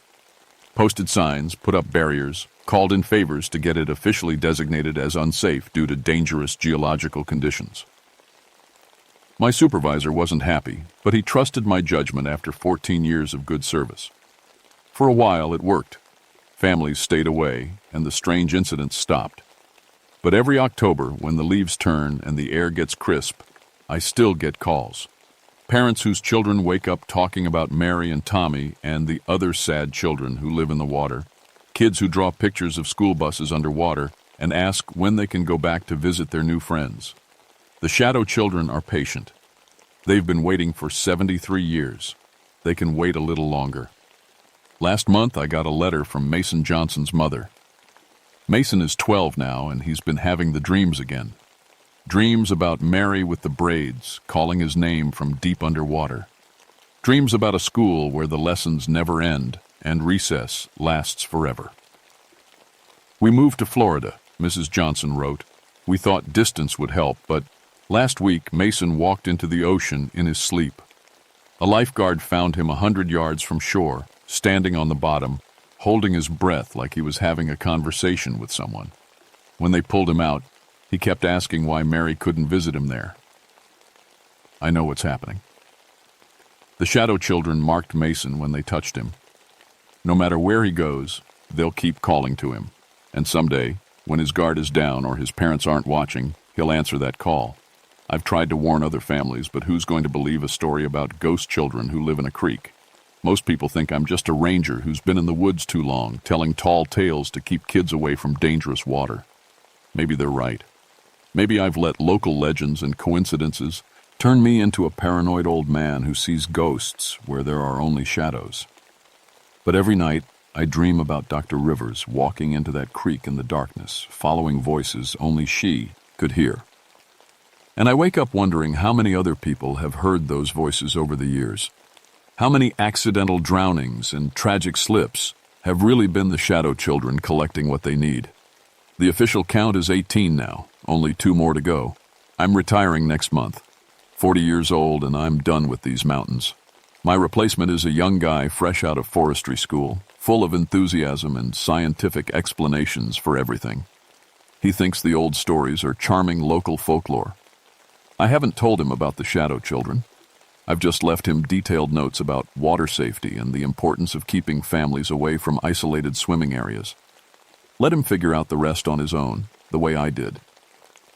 Posted signs, put up barriers, called in favors to get it officially designated as unsafe due to dangerous geological conditions. My supervisor wasn't happy, but he trusted my judgment after 14 years of good service. For a while, it worked. Families stayed away, and the strange incidents stopped. But every October, when the leaves turn and the air gets crisp, I still get calls. Parents whose children wake up talking about Mary and Tommy and the other sad children who live in the water. Kids who draw pictures of school buses underwater and ask when they can go back to visit their new friends. The shadow children are patient. They've been waiting for 73 years. They can wait a little longer. Last month, I got a letter from Mason Johnson's mother. Mason is 12 now, and he's been having the dreams again. Dreams about Mary with the braids, calling his name from deep underwater. Dreams about a school where the lessons never end and recess lasts forever. We moved to Florida, Mrs. Johnson wrote. We thought distance would help, but last week Mason walked into the ocean in his sleep. A lifeguard found him 100 yards from shore, standing on the bottom, holding his breath like he was having a conversation with someone. When they pulled him out, he kept asking why Mary couldn't visit him there. I know what's happening. The shadow children marked Mason when they touched him. No matter where he goes, they'll keep calling to him. And someday, when his guard is down or his parents aren't watching, he'll answer that call. I've tried to warn other families, but who's going to believe a story about ghost children who live in a creek? Most people think I'm just a ranger who's been in the woods too long, telling tall tales to keep kids away from dangerous water. Maybe they're right. Maybe I've let local legends and coincidences turn me into a paranoid old man who sees ghosts where there are only shadows. But every night, I dream about Dr. Rivers walking into that creek in the darkness, following voices only she could hear. And I wake up wondering how many other people have heard those voices over the years. How many accidental drownings and tragic slips have really been the shadow children collecting what they need. The official count is 18 now, only 2 more to go. I'm retiring next month. 40 years old, and I'm done with these mountains. My replacement is a young guy fresh out of forestry school, full of enthusiasm and scientific explanations for everything. He thinks the old stories are charming local folklore. I haven't told him about the shadow children. I've just left him detailed notes about water safety and the importance of keeping families away from isolated swimming areas. Let him figure out the rest on his own, the way I did.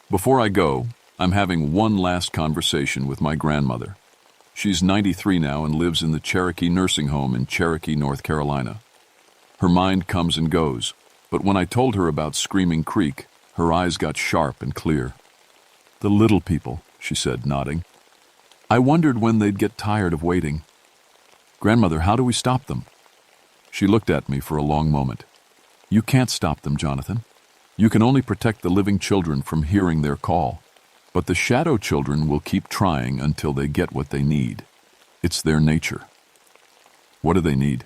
Before I go, I'm having one last conversation with my grandmother. She's 93 now and lives in the Cherokee nursing home in Cherokee, North Carolina. Her mind comes and goes, but when I told her about Screaming Creek, her eyes got sharp and clear. The little people, she said, nodding. I wondered when they'd get tired of waiting. Grandmother, how do we stop them? She looked at me for a long moment. You can't stop them, Jonathan. You can only protect the living children from hearing their call. But the shadow children will keep trying until they get what they need. It's their nature. What do they need?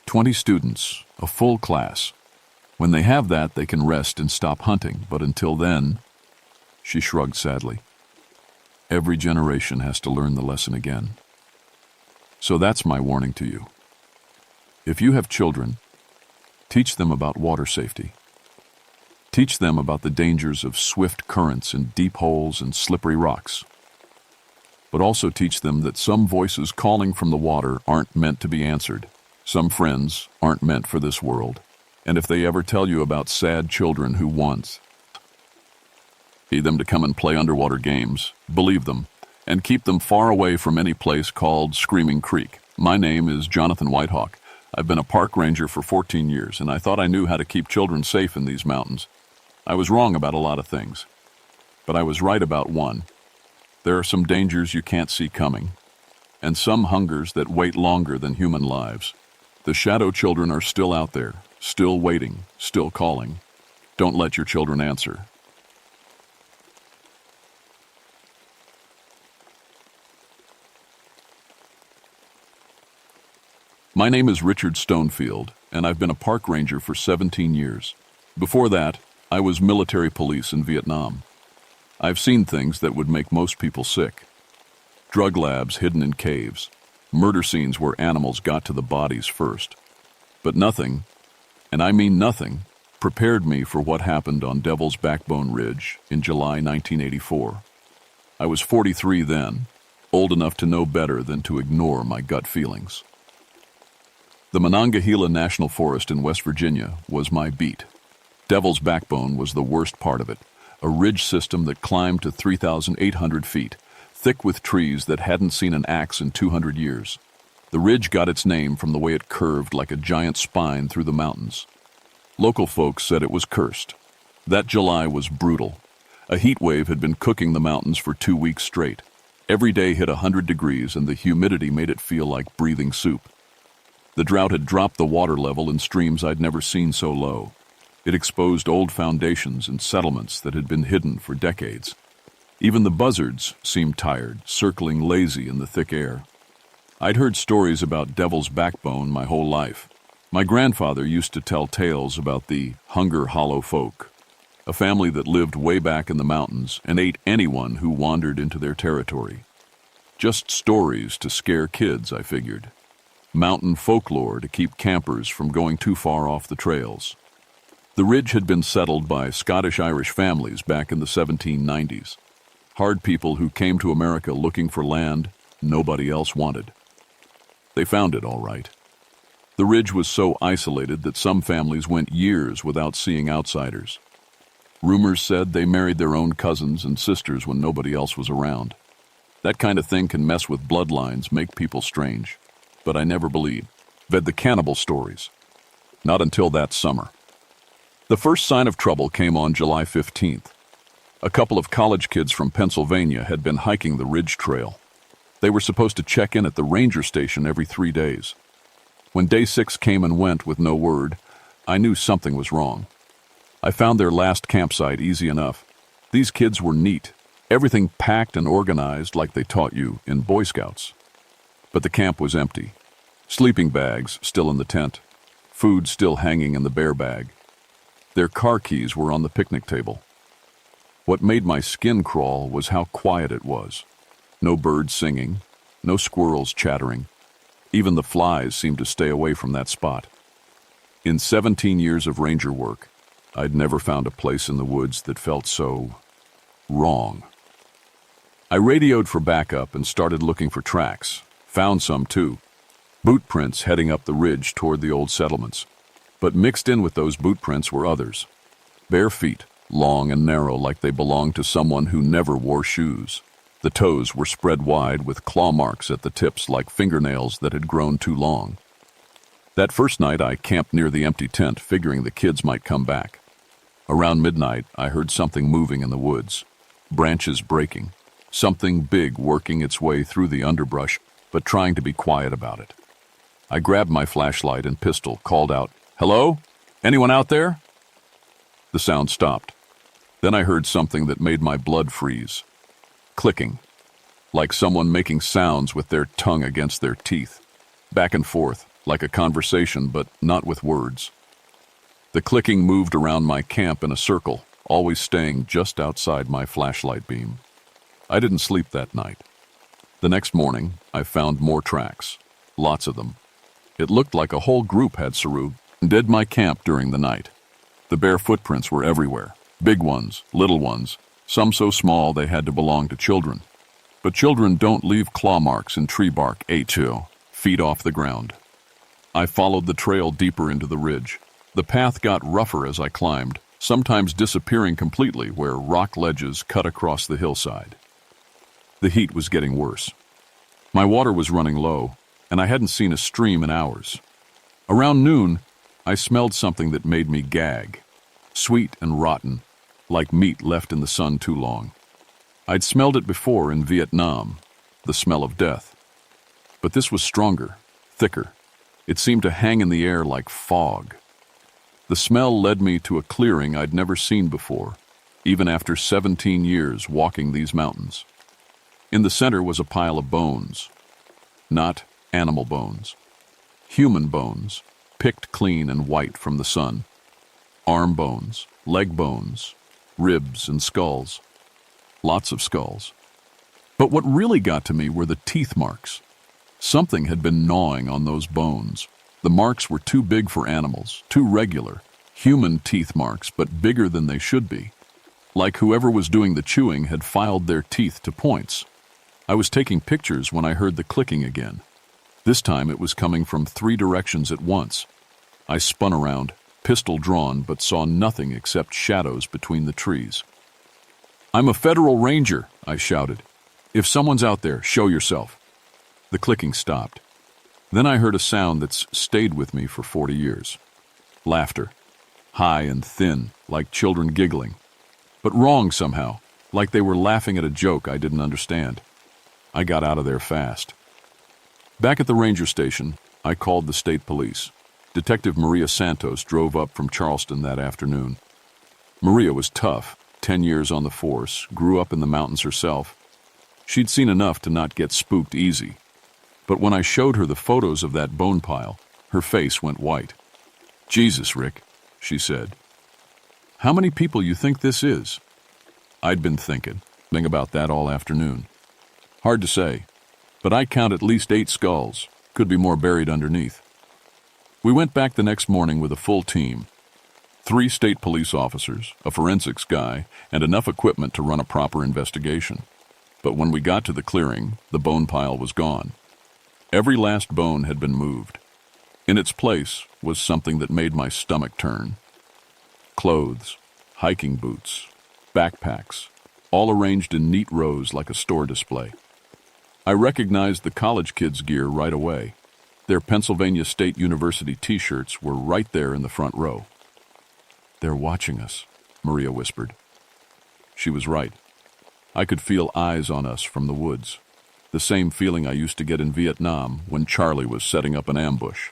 20 students, a full class. When they have that, they can rest and stop hunting, but until then... She shrugged sadly. Every generation has to learn the lesson again. So that's my warning to you. If you have children, teach them about water safety. Teach them about the dangers of swift currents and deep holes and slippery rocks. But also teach them that some voices calling from the water aren't meant to be answered. Some friends aren't meant for this world. And if they ever tell you about sad children who once need them to come and play underwater games, believe them, and keep them far away from any place called Screaming Creek. My name is Jonathan Whitehawk. I've been a park ranger for 14 years, and I thought I knew how to keep children safe in these mountains. I was wrong about a lot of things, but I was right about one. There are some dangers you can't see coming, and some hungers that wait longer than human lives. The shadow children are still out there, still waiting, still calling. Don't let your children answer. My name is Richard Stonefield, and I've been a park ranger for 17 years. Before that, I was military police in Vietnam. I've seen things that would make most people sick. Drug labs hidden in caves, murder scenes where animals got to the bodies first. But nothing, and I mean nothing, prepared me for what happened on Devil's Backbone Ridge in July 1984. I was 43 then, old enough to know better than to ignore my gut feelings. The Monongahela National Forest in West Virginia was my beat. Devil's Backbone was the worst part of it, a ridge system that climbed to 3,800 feet, thick with trees that hadn't seen an axe in 200 years. The ridge got its name from the way it curved like a giant spine through the mountains. Local folks said it was cursed. That July was brutal. A heat wave had been cooking the mountains for 2 weeks straight. Every day hit 100 degrees and the humidity made it feel like breathing soup. The drought had dropped the water level in streams I'd never seen so low. It exposed old foundations and settlements that had been hidden for decades. Even the buzzards seemed tired, circling lazy in the thick air. I'd heard stories about Devil's Backbone my whole life. My grandfather used to tell tales about the Hunger Hollow folk, a family that lived way back in the mountains and ate anyone who wandered into their territory. Just stories to scare kids, I figured. Mountain folklore to keep campers from going too far off the trails. The ridge had been settled by Scottish-Irish families back in the 1790s. Hard people who came to America looking for land nobody else wanted. They found it all right. The ridge was so isolated that some families went years without seeing outsiders. Rumors said they married their own cousins and sisters when nobody else was around. That kind of thing can mess with bloodlines, make people strange. But I never believed. Read the cannibal stories. Not until that summer. The first sign of trouble came on July 15th. A couple of college kids from Pennsylvania had been hiking the Ridge Trail. They were supposed to check in at the ranger station every 3 days. When day 6 came and went with no word, I knew something was wrong. I found their last campsite easy enough. These kids were neat, everything packed and organized like they taught you in Boy Scouts. But the camp was empty. Sleeping bags still in the tent. Food still hanging in the bear bag. Their car keys were on the picnic table. What made my skin crawl was how quiet it was. No birds singing, no squirrels chattering. Even the flies seemed to stay away from that spot. In 17 years of ranger work, I'd never found a place in the woods that felt so wrong. I radioed for backup and started looking for tracks. Found some too. Boot prints heading up the ridge toward the old settlements. But mixed in with those boot prints were others. Bare feet, long and narrow like they belonged to someone who never wore shoes. The toes were spread wide with claw marks at the tips like fingernails that had grown too long. That first night I camped near the empty tent, figuring the kids might come back. Around midnight, I heard something moving in the woods. Branches breaking. Something big working its way through the underbrush, but trying to be quiet about it. I grabbed my flashlight and pistol, called out, "Hello? Anyone out there?" The sound stopped. Then I heard something that made my blood freeze. Clicking. Like someone making sounds with their tongue against their teeth. Back and forth, like a conversation, but not with words. The clicking moved around my camp in a circle, always staying just outside my flashlight beam. I didn't sleep that night. The next morning, I found more tracks. Lots of them. It looked like a whole group had surrounded my camp during the night. The bare footprints were everywhere. Big ones, little ones, some so small they had to belong to children. But children don't leave claw marks in tree bark 2 feet off the ground. I followed the trail deeper into the ridge. The path got rougher as I climbed, sometimes disappearing completely where rock ledges cut across the hillside. The heat was getting worse. My water was running low, and I hadn't seen a stream in hours. Around noon, I smelled something that made me gag. Sweet and rotten, like meat left in the sun too long. I'd smelled it before in Vietnam, the smell of death. But this was stronger, thicker. It seemed to hang in the air like fog. The smell led me to a clearing I'd never seen before, even after 17 years walking these mountains. In the center was a pile of bones. Not animal bones. Human bones, picked clean and white from the sun. Arm bones, leg bones, ribs and skulls. Lots of skulls. But what really got to me were the teeth marks. Something had been gnawing on those bones. The marks were too big for animals, too regular. Human teeth marks, but bigger than they should be. Like whoever was doing the chewing had filed their teeth to points. I was taking pictures when I heard the clicking again. This time it was coming from 3 directions at once. I spun around, pistol drawn, but saw nothing except shadows between the trees. "I'm a federal ranger," I shouted. "If someone's out there, show yourself." The clicking stopped. Then I heard a sound that's stayed with me for 40 years. Laughter. High and thin, like children giggling. But wrong somehow, like they were laughing at a joke I didn't understand. I got out of there fast. Back at the ranger station, I called the state police. Detective Maria Santos drove up from Charleston that afternoon. Maria was tough, 10 years on the force, grew up in the mountains herself. She'd seen enough to not get spooked easy. But when I showed her the photos of that bone pile, her face went white. "Jesus, Rick," she said. "How many people you think this is?" I'd been thinking about that all afternoon. Hard to say, but I count at least 8 skulls. Could be more buried underneath. We went back the next morning with a full team. 3 state police officers, a forensics guy, and enough equipment to run a proper investigation. But when we got to the clearing, the bone pile was gone. Every last bone had been moved. In its place was something that made my stomach turn. Clothes, hiking boots, backpacks, all arranged in neat rows like a store display. I recognized the college kids' gear right away. Their Pennsylvania State University t-shirts were right there in the front row. "They're watching us," Maria whispered. She was right. I could feel eyes on us from the woods. The same feeling I used to get in Vietnam when Charlie was setting up an ambush.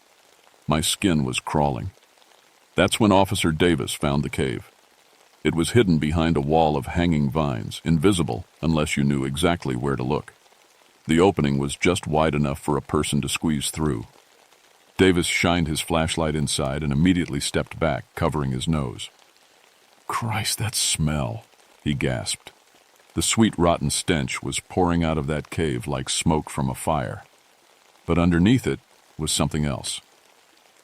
My skin was crawling. That's when Officer Davis found the cave. It was hidden behind a wall of hanging vines, invisible unless you knew exactly where to look. The opening was just wide enough for a person to squeeze through. Davis shined his flashlight inside and immediately stepped back, covering his nose. "Christ, that smell," he gasped. The sweet, rotten stench was pouring out of that cave like smoke from a fire. But underneath it was something else.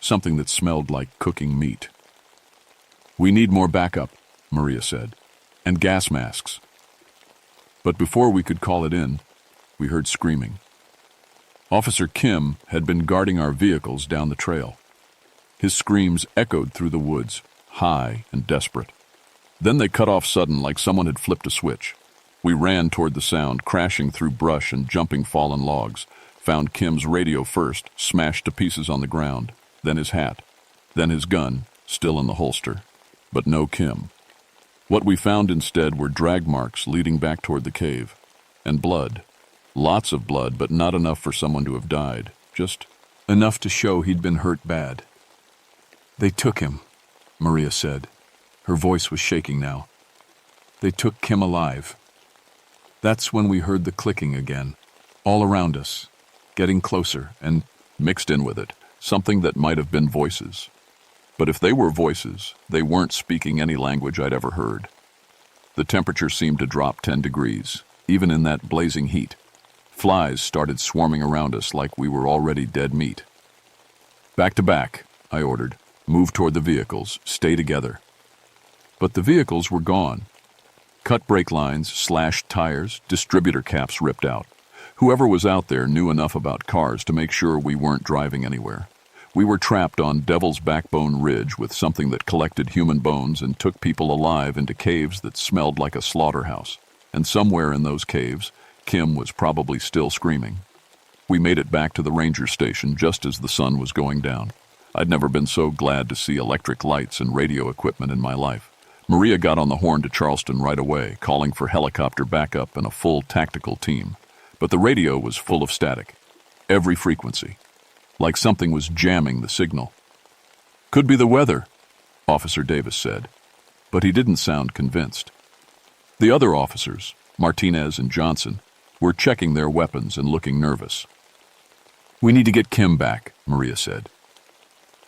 Something that smelled like cooking meat. "We need more backup," Maria said, "and gas masks." But before we could call it in, we heard screaming. Officer Kim had been guarding our vehicles down the trail. His screams echoed through the woods, high and desperate. Then they cut off sudden like someone had flipped a switch. We ran toward the sound, crashing through brush and jumping fallen logs, found Kim's radio first, smashed to pieces on the ground, then his hat, then his gun, still in the holster. But no Kim. What we found instead were drag marks leading back toward the cave. And blood. Lots of blood, but not enough for someone to have died. Just enough to show he'd been hurt bad. "They took him," Maria said. Her voice was shaking now. "They took Kim alive." That's when we heard the clicking again, all around us, getting closer, and mixed in with it, something that might have been voices. But if they were voices, they weren't speaking any language I'd ever heard. The temperature seemed to drop 10 degrees, even in that blazing heat. Flies started swarming around us like we were already dead meat. "Back to back," I ordered. "Move toward the vehicles. Stay together." But the vehicles were gone. Cut brake lines, slashed tires, distributor caps ripped out. Whoever was out there knew enough about cars to make sure we weren't driving anywhere. We were trapped on Devil's Backbone Ridge with something that collected human bones and took people alive into caves that smelled like a slaughterhouse. And somewhere in those caves, Kim was probably still screaming. We made it back to the ranger station just as the sun was going down. I'd never been so glad to see electric lights and radio equipment in my life. Maria got on the horn to Charleston right away, calling for helicopter backup and a full tactical team. But the radio was full of static. Every frequency. like something was jamming the signal. "Could be the weather," Officer Davis said, but he didn't sound convinced. The other officers, Martinez and Johnson, were checking their weapons and looking nervous. "We need to get Kim back," Maria said.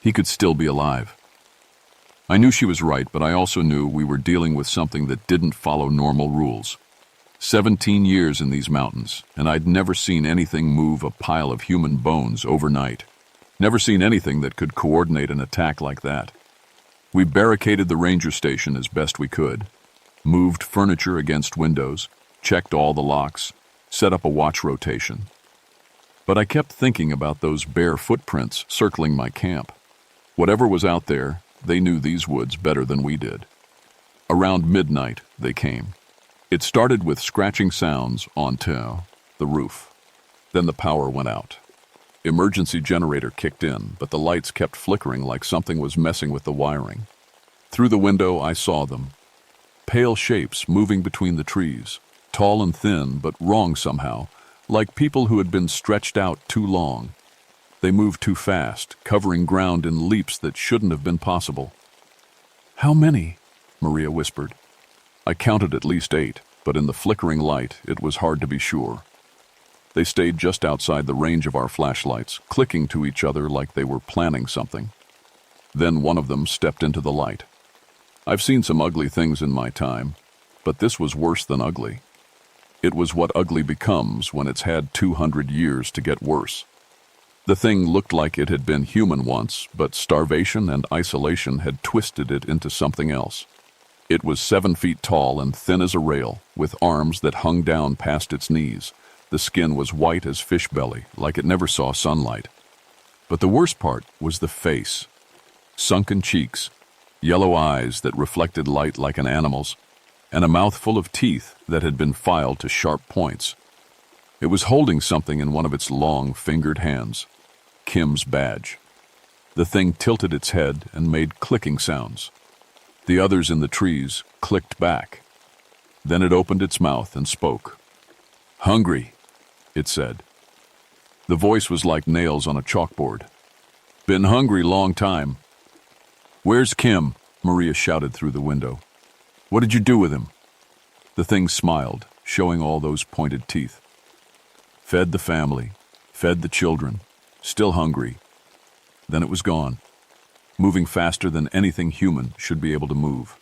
"He could still be alive." I knew she was right, but I also knew we were dealing with something that didn't follow normal rules. 17 years in these mountains, and I'd never seen anything move a pile of human bones overnight. Never seen anything that could coordinate an attack like that. We barricaded the ranger station as best we could, moved furniture against windows, checked all the locks, set up a watch rotation. But I kept thinking about those bare footprints circling my camp. Whatever was out there, they knew these woods better than we did. Around midnight, they came. It started with scratching sounds on the roof. Then the power went out. Emergency generator kicked in, but the lights kept flickering like something was messing with the wiring. Through the window, I saw them. Pale shapes moving between the trees, tall and thin, but wrong somehow, like people who had been stretched out too long. They moved too fast, covering ground in leaps that shouldn't have been possible. "How many?" Maria whispered. I counted at least 8, but in the flickering light, it was hard to be sure. They stayed just outside the range of our flashlights, clicking to each other like they were planning something. Then one of them stepped into the light. I've seen some ugly things in my time, but this was worse than ugly. It was what ugly becomes when it's had 200 years to get worse. The thing looked like it had been human once, but starvation and isolation had twisted it into something else. It was 7 feet tall and thin as a rail, with arms that hung down past its knees. The skin was white as fish belly, like it never saw sunlight. But the worst part was the face. Sunken cheeks, yellow eyes that reflected light like an animal's, and a mouth full of teeth that had been filed to sharp points. It was holding something in one of its long, fingered hands. Kim's badge. The thing tilted its head and made clicking sounds. The others in the trees clicked back. Then it opened its mouth and spoke. "Hungry," it said. The voice was like nails on a chalkboard. "Been hungry long time." "Where's Kim?" Maria shouted through the window. "What did you do with him?" The thing smiled, showing all those pointed teeth. "Fed the family, fed the children, still hungry." Then it was gone, moving faster than anything human should be able to move.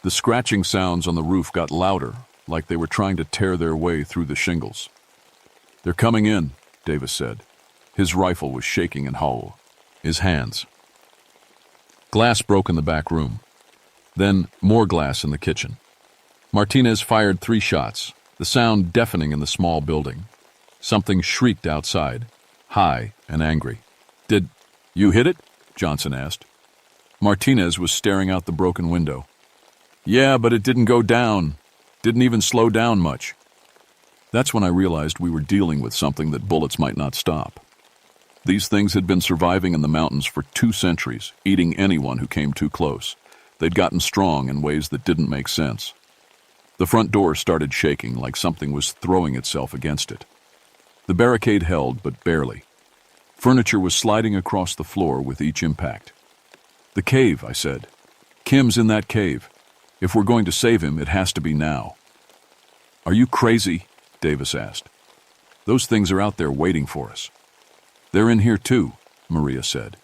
The scratching sounds on the roof got louder, like they were trying to tear their way through the shingles. "They're coming in," Davis said. His rifle was shaking and hollow. His hands. Glass broke in the back room. Then more glass in the kitchen. Martinez fired 3 shots, the sound deafening in the small building. Something shrieked outside, high and angry. "Did you hit it?" Johnson asked. Martinez was staring out the broken window. "Yeah, but it didn't go down. Didn't even slow down much." That's when I realized we were dealing with something that bullets might not stop. These things had been surviving in the mountains for 2 centuries, eating anyone who came too close. They'd gotten strong in ways that didn't make sense. The front door started shaking like something was throwing itself against it. The barricade held, but barely. Furniture was sliding across the floor with each impact. "The cave," I said. "Kim's in that cave. If we're going to save him, it has to be now." "Are you crazy?" Davis asked. "Those things are out there waiting for us." "They're in here too," Maria said.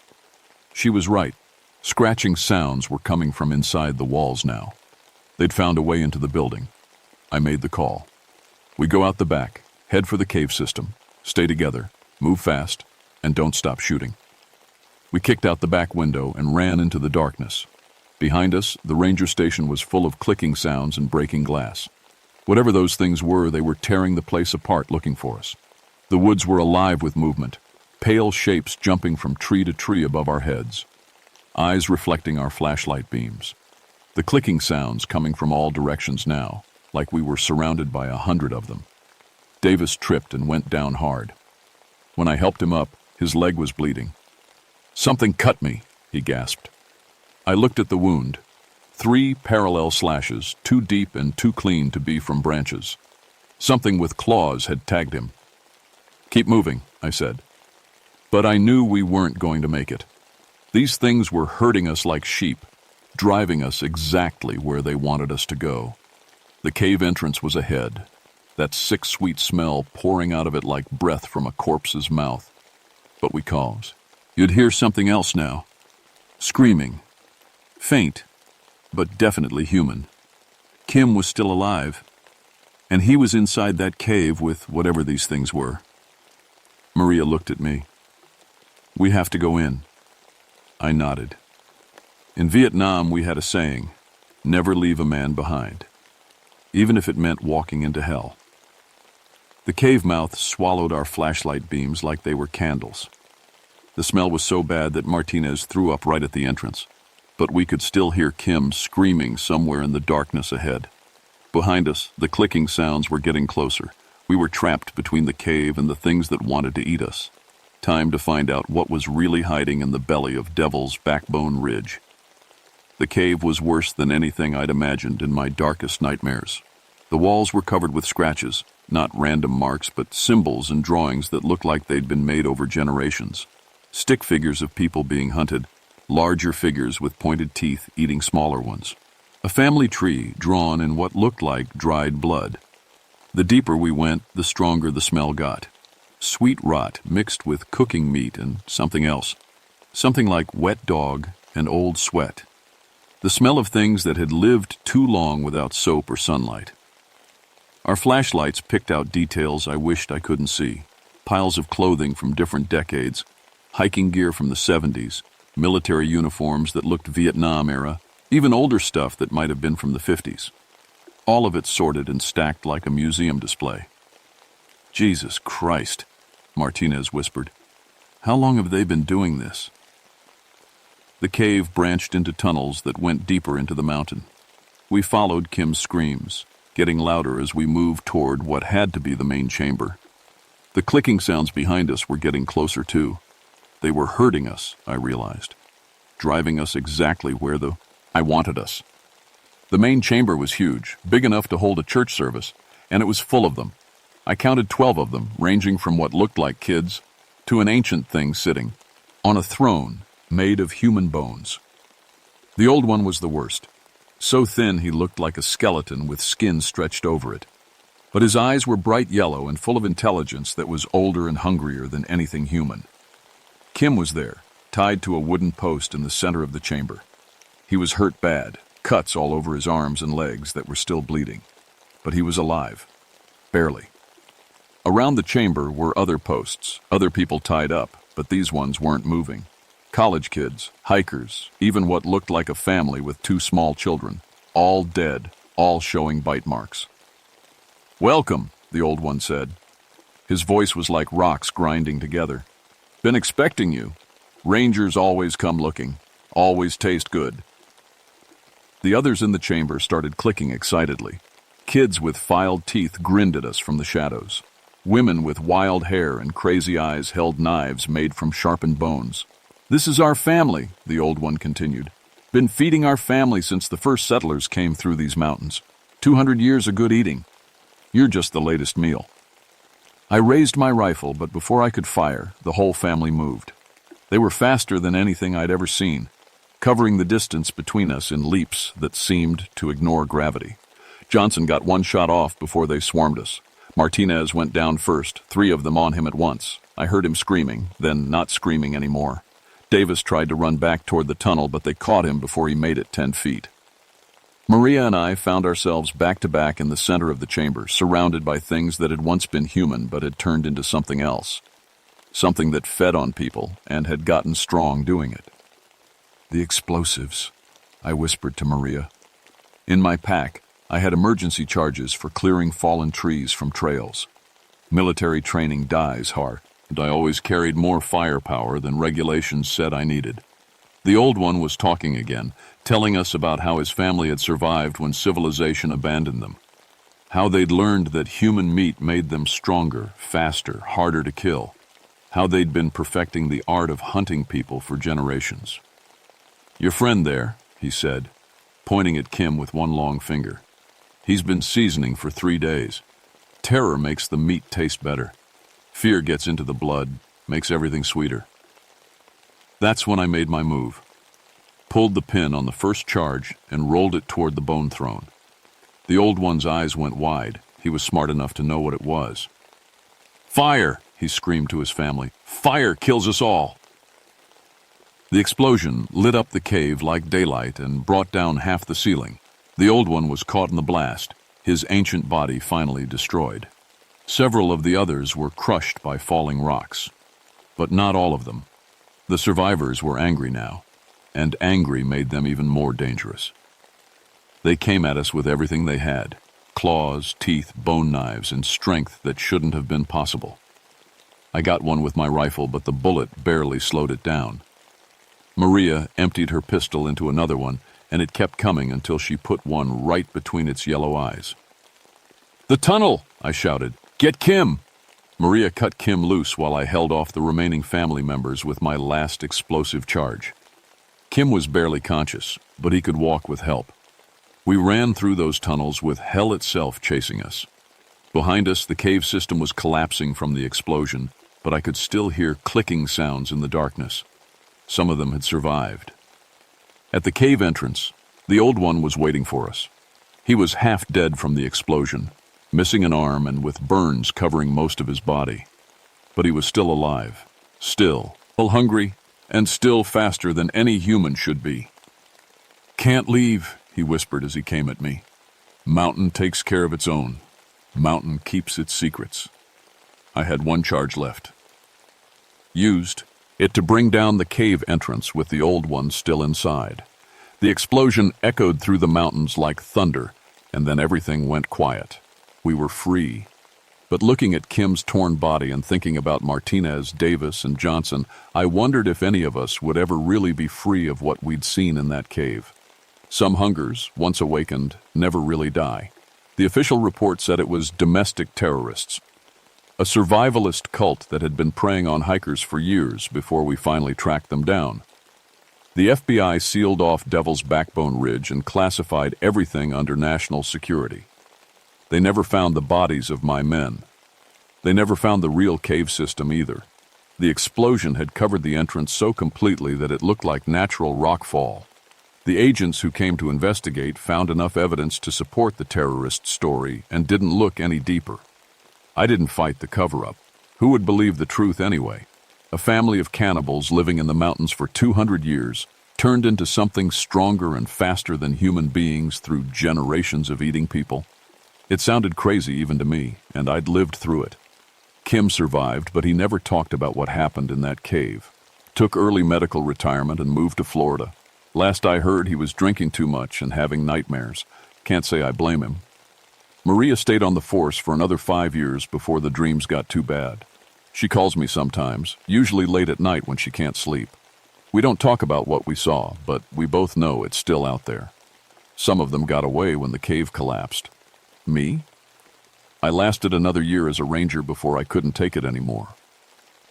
She was right. Scratching sounds were coming from inside the walls now. They'd found a way into the building. I made the call. "We go out the back, head for the cave system, stay together, move fast, and don't stop shooting." We kicked out the back window and ran into the darkness. Behind us, the ranger station was full of clicking sounds and breaking glass. Whatever those things were, they were tearing the place apart looking for us. The woods were alive with movement, pale shapes jumping from tree to tree above our heads, eyes reflecting our flashlight beams. The clicking sounds coming from all directions now, like we were surrounded by 100 of them. Davis tripped and went down hard. When I helped him up, his leg was bleeding. "Something cut me," he gasped. I looked at the wound. 3 parallel slashes, too deep and too clean to be from branches. Something with claws had tagged him. "Keep moving," I said. But I knew we weren't going to make it. These things were herding us like sheep, driving us exactly where they wanted us to go. The cave entrance was ahead, that sick, sweet smell pouring out of it like breath from a corpse's mouth. But we calls. You'd hear something else now. Screaming. Faint, but definitely human. Kim was still alive, and he was inside that cave with whatever these things were. Maria looked at me. We have to go in. I nodded. In Vietnam, we had a saying, never leave a man behind, even if it meant walking into hell. The cave mouth swallowed our flashlight beams like they were candles. The smell was so bad that Martinez threw up right at the entrance, but we could still hear Kim screaming somewhere in the darkness ahead. Behind us, the clicking sounds were getting closer. We were trapped between the cave and the things that wanted to eat us. Time to find out what was really hiding in the belly of Devil's Backbone Ridge. The cave was worse than anything I'd imagined in my darkest nightmares. The walls were covered with scratches, not random marks, but symbols and drawings that looked like they'd been made over generations. Stick figures of people being hunted, larger figures with pointed teeth eating smaller ones. A family tree drawn in what looked like dried blood. The deeper we went, the stronger the smell got. Sweet rot mixed with cooking meat and something else. Something like wet dog and old sweat. The smell of things that had lived too long without soap or sunlight. Our flashlights picked out details I wished I couldn't see. Piles of clothing from different decades, hiking gear from the 70s, military uniforms that looked Vietnam era, even older stuff that might have been from the 50s. All of it sorted and stacked like a museum display. Jesus Christ, Martinez whispered. How long have they been doing this? The cave branched into tunnels that went deeper into the mountain. We followed Kim's screams, getting louder as we moved toward what had to be the main chamber. The clicking sounds behind us were getting closer too. They were herding us, I realized, driving us exactly where I wanted us. The main chamber was huge, big enough to hold a church service, and it was full of them. I counted 12 of them, ranging from what looked like kids to an ancient thing sitting on a throne made of human bones. The old one was the worst. So thin he looked like a skeleton with skin stretched over it. But his eyes were bright yellow and full of intelligence that was older and hungrier than anything human. Kim was there, tied to a wooden post in the center of the chamber. He was hurt bad, cuts all over his arms and legs that were still bleeding. But he was alive. Barely. Around the chamber were other posts, other people tied up, but these ones weren't moving. College kids, hikers, even what looked like a family with 2 small children, all dead, all showing bite marks. Welcome, the old one said. His voice was like rocks grinding together. Been expecting you. Rangers always come looking, always taste good. The others in the chamber started clicking excitedly. Kids with filed teeth grinned at us from the shadows. Women with wild hair and crazy eyes held knives made from sharpened bones. This is our family, the old one continued. Been feeding our family since the first settlers came through these mountains. 200 years of good eating. You're just the latest meal. I raised my rifle, but before I could fire, the whole family moved. They were faster than anything I'd ever seen, covering the distance between us in leaps that seemed to ignore gravity. Johnson got 1 shot off before they swarmed us. Martinez went down first, 3 of them on him at once. I heard him screaming, then not screaming anymore. Davis tried to run back toward the tunnel, but they caught him before he made it 10 feet. Maria and I found ourselves back to back in the center of the chamber, surrounded by things that had once been human but had turned into something else. Something that fed on people and had gotten strong doing it. The explosives, I whispered to Maria. In my pack, I had emergency charges for clearing fallen trees from trails. Military training dies hard, and I always carried more firepower than regulations said I needed. The old one was talking again, telling us about how his family had survived when civilization abandoned them. How they'd learned that human meat made them stronger, faster, harder to kill. How they'd been perfecting the art of hunting people for generations. Your friend there, he said, pointing at Kim with 1 long finger. He's been seasoning for 3 days. Terror makes the meat taste better. Fear gets into the blood, makes everything sweeter. That's when I made my move. Pulled the pin on the first charge and rolled it toward the bone throne. The old one's eyes went wide. He was smart enough to know what it was. "Fire!" he screamed to his family. "Fire kills us all!" The explosion lit up the cave like daylight and brought down half the ceiling. The old one was caught in the blast, his ancient body finally destroyed. Several of the others were crushed by falling rocks, but not all of them. The survivors were angry now, and angry made them even more dangerous. They came at us with everything they had: claws, teeth, bone knives, and strength that shouldn't have been possible. I got one with my rifle, but the bullet barely slowed it down. Maria emptied her pistol into another one, and it kept coming until she put one right between its yellow eyes. "The tunnel!" I shouted. "Get Kim!" Maria cut Kim loose while I held off the remaining family members with my last explosive charge. Kim was barely conscious, but he could walk with help. We ran through those tunnels with hell itself chasing us. Behind us, the cave system was collapsing from the explosion, but I could still hear clicking sounds in the darkness. Some of them had survived. At the cave entrance, the old one was waiting for us. He was half dead from the explosion, missing an arm and with burns covering most of his body. But he was still alive, still hungry, and still faster than any human should be. "Can't leave," he whispered as he came at me. "Mountain takes care of its own. Mountain keeps its secrets." I had one charge left. Used it to bring down the cave entrance with the old one still inside. The explosion echoed through the mountains like thunder, and then everything went quiet. We were free. But looking at Kim's torn body and thinking about Martinez, Davis, and Johnson, I wondered if any of us would ever really be free of what we'd seen in that cave. Some hungers, once awakened, never really die. The official report said it was domestic terrorists, a survivalist cult that had been preying on hikers for years before we finally tracked them down. The FBI sealed off Devil's Backbone Ridge and classified everything under national security. They never found the bodies of my men. They never found the real cave system either. The explosion had covered the entrance so completely that it looked like natural rockfall. The agents who came to investigate found enough evidence to support the terrorist story and didn't look any deeper. I didn't fight the cover-up. Who would believe the truth anyway? A family of cannibals living in the mountains for 200 years turned into something stronger and faster than human beings through generations of eating people. It sounded crazy even to me, and I'd lived through it. Kim survived, but he never talked about what happened in that cave. Took early medical retirement and moved to Florida. Last I heard, he was drinking too much and having nightmares. Can't say I blame him. Maria stayed on the force for another 5 years before the dreams got too bad. She calls me sometimes, usually late at night when she can't sleep. We don't talk about what we saw, but we both know it's still out there. Some of them got away when the cave collapsed. Me? I lasted another year as a ranger before I couldn't take it anymore.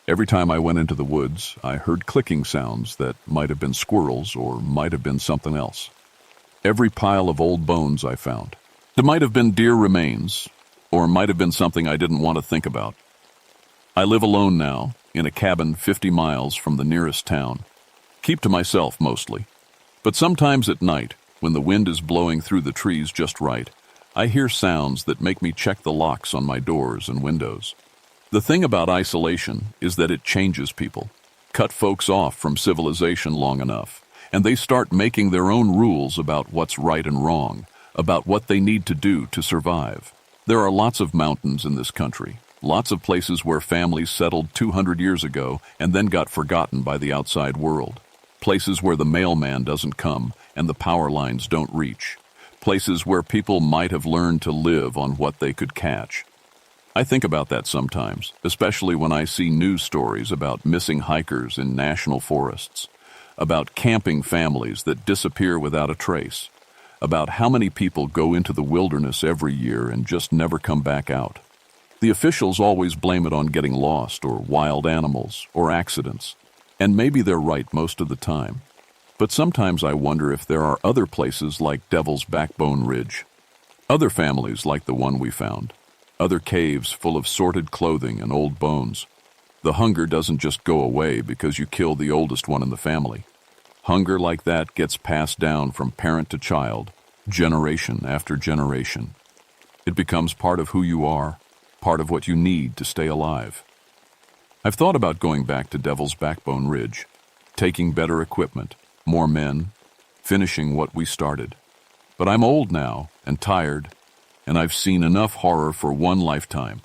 Every time I went into the woods, I heard clicking sounds that might have been squirrels or might have been something else. Every pile of old bones I found. It might have been deer remains, or might have been something I didn't want to think about. I live alone now, in a cabin 50 miles from the nearest town. Keep to myself mostly. But sometimes at night, when the wind is blowing through the trees just right, I hear sounds that make me check the locks on my doors and windows. The thing about isolation is that it changes people. Cut folks off from civilization long enough, and they start making their own rules about what's right and wrong, about what they need to do to survive. There are lots of mountains in this country, lots of places where families settled 200 years ago and then got forgotten by the outside world. Places where the mailman doesn't come and the power lines don't reach. Places where people might have learned to live on what they could catch. I think about that sometimes, especially when I see news stories about missing hikers in national forests, about camping families that disappear without a trace, about how many people go into the wilderness every year and just never come back out. The officials always blame it on getting lost or wild animals or accidents, and maybe they're right most of the time. But sometimes I wonder if there are other places like Devil's Backbone Ridge, other families like the one we found, other caves full of sorted clothing and old bones. The hunger doesn't just go away because you kill the oldest one in the family. Hunger like that gets passed down from parent to child, generation after generation. It becomes part of who you are, part of what you need to stay alive. I've thought about going back to Devil's Backbone Ridge, taking better equipment, more men, finishing what we started. But I'm old now and tired, and I've seen enough horror for one lifetime.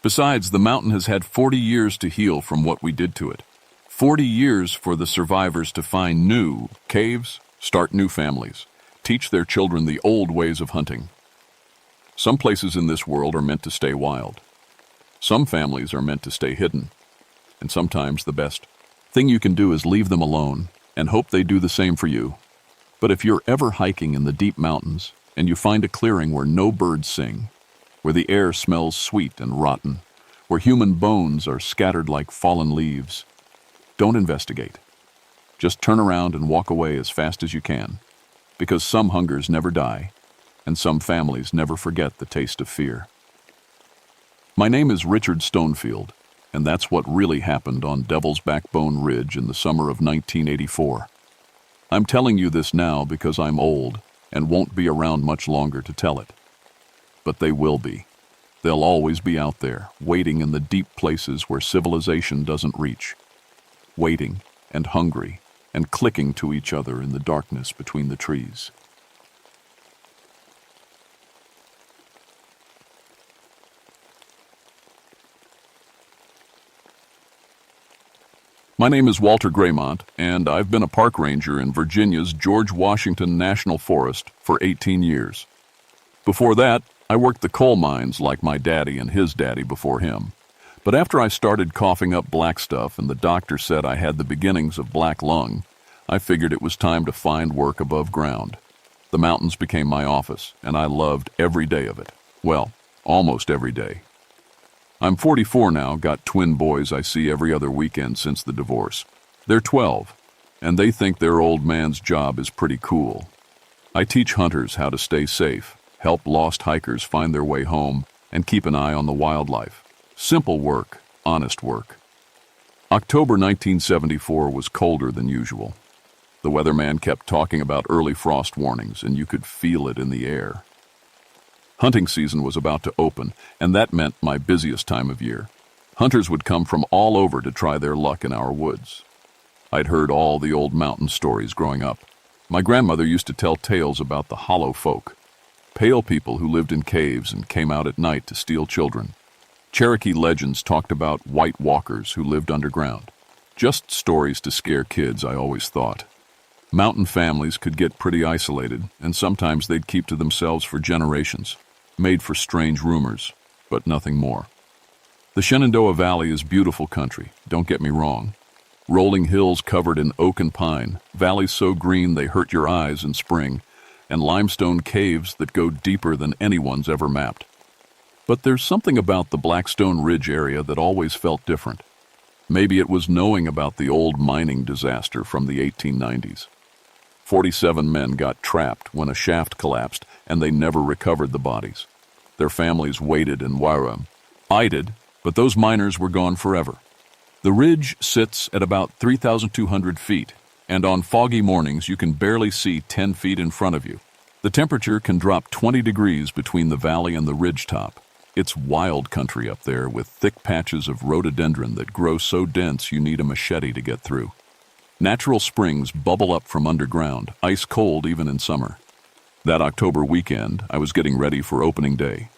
Besides, the mountain has had 40 years to heal from what we did to it. 40 years for the survivors to find new caves, start new families, teach their children the old ways of hunting. Some places in this world are meant to stay wild. Some families are meant to stay hidden. And sometimes the best thing you can do is leave them alone and hope they do the same for you. But if you're ever hiking in the deep mountains and you find a clearing where no birds sing, where the air smells sweet and rotten, where human bones are scattered like fallen leaves, don't investigate. Just turn around and walk away as fast as you can, because some hungers never die, and some families never forget the taste of fear. My name is Richard Stonefield, and that's what really happened on Devil's Backbone Ridge in the summer of 1984. I'm telling you this now because I'm old and won't be around much longer to tell it. But they will be. They'll always be out there, waiting in the deep places where civilization doesn't reach. Waiting and hungry and clicking to each other in the darkness between the trees. My name is Walter Graymont, and I've been a park ranger in Virginia's George Washington National Forest for 18 years. Before that, I worked the coal mines like my daddy and his daddy before him. But after I started coughing up black stuff and the doctor said I had the beginnings of black lung, I figured it was time to find work above ground. The mountains became my office, and I loved every day of it. Well, almost every day. I'm 44 now, got twin boys I see every other weekend since the divorce. They're 12, and they think their old man's job is pretty cool. I teach hunters how to stay safe, help lost hikers find their way home, and keep an eye on the wildlife. Simple work, honest work. October 1974 was colder than usual. The weatherman kept talking about early frost warnings, and you could feel it in the air. Hunting season was about to open, and that meant my busiest time of year. Hunters would come from all over to try their luck in our woods. I'd heard all the old mountain stories growing up. My grandmother used to tell tales about the hollow folk, pale people who lived in caves and came out at night to steal children. Cherokee legends talked about white walkers who lived underground. Just stories to scare kids, I always thought. Mountain families could get pretty isolated, and sometimes they'd keep to themselves for generations. Made for strange rumors, but nothing more. The Shenandoah Valley is beautiful country, don't get me wrong. Rolling hills covered in oak and pine, valleys so green they hurt your eyes in spring, and limestone caves that go deeper than anyone's ever mapped. But there's something about the Blackstone Ridge area that always felt different. Maybe it was knowing about the old mining disaster from the 1890s. 47 men got trapped when a shaft collapsed, and they never recovered the bodies. Their families waited in Wyram. I did, but those miners were gone forever. The ridge sits at about 3,200 feet, and on foggy mornings you can barely see 10 feet in front of you. The temperature can drop 20 degrees between the valley and the ridge top. It's wild country up there with thick patches of rhododendron that grow so dense you need a machete to get through. Natural springs bubble up from underground, ice cold even in summer. That October weekend, I was getting ready for opening day.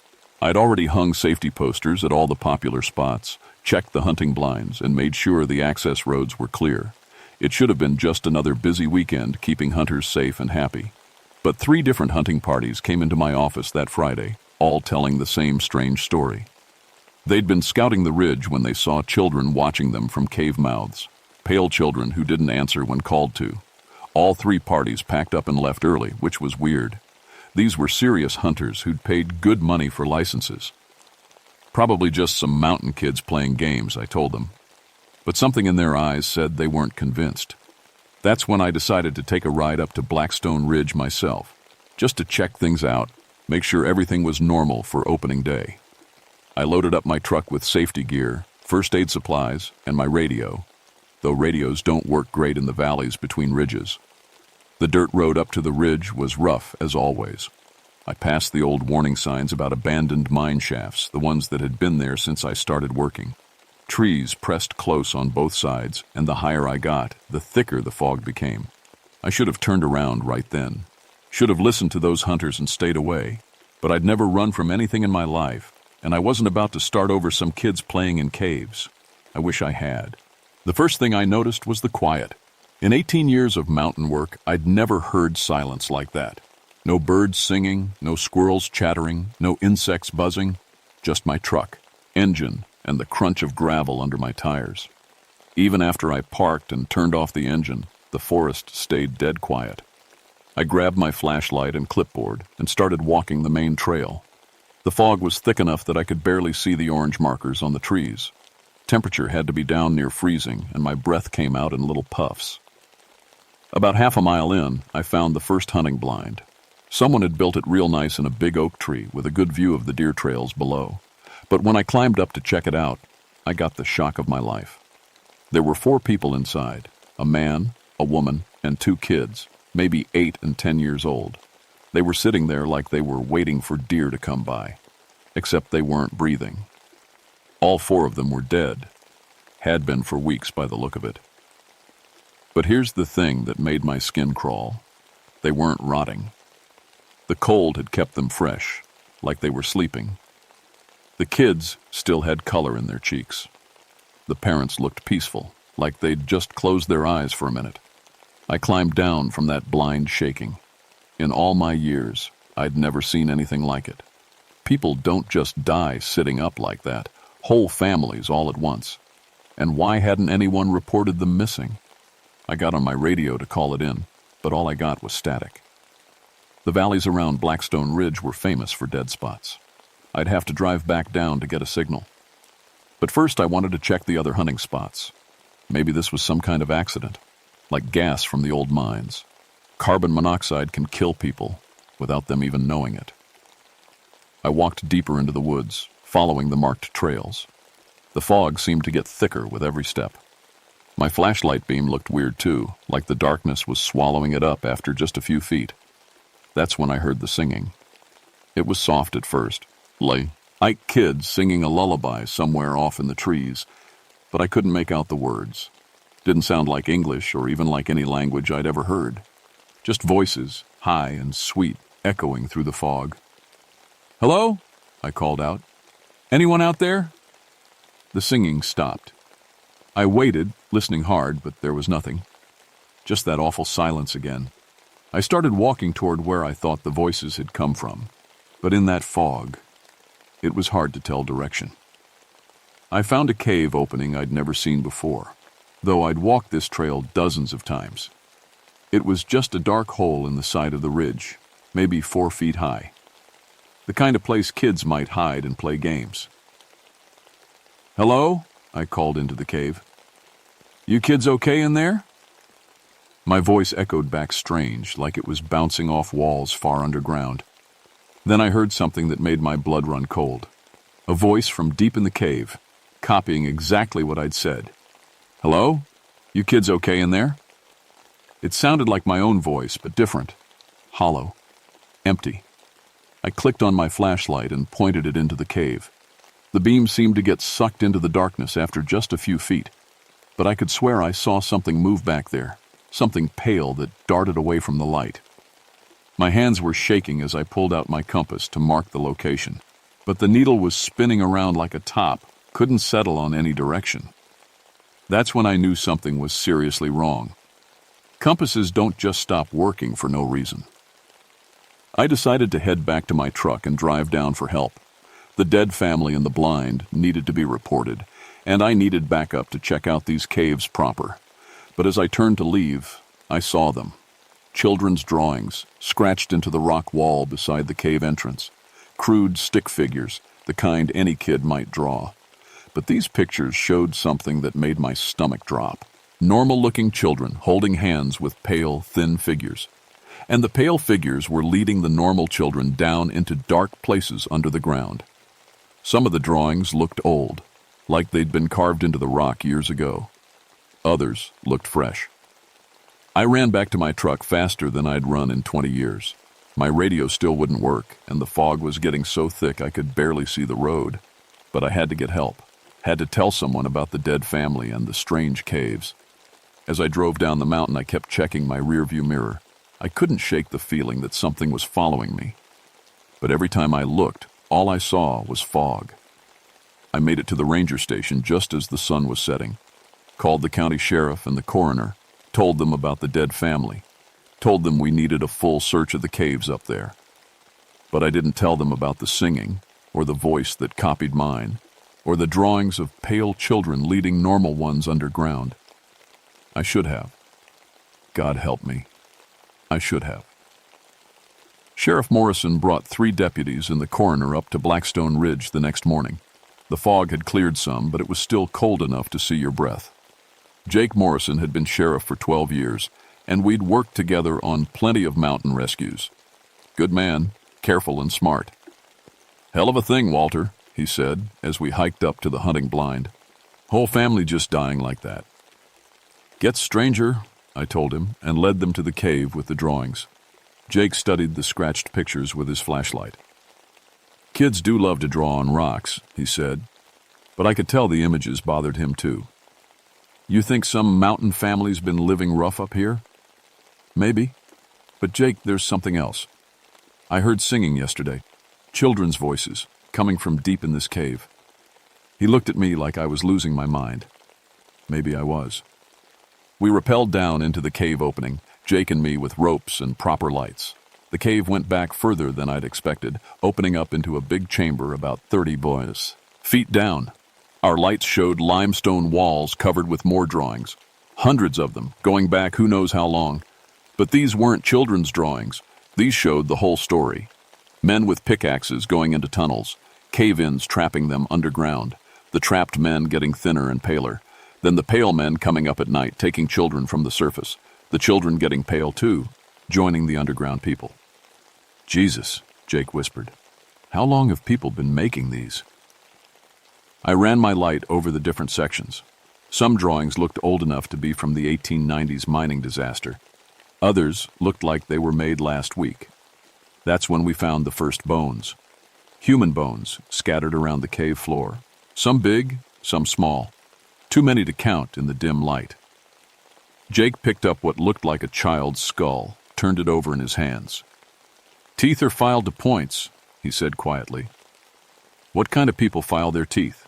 I'd already hung safety posters at all the popular spots, checked the hunting blinds, and made sure the access roads were clear. It should have been just another busy weekend keeping hunters safe and happy. But 3 different hunting parties came into my office that Friday, all telling the same strange story. They'd been scouting the ridge when they saw children watching them from cave mouths. Pale children who didn't answer when called to. All 3 parties packed up and left early, which was weird. These were serious hunters who'd paid good money for licenses. Probably just some mountain kids playing games, I told them. But something in their eyes said they weren't convinced. That's when I decided to take a ride up to Blackstone Ridge myself, just to check things out, make sure everything was normal for opening day. I loaded up my truck with safety gear, first aid supplies, and my radio, though radios don't work great in the valleys between ridges. The dirt road up to the ridge was rough as always. I passed the old warning signs about abandoned mine shafts, the ones that had been there since I started working. Trees pressed close on both sides, and the higher I got, the thicker the fog became. I should have turned around right then. Should have listened to those hunters and stayed away. But I'd never run from anything in my life, and I wasn't about to start over some kids playing in caves. I wish I had. The first thing I noticed was the quiet. In 18 years of mountain work, I'd never heard silence like that. No birds singing, no squirrels chattering, no insects buzzing, just my truck, engine, and the crunch of gravel under my tires. Even after I parked and turned off the engine, the forest stayed dead quiet. I grabbed my flashlight and clipboard and started walking the main trail. The fog was thick enough that I could barely see the orange markers on the trees. Temperature had to be down near freezing, and my breath came out in little puffs. About half a mile in, I found the first hunting blind. Someone had built it real nice in a big oak tree with a good view of the deer trails below. But when I climbed up to check it out, I got the shock of my life. There were 4 people inside, a man, a woman, and 2 kids, maybe 8 and 10 years old. They were sitting there like they were waiting for deer to come by, except they weren't breathing. All 4 of them were dead, had been for weeks by the look of it. But here's the thing that made my skin crawl. They weren't rotting. The cold had kept them fresh, like they were sleeping. The kids still had color in their cheeks. The parents looked peaceful, like they'd just closed their eyes for a minute. I climbed down from that blind shaking. In all my years, I'd never seen anything like it. People don't just die sitting up like that, whole families all at once. And why hadn't anyone reported them missing? I got on my radio to call it in, but all I got was static. The valleys around Blackstone Ridge were famous for dead spots. I'd have to drive back down to get a signal. But first I wanted to check the other hunting spots. Maybe this was some kind of accident, like gas from the old mines. Carbon monoxide can kill people without them even knowing it. I walked deeper into the woods, following the marked trails. The fog seemed to get thicker with every step. My flashlight beam looked weird too, like the darkness was swallowing it up after just a few feet. That's when I heard the singing. It was soft at first, like kids singing a lullaby somewhere off in the trees, but I couldn't make out the words. Didn't sound like English or even like any language I'd ever heard. Just voices, high and sweet, echoing through the fog. "Hello?" I called out. "Anyone out there?" The singing stopped. I waited, listening hard, but there was nothing. Just that awful silence again. I started walking toward where I thought the voices had come from, but in that fog, it was hard to tell direction. I found a cave opening I'd never seen before, though I'd walked this trail dozens of times. It was just a dark hole in the side of the ridge, maybe 4 feet high. The kind of place kids might hide and play games. "Hello?" I called into the cave. "You kids okay in there?" My voice echoed back strange, like it was bouncing off walls far underground. Then I heard something that made my blood run cold. A voice from deep in the cave, copying exactly what I'd said. "Hello? You kids okay in there?" It sounded like my own voice, but different. Hollow. Empty. I clicked on my flashlight and pointed it into the cave. The beam seemed to get sucked into the darkness after just a few feet, but I could swear I saw something move back there, something pale that darted away from the light. My hands were shaking as I pulled out my compass to mark the location, but the needle was spinning around like a top, couldn't settle on any direction. That's when I knew something was seriously wrong. Compasses don't just stop working for no reason. I decided to head back to my truck and drive down for help. The dead family and the blind needed to be reported, and I needed backup to check out these caves proper. But as I turned to leave, I saw them. Children's drawings, scratched into the rock wall beside the cave entrance. Crude stick figures, the kind any kid might draw. But these pictures showed something that made my stomach drop. Normal-looking children holding hands with pale, thin figures. And the pale figures were leading the normal children down into dark places under the ground. Some of the drawings looked old, like they'd been carved into the rock years ago. Others looked fresh. I ran back to my truck faster than I'd run in 20 years. My radio still wouldn't work, and the fog was getting so thick I could barely see the road. But I had to get help. Had to tell someone about the dead family and the strange caves. As I drove down the mountain, I kept checking my rearview mirror. I couldn't shake the feeling that something was following me. But every time I looked, all I saw was fog. I made it to the ranger station just as the sun was setting. Called the county sheriff and the coroner, told them about the dead family, told them we needed a full search of the caves up there. But I didn't tell them about the singing, or the voice that copied mine, or the drawings of pale children leading normal ones underground. I should have. God help me. I should have. Sheriff Morrison brought 3 deputies and the coroner up to Blackstone Ridge the next morning. The fog had cleared some, but it was still cold enough to see your breath. Jake Morrison had been sheriff for 12 years, and we'd worked together on plenty of mountain rescues. Good man, careful and smart. Hell of a thing, Walter, he said, as we hiked up to the hunting blind. Whole family just dying like that. Gets stranger, I told him, and led them to the cave with the drawings. Jake studied the scratched pictures with his flashlight. Kids do love to draw on rocks, he said, but I could tell the images bothered him too. You think some mountain family's been living rough up here? Maybe. But Jake, there's something else. I heard singing yesterday. Children's voices, coming from deep in this cave. He looked at me like I was losing my mind. Maybe I was. We rappelled down into the cave opening, Jake and me with ropes and proper lights. The cave went back further than I'd expected, opening up into a big chamber about 30 feet down. Our lights showed limestone walls covered with more drawings, hundreds of them, going back who knows how long. But these weren't children's drawings. These showed the whole story. Men with pickaxes going into tunnels, cave-ins trapping them underground, the trapped men getting thinner and paler, then the pale men coming up at night taking children from the surface, the children getting pale too, joining the underground people. Jesus, Jake whispered. How long have people been making these? I ran my light over the different sections. Some drawings looked old enough to be from the 1890s mining disaster. Others looked like they were made last week. That's when we found the first bones. Human bones scattered around the cave floor. Some big, some small. Too many to count in the dim light. Jake picked up what looked like a child's skull, turned it over in his hands. Teeth are filed to points, he said quietly. What kind of people file their teeth?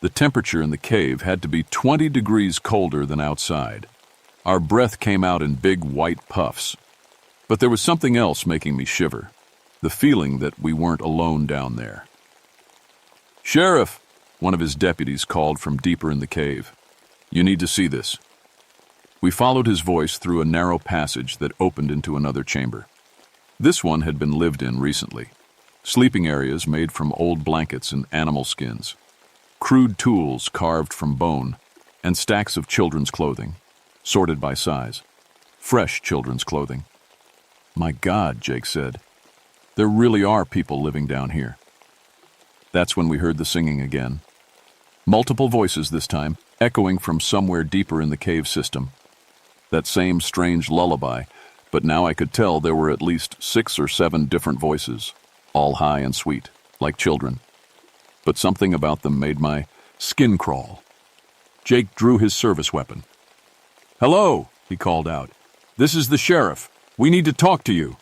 The temperature in the cave had to be 20 degrees colder than outside. Our breath came out in big white puffs. But there was something else making me shiver, the feeling that we weren't alone down there. Sheriff, one of his deputies called from deeper in the cave. You need to see this. We followed his voice through a narrow passage that opened into another chamber. This one had been lived in recently. Sleeping areas made from old blankets and animal skins. Crude tools carved from bone, and stacks of children's clothing, sorted by size. Fresh children's clothing. My God, Jake said. There really are people living down here. That's when we heard the singing again. Multiple voices this time, echoing from somewhere deeper in the cave system. That same strange lullaby, but now I could tell there were at least 6 or 7 different voices, all high and sweet, like children. But something about them made my skin crawl. Jake drew his service weapon. Hello, he called out. This is the sheriff. We need to talk to you.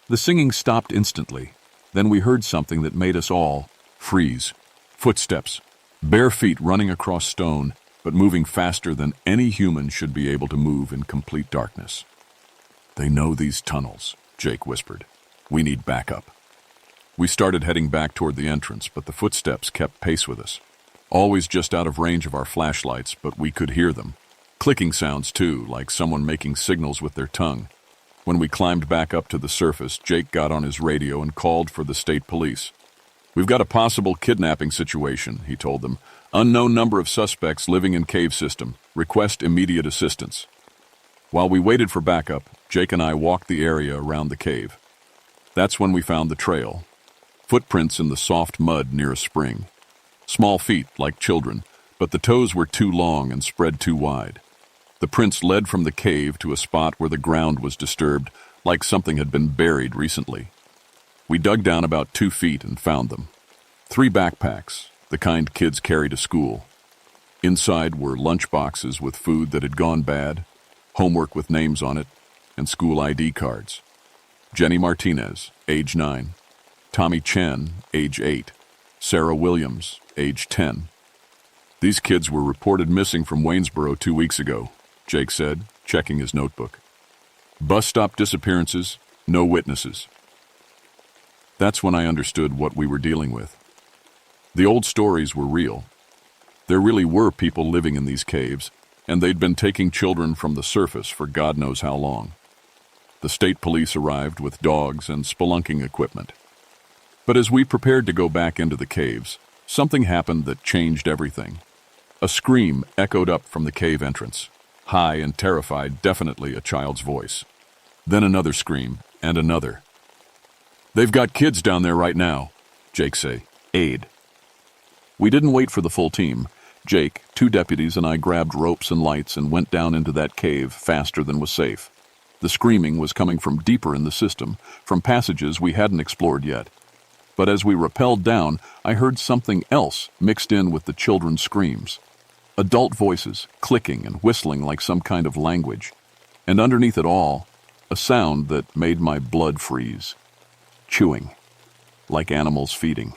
The singing stopped instantly. Then we heard something that made us all freeze. Footsteps. Bare feet running across stone, but moving faster than any human should be able to move in complete darkness. They know these tunnels, Jake whispered. We need backup. We started heading back toward the entrance, but the footsteps kept pace with us. Always just out of range of our flashlights, but we could hear them. Clicking sounds too, like someone making signals with their tongue. When we climbed back up to the surface, Jake got on his radio and called for the state police. We've got a possible kidnapping situation, he told them. Unknown number of suspects living in cave system. Request immediate assistance. While we waited for backup, Jake and I walked the area around the cave. That's when we found the trail. Footprints in the soft mud near a spring. Small feet, like children, but the toes were too long and spread too wide. The prints led from the cave to a spot where the ground was disturbed, like something had been buried recently. We dug down about 2 feet and found them. 3 backpacks, the kind kids carry to school. Inside were lunch boxes with food that had gone bad, homework with names on it, and school ID cards. Jenny Martinez, age 9. Tommy Chen, age 8. Sarah Williams, age 10. These kids were reported missing from Waynesboro 2 weeks ago, Jake said, checking his notebook. Bus stop disappearances, no witnesses. That's when I understood what we were dealing with. The old stories were real. There really were people living in these caves, and they'd been taking children from the surface for God knows how long. The state police arrived with dogs and spelunking equipment. But as we prepared to go back into the caves, something happened that changed everything. A scream echoed up from the cave entrance. High and terrified, definitely a child's voice. Then another scream, and another. "They've got kids down there right now," Jake say. "Aid." We didn't wait for the full team. Jake, 2 deputies, and I grabbed ropes and lights and went down into that cave faster than was safe. The screaming was coming from deeper in the system, from passages we hadn't explored yet. But as we rappelled down, I heard something else mixed in with the children's screams. Adult voices, clicking and whistling like some kind of language. And underneath it all, a sound that made my blood freeze. Chewing, like animals feeding.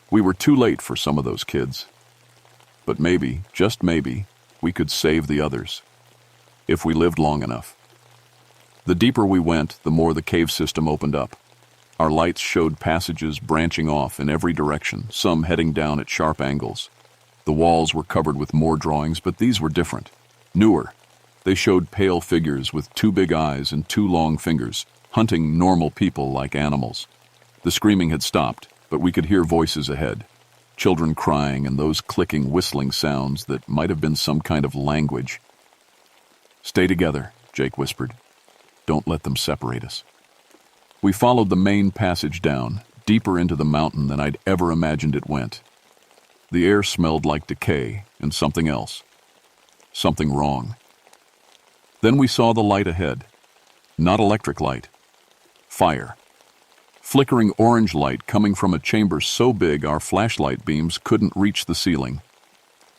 We were too late for some of those kids. But maybe, just maybe, we could save the others. If we lived long enough. The deeper we went, the more the cave system opened up. Our lights showed passages branching off in every direction, some heading down at sharp angles. The walls were covered with more drawings, but these were different. Newer. They showed pale figures with 2 big eyes and 2 long fingers, hunting normal people like animals. The screaming had stopped, but we could hear voices ahead. Children crying and those clicking, whistling sounds that might have been some kind of language. "Stay together," Jake whispered. "Don't let them separate us." We followed the main passage down, deeper into the mountain than I'd ever imagined it went. The air smelled like decay and something else. Something wrong. Then we saw the light ahead. Not electric light. Fire. Flickering orange light coming from a chamber so big our flashlight beams couldn't reach the ceiling.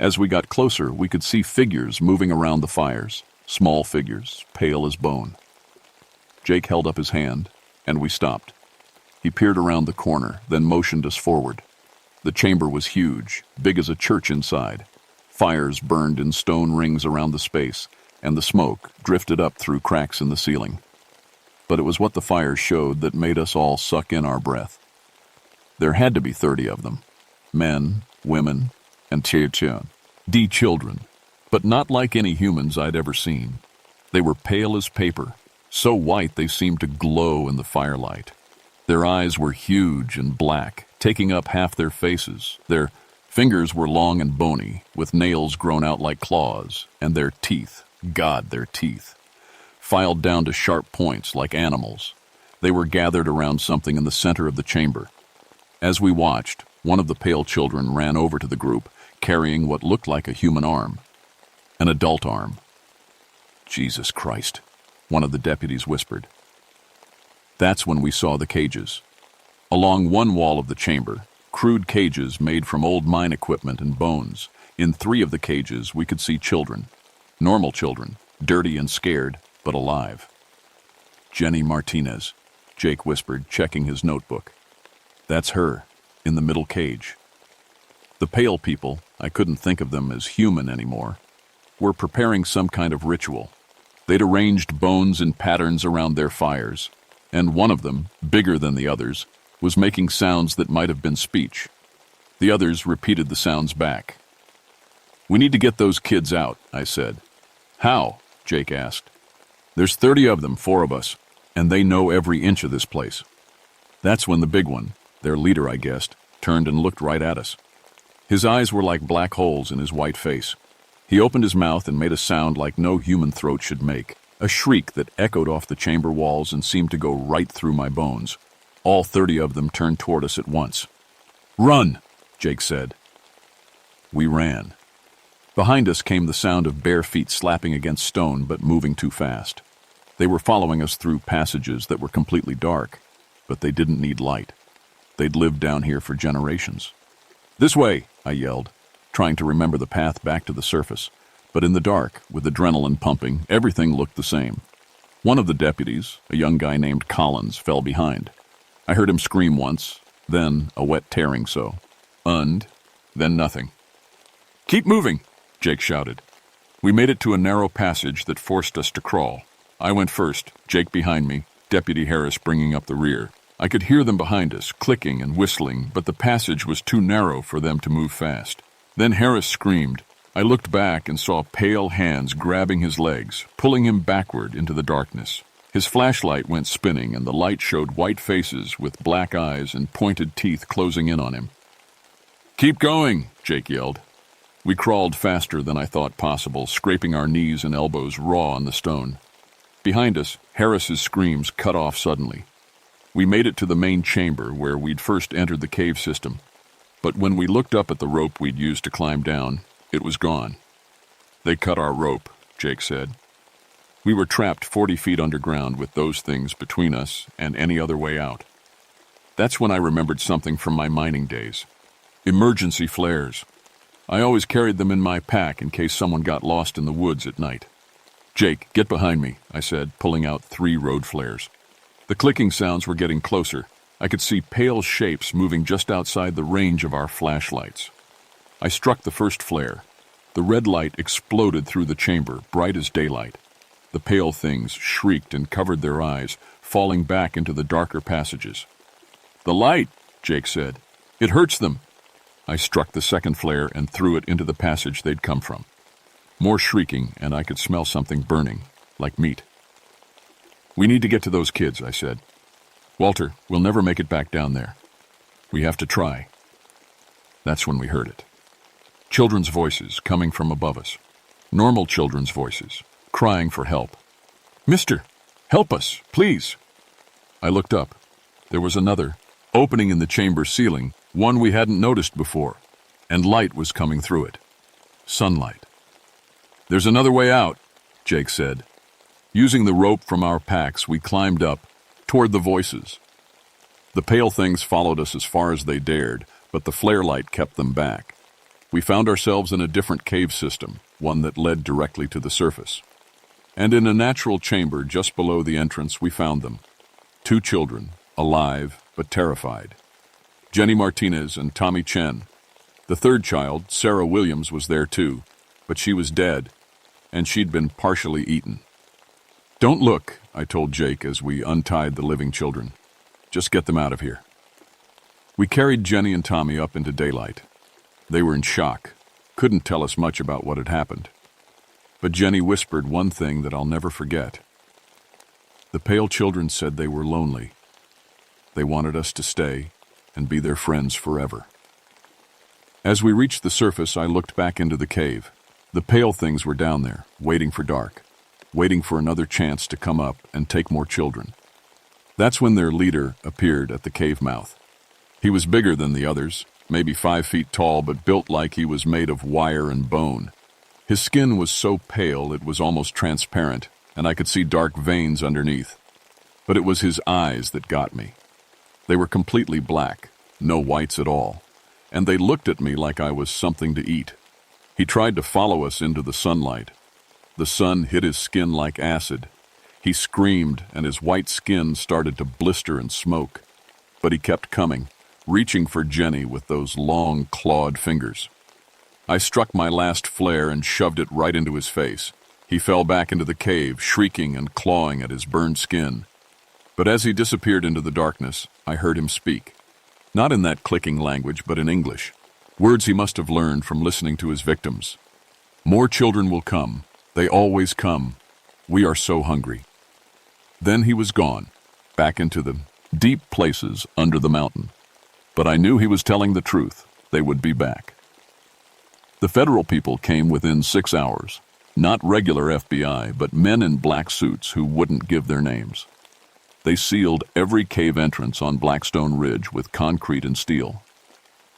As we got closer, we could see figures moving around the fires. Small figures, pale as bone. Jake held up his hand, and we stopped. He peered around the corner, then motioned us forward. The chamber was huge, big as a church inside. Fires burned in stone rings around the space, and the smoke drifted up through cracks in the ceiling. But it was what the fires showed that made us all suck in our breath. There had to be 30 of them. Men, women, and children. But not like any humans I'd ever seen. They were pale as paper, so white they seemed to glow in the firelight. Their eyes were huge and black, taking up half their faces. Their fingers were long and bony, with nails grown out like claws, and their teeth, God, their teeth, filed down to sharp points like animals. They were gathered around something in the center of the chamber. As we watched, one of the pale children ran over to the group, carrying what looked like a human arm. An adult arm. "Jesus Christ," one of the deputies whispered. That's when we saw the cages. Along one wall of the chamber, crude cages made from old mine equipment and bones. In 3 of the cages, we could see children. Normal children, dirty and scared, but alive. "Jenny Martinez," Jake whispered, checking his notebook. "That's her, in the middle cage." The pale people, I couldn't think of them as human anymore, were preparing some kind of ritual. They'd arranged bones in patterns around their fires, and one of them, bigger than the others, was making sounds that might have been speech. The others repeated the sounds back. "We need to get those kids out," I said. "How?" Jake asked. "There's 30 of them, 4 of us, and they know every inch of this place." That's when the big one, their leader I guessed, turned and looked right at us. His eyes were like black holes in his white face. He opened his mouth and made a sound like no human throat should make, a shriek that echoed off the chamber walls and seemed to go right through my bones. All 30 of them turned toward us at once. "Run!" Jake said, We ran. Behind us came the sound of bare feet slapping against stone but moving too fast. They were following us through passages that were completely dark, but they didn't need light. They'd lived down here for generations. "This way," I yelled, trying to remember the path back to the surface. But in the dark, with adrenaline pumping, everything looked the same. One of the deputies, a young guy named Collins, fell behind. I heard him scream once, then a wet tearing so. Then nothing. "Keep moving," Jake shouted. We made it to a narrow passage that forced us to crawl. I went first, Jake behind me, Deputy Harris bringing up the rear. I could hear them behind us, clicking and whistling, but the passage was too narrow for them to move fast. Then Harris screamed. I looked back and saw pale hands grabbing his legs, pulling him backward into the darkness. His flashlight went spinning, and the light showed white faces with black eyes and pointed teeth closing in on him. "Keep going," Jake yelled. We crawled faster than I thought possible, scraping our knees and elbows raw on the stone. Behind us, Harris's screams cut off suddenly. We made it to the main chamber where we'd first entered the cave system. But when we looked up at the rope we'd used to climb down, it was gone. "They cut our rope," Jake said. We were trapped 40 feet underground with those things between us and any other way out. That's when I remembered something from my mining days. Emergency flares. I always carried them in my pack in case someone got lost in the woods at night. "Jake, get behind me," I said, pulling out 3 road flares. The clicking sounds were getting closer. I could see pale shapes moving just outside the range of our flashlights. I struck the first flare. The red light exploded through the chamber, bright as daylight. The pale things shrieked and covered their eyes, falling back into the darker passages. "The light," Jake said. "It hurts them." I struck the second flare and threw it into the passage they'd come from. More shrieking, and I could smell something burning, like meat. "We need to get to those kids," I said. "Walter, we'll never make it back down there. We have to try." That's when we heard it. Children's voices coming from above us. Normal children's voices, crying for help. "Mister, help us, please." I looked up. There was another opening in the chamber ceiling, one we hadn't noticed before, and light was coming through it. Sunlight. "There's another way out," Jake said. Using the rope from our packs, we climbed up, toward the voices. The pale things followed us as far as they dared, but the flare light kept them back. We found ourselves in a different cave system, one that led directly to the surface. And in a natural chamber just below the entrance, we found them. 2 children, alive but terrified. Jenny Martinez and Tommy Chen. The third child, Sarah Williams, was there too, but she was dead, and she'd been partially eaten. "Don't look," I told Jake as we untied the living children. "Just get them out of here." We carried Jenny and Tommy up into daylight. They were in shock, couldn't tell us much about what had happened. But Jenny whispered one thing that I'll never forget. The pale children said they were lonely. They wanted us to stay and be their friends forever. As we reached the surface, I looked back into the cave. The pale things were down there, waiting for dark, waiting for another chance to come up and take more children. That's when their leader appeared at the cave mouth. He was bigger than the others, maybe 5 feet tall, but built like he was made of wire and bone. His skin was so pale it was almost transparent, and I could see dark veins underneath. But it was his eyes that got me. They were completely black, no whites at all, and they looked at me like I was something to eat. He tried to follow us into the sunlight. The sun hit his skin like acid. He screamed, and his white skin started to blister and smoke. But he kept coming, reaching for Jenny with those long, clawed fingers. I struck my last flare and shoved it right into his face. He fell back into the cave, shrieking and clawing at his burned skin. But as he disappeared into the darkness, I heard him speak. Not in that clicking language, but in English. Words he must have learned from listening to his victims. "More children will come. They always come. We are so hungry." Then he was gone, back into the deep places under the mountain. But I knew he was telling the truth. They would be back. The federal people came within 6 hours. Not regular FBI, but men in black suits who wouldn't give their names. They sealed every cave entrance on Blackstone Ridge with concrete and steel.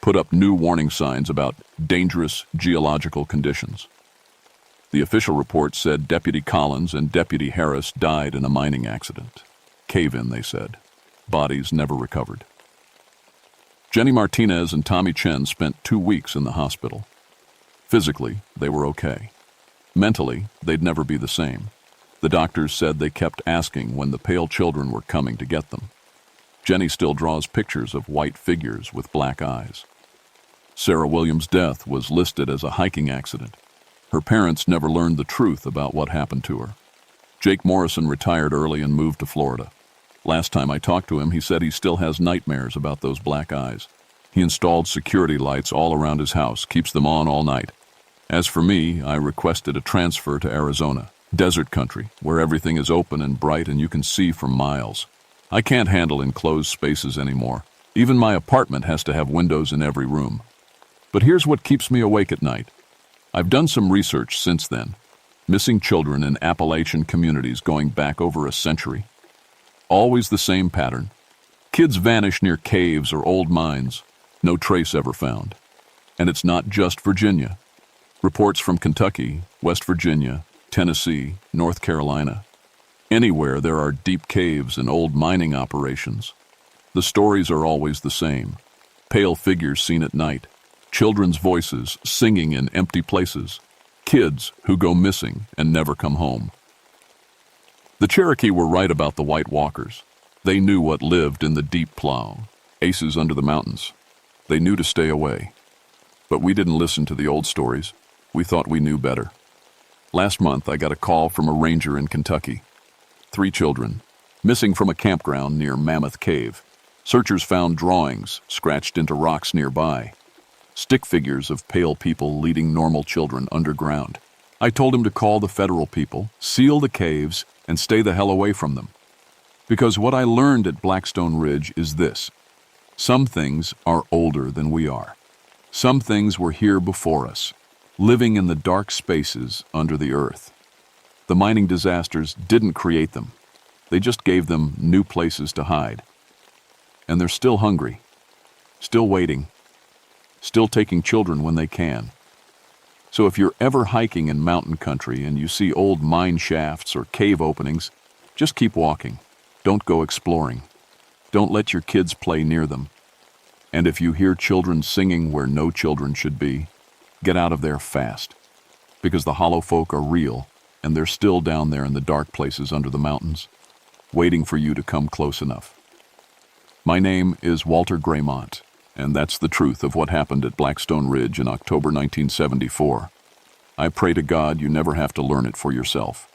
put up new warning signs about dangerous geological conditions. The official report said Deputy Collins and Deputy Harris died in a mining accident. Cave-in, they said. Bodies never recovered. Jenny Martinez and Tommy Chen spent 2 weeks in the hospital. Physically, they were okay. Mentally, they'd never be the same. The doctors said they kept asking when the pale children were coming to get them. Jenny still draws pictures of white figures with black eyes. Sarah Williams' death was listed as a hiking accident. Her parents never learned the truth about what happened to her. Jake Morrison retired early and moved to Florida. Last time I talked to him, he said he still has nightmares about those black eyes. He installed security lights all around his house, keeps them on all night. As for me, I requested a transfer to Arizona, desert country, where everything is open and bright and you can see for miles. I can't handle enclosed spaces anymore. Even my apartment has to have windows in every room. But here's what keeps me awake at night. I've done some research since then. Missing children in Appalachian communities going back over a century. Always the same pattern. Kids vanish near caves or old mines. No trace ever found. And it's not just Virginia. Reports from Kentucky, West Virginia, Tennessee, North Carolina. Anywhere there are deep caves and old mining operations. The stories are always the same. Pale figures seen at night. Children's voices singing in empty places. Kids who go missing and never come home. The Cherokee were right about the White Walkers. They knew what lived in the deep plow, aces under the mountains. They knew to stay away. But we didn't listen to the old stories. We thought we knew better. Last month, I got a call from a ranger in Kentucky. 3 children, missing from a campground near Mammoth Cave. Searchers found drawings scratched into rocks nearby. Stick figures of pale people leading normal children underground. I told him to call the federal people, seal the caves, and stay the hell away from them. Because what I learned at Blackstone Ridge is this. Some things are older than we are. Some things were here before us, living in the dark spaces under the earth. The mining disasters didn't create them. They just gave them new places to hide. And they're still hungry, still waiting, still taking children when they can. So if you're ever hiking in mountain country and you see old mine shafts or cave openings, just keep walking. Don't go exploring. Don't let your kids play near them. And if you hear children singing where no children should be, get out of there fast. Because the hollow folk are real, and they're still down there in the dark places under the mountains, waiting for you to come close enough. My name is Walter Graymont, and that's the truth of what happened at Blackstone Ridge in October 1974. I pray to God you never have to learn it for yourself.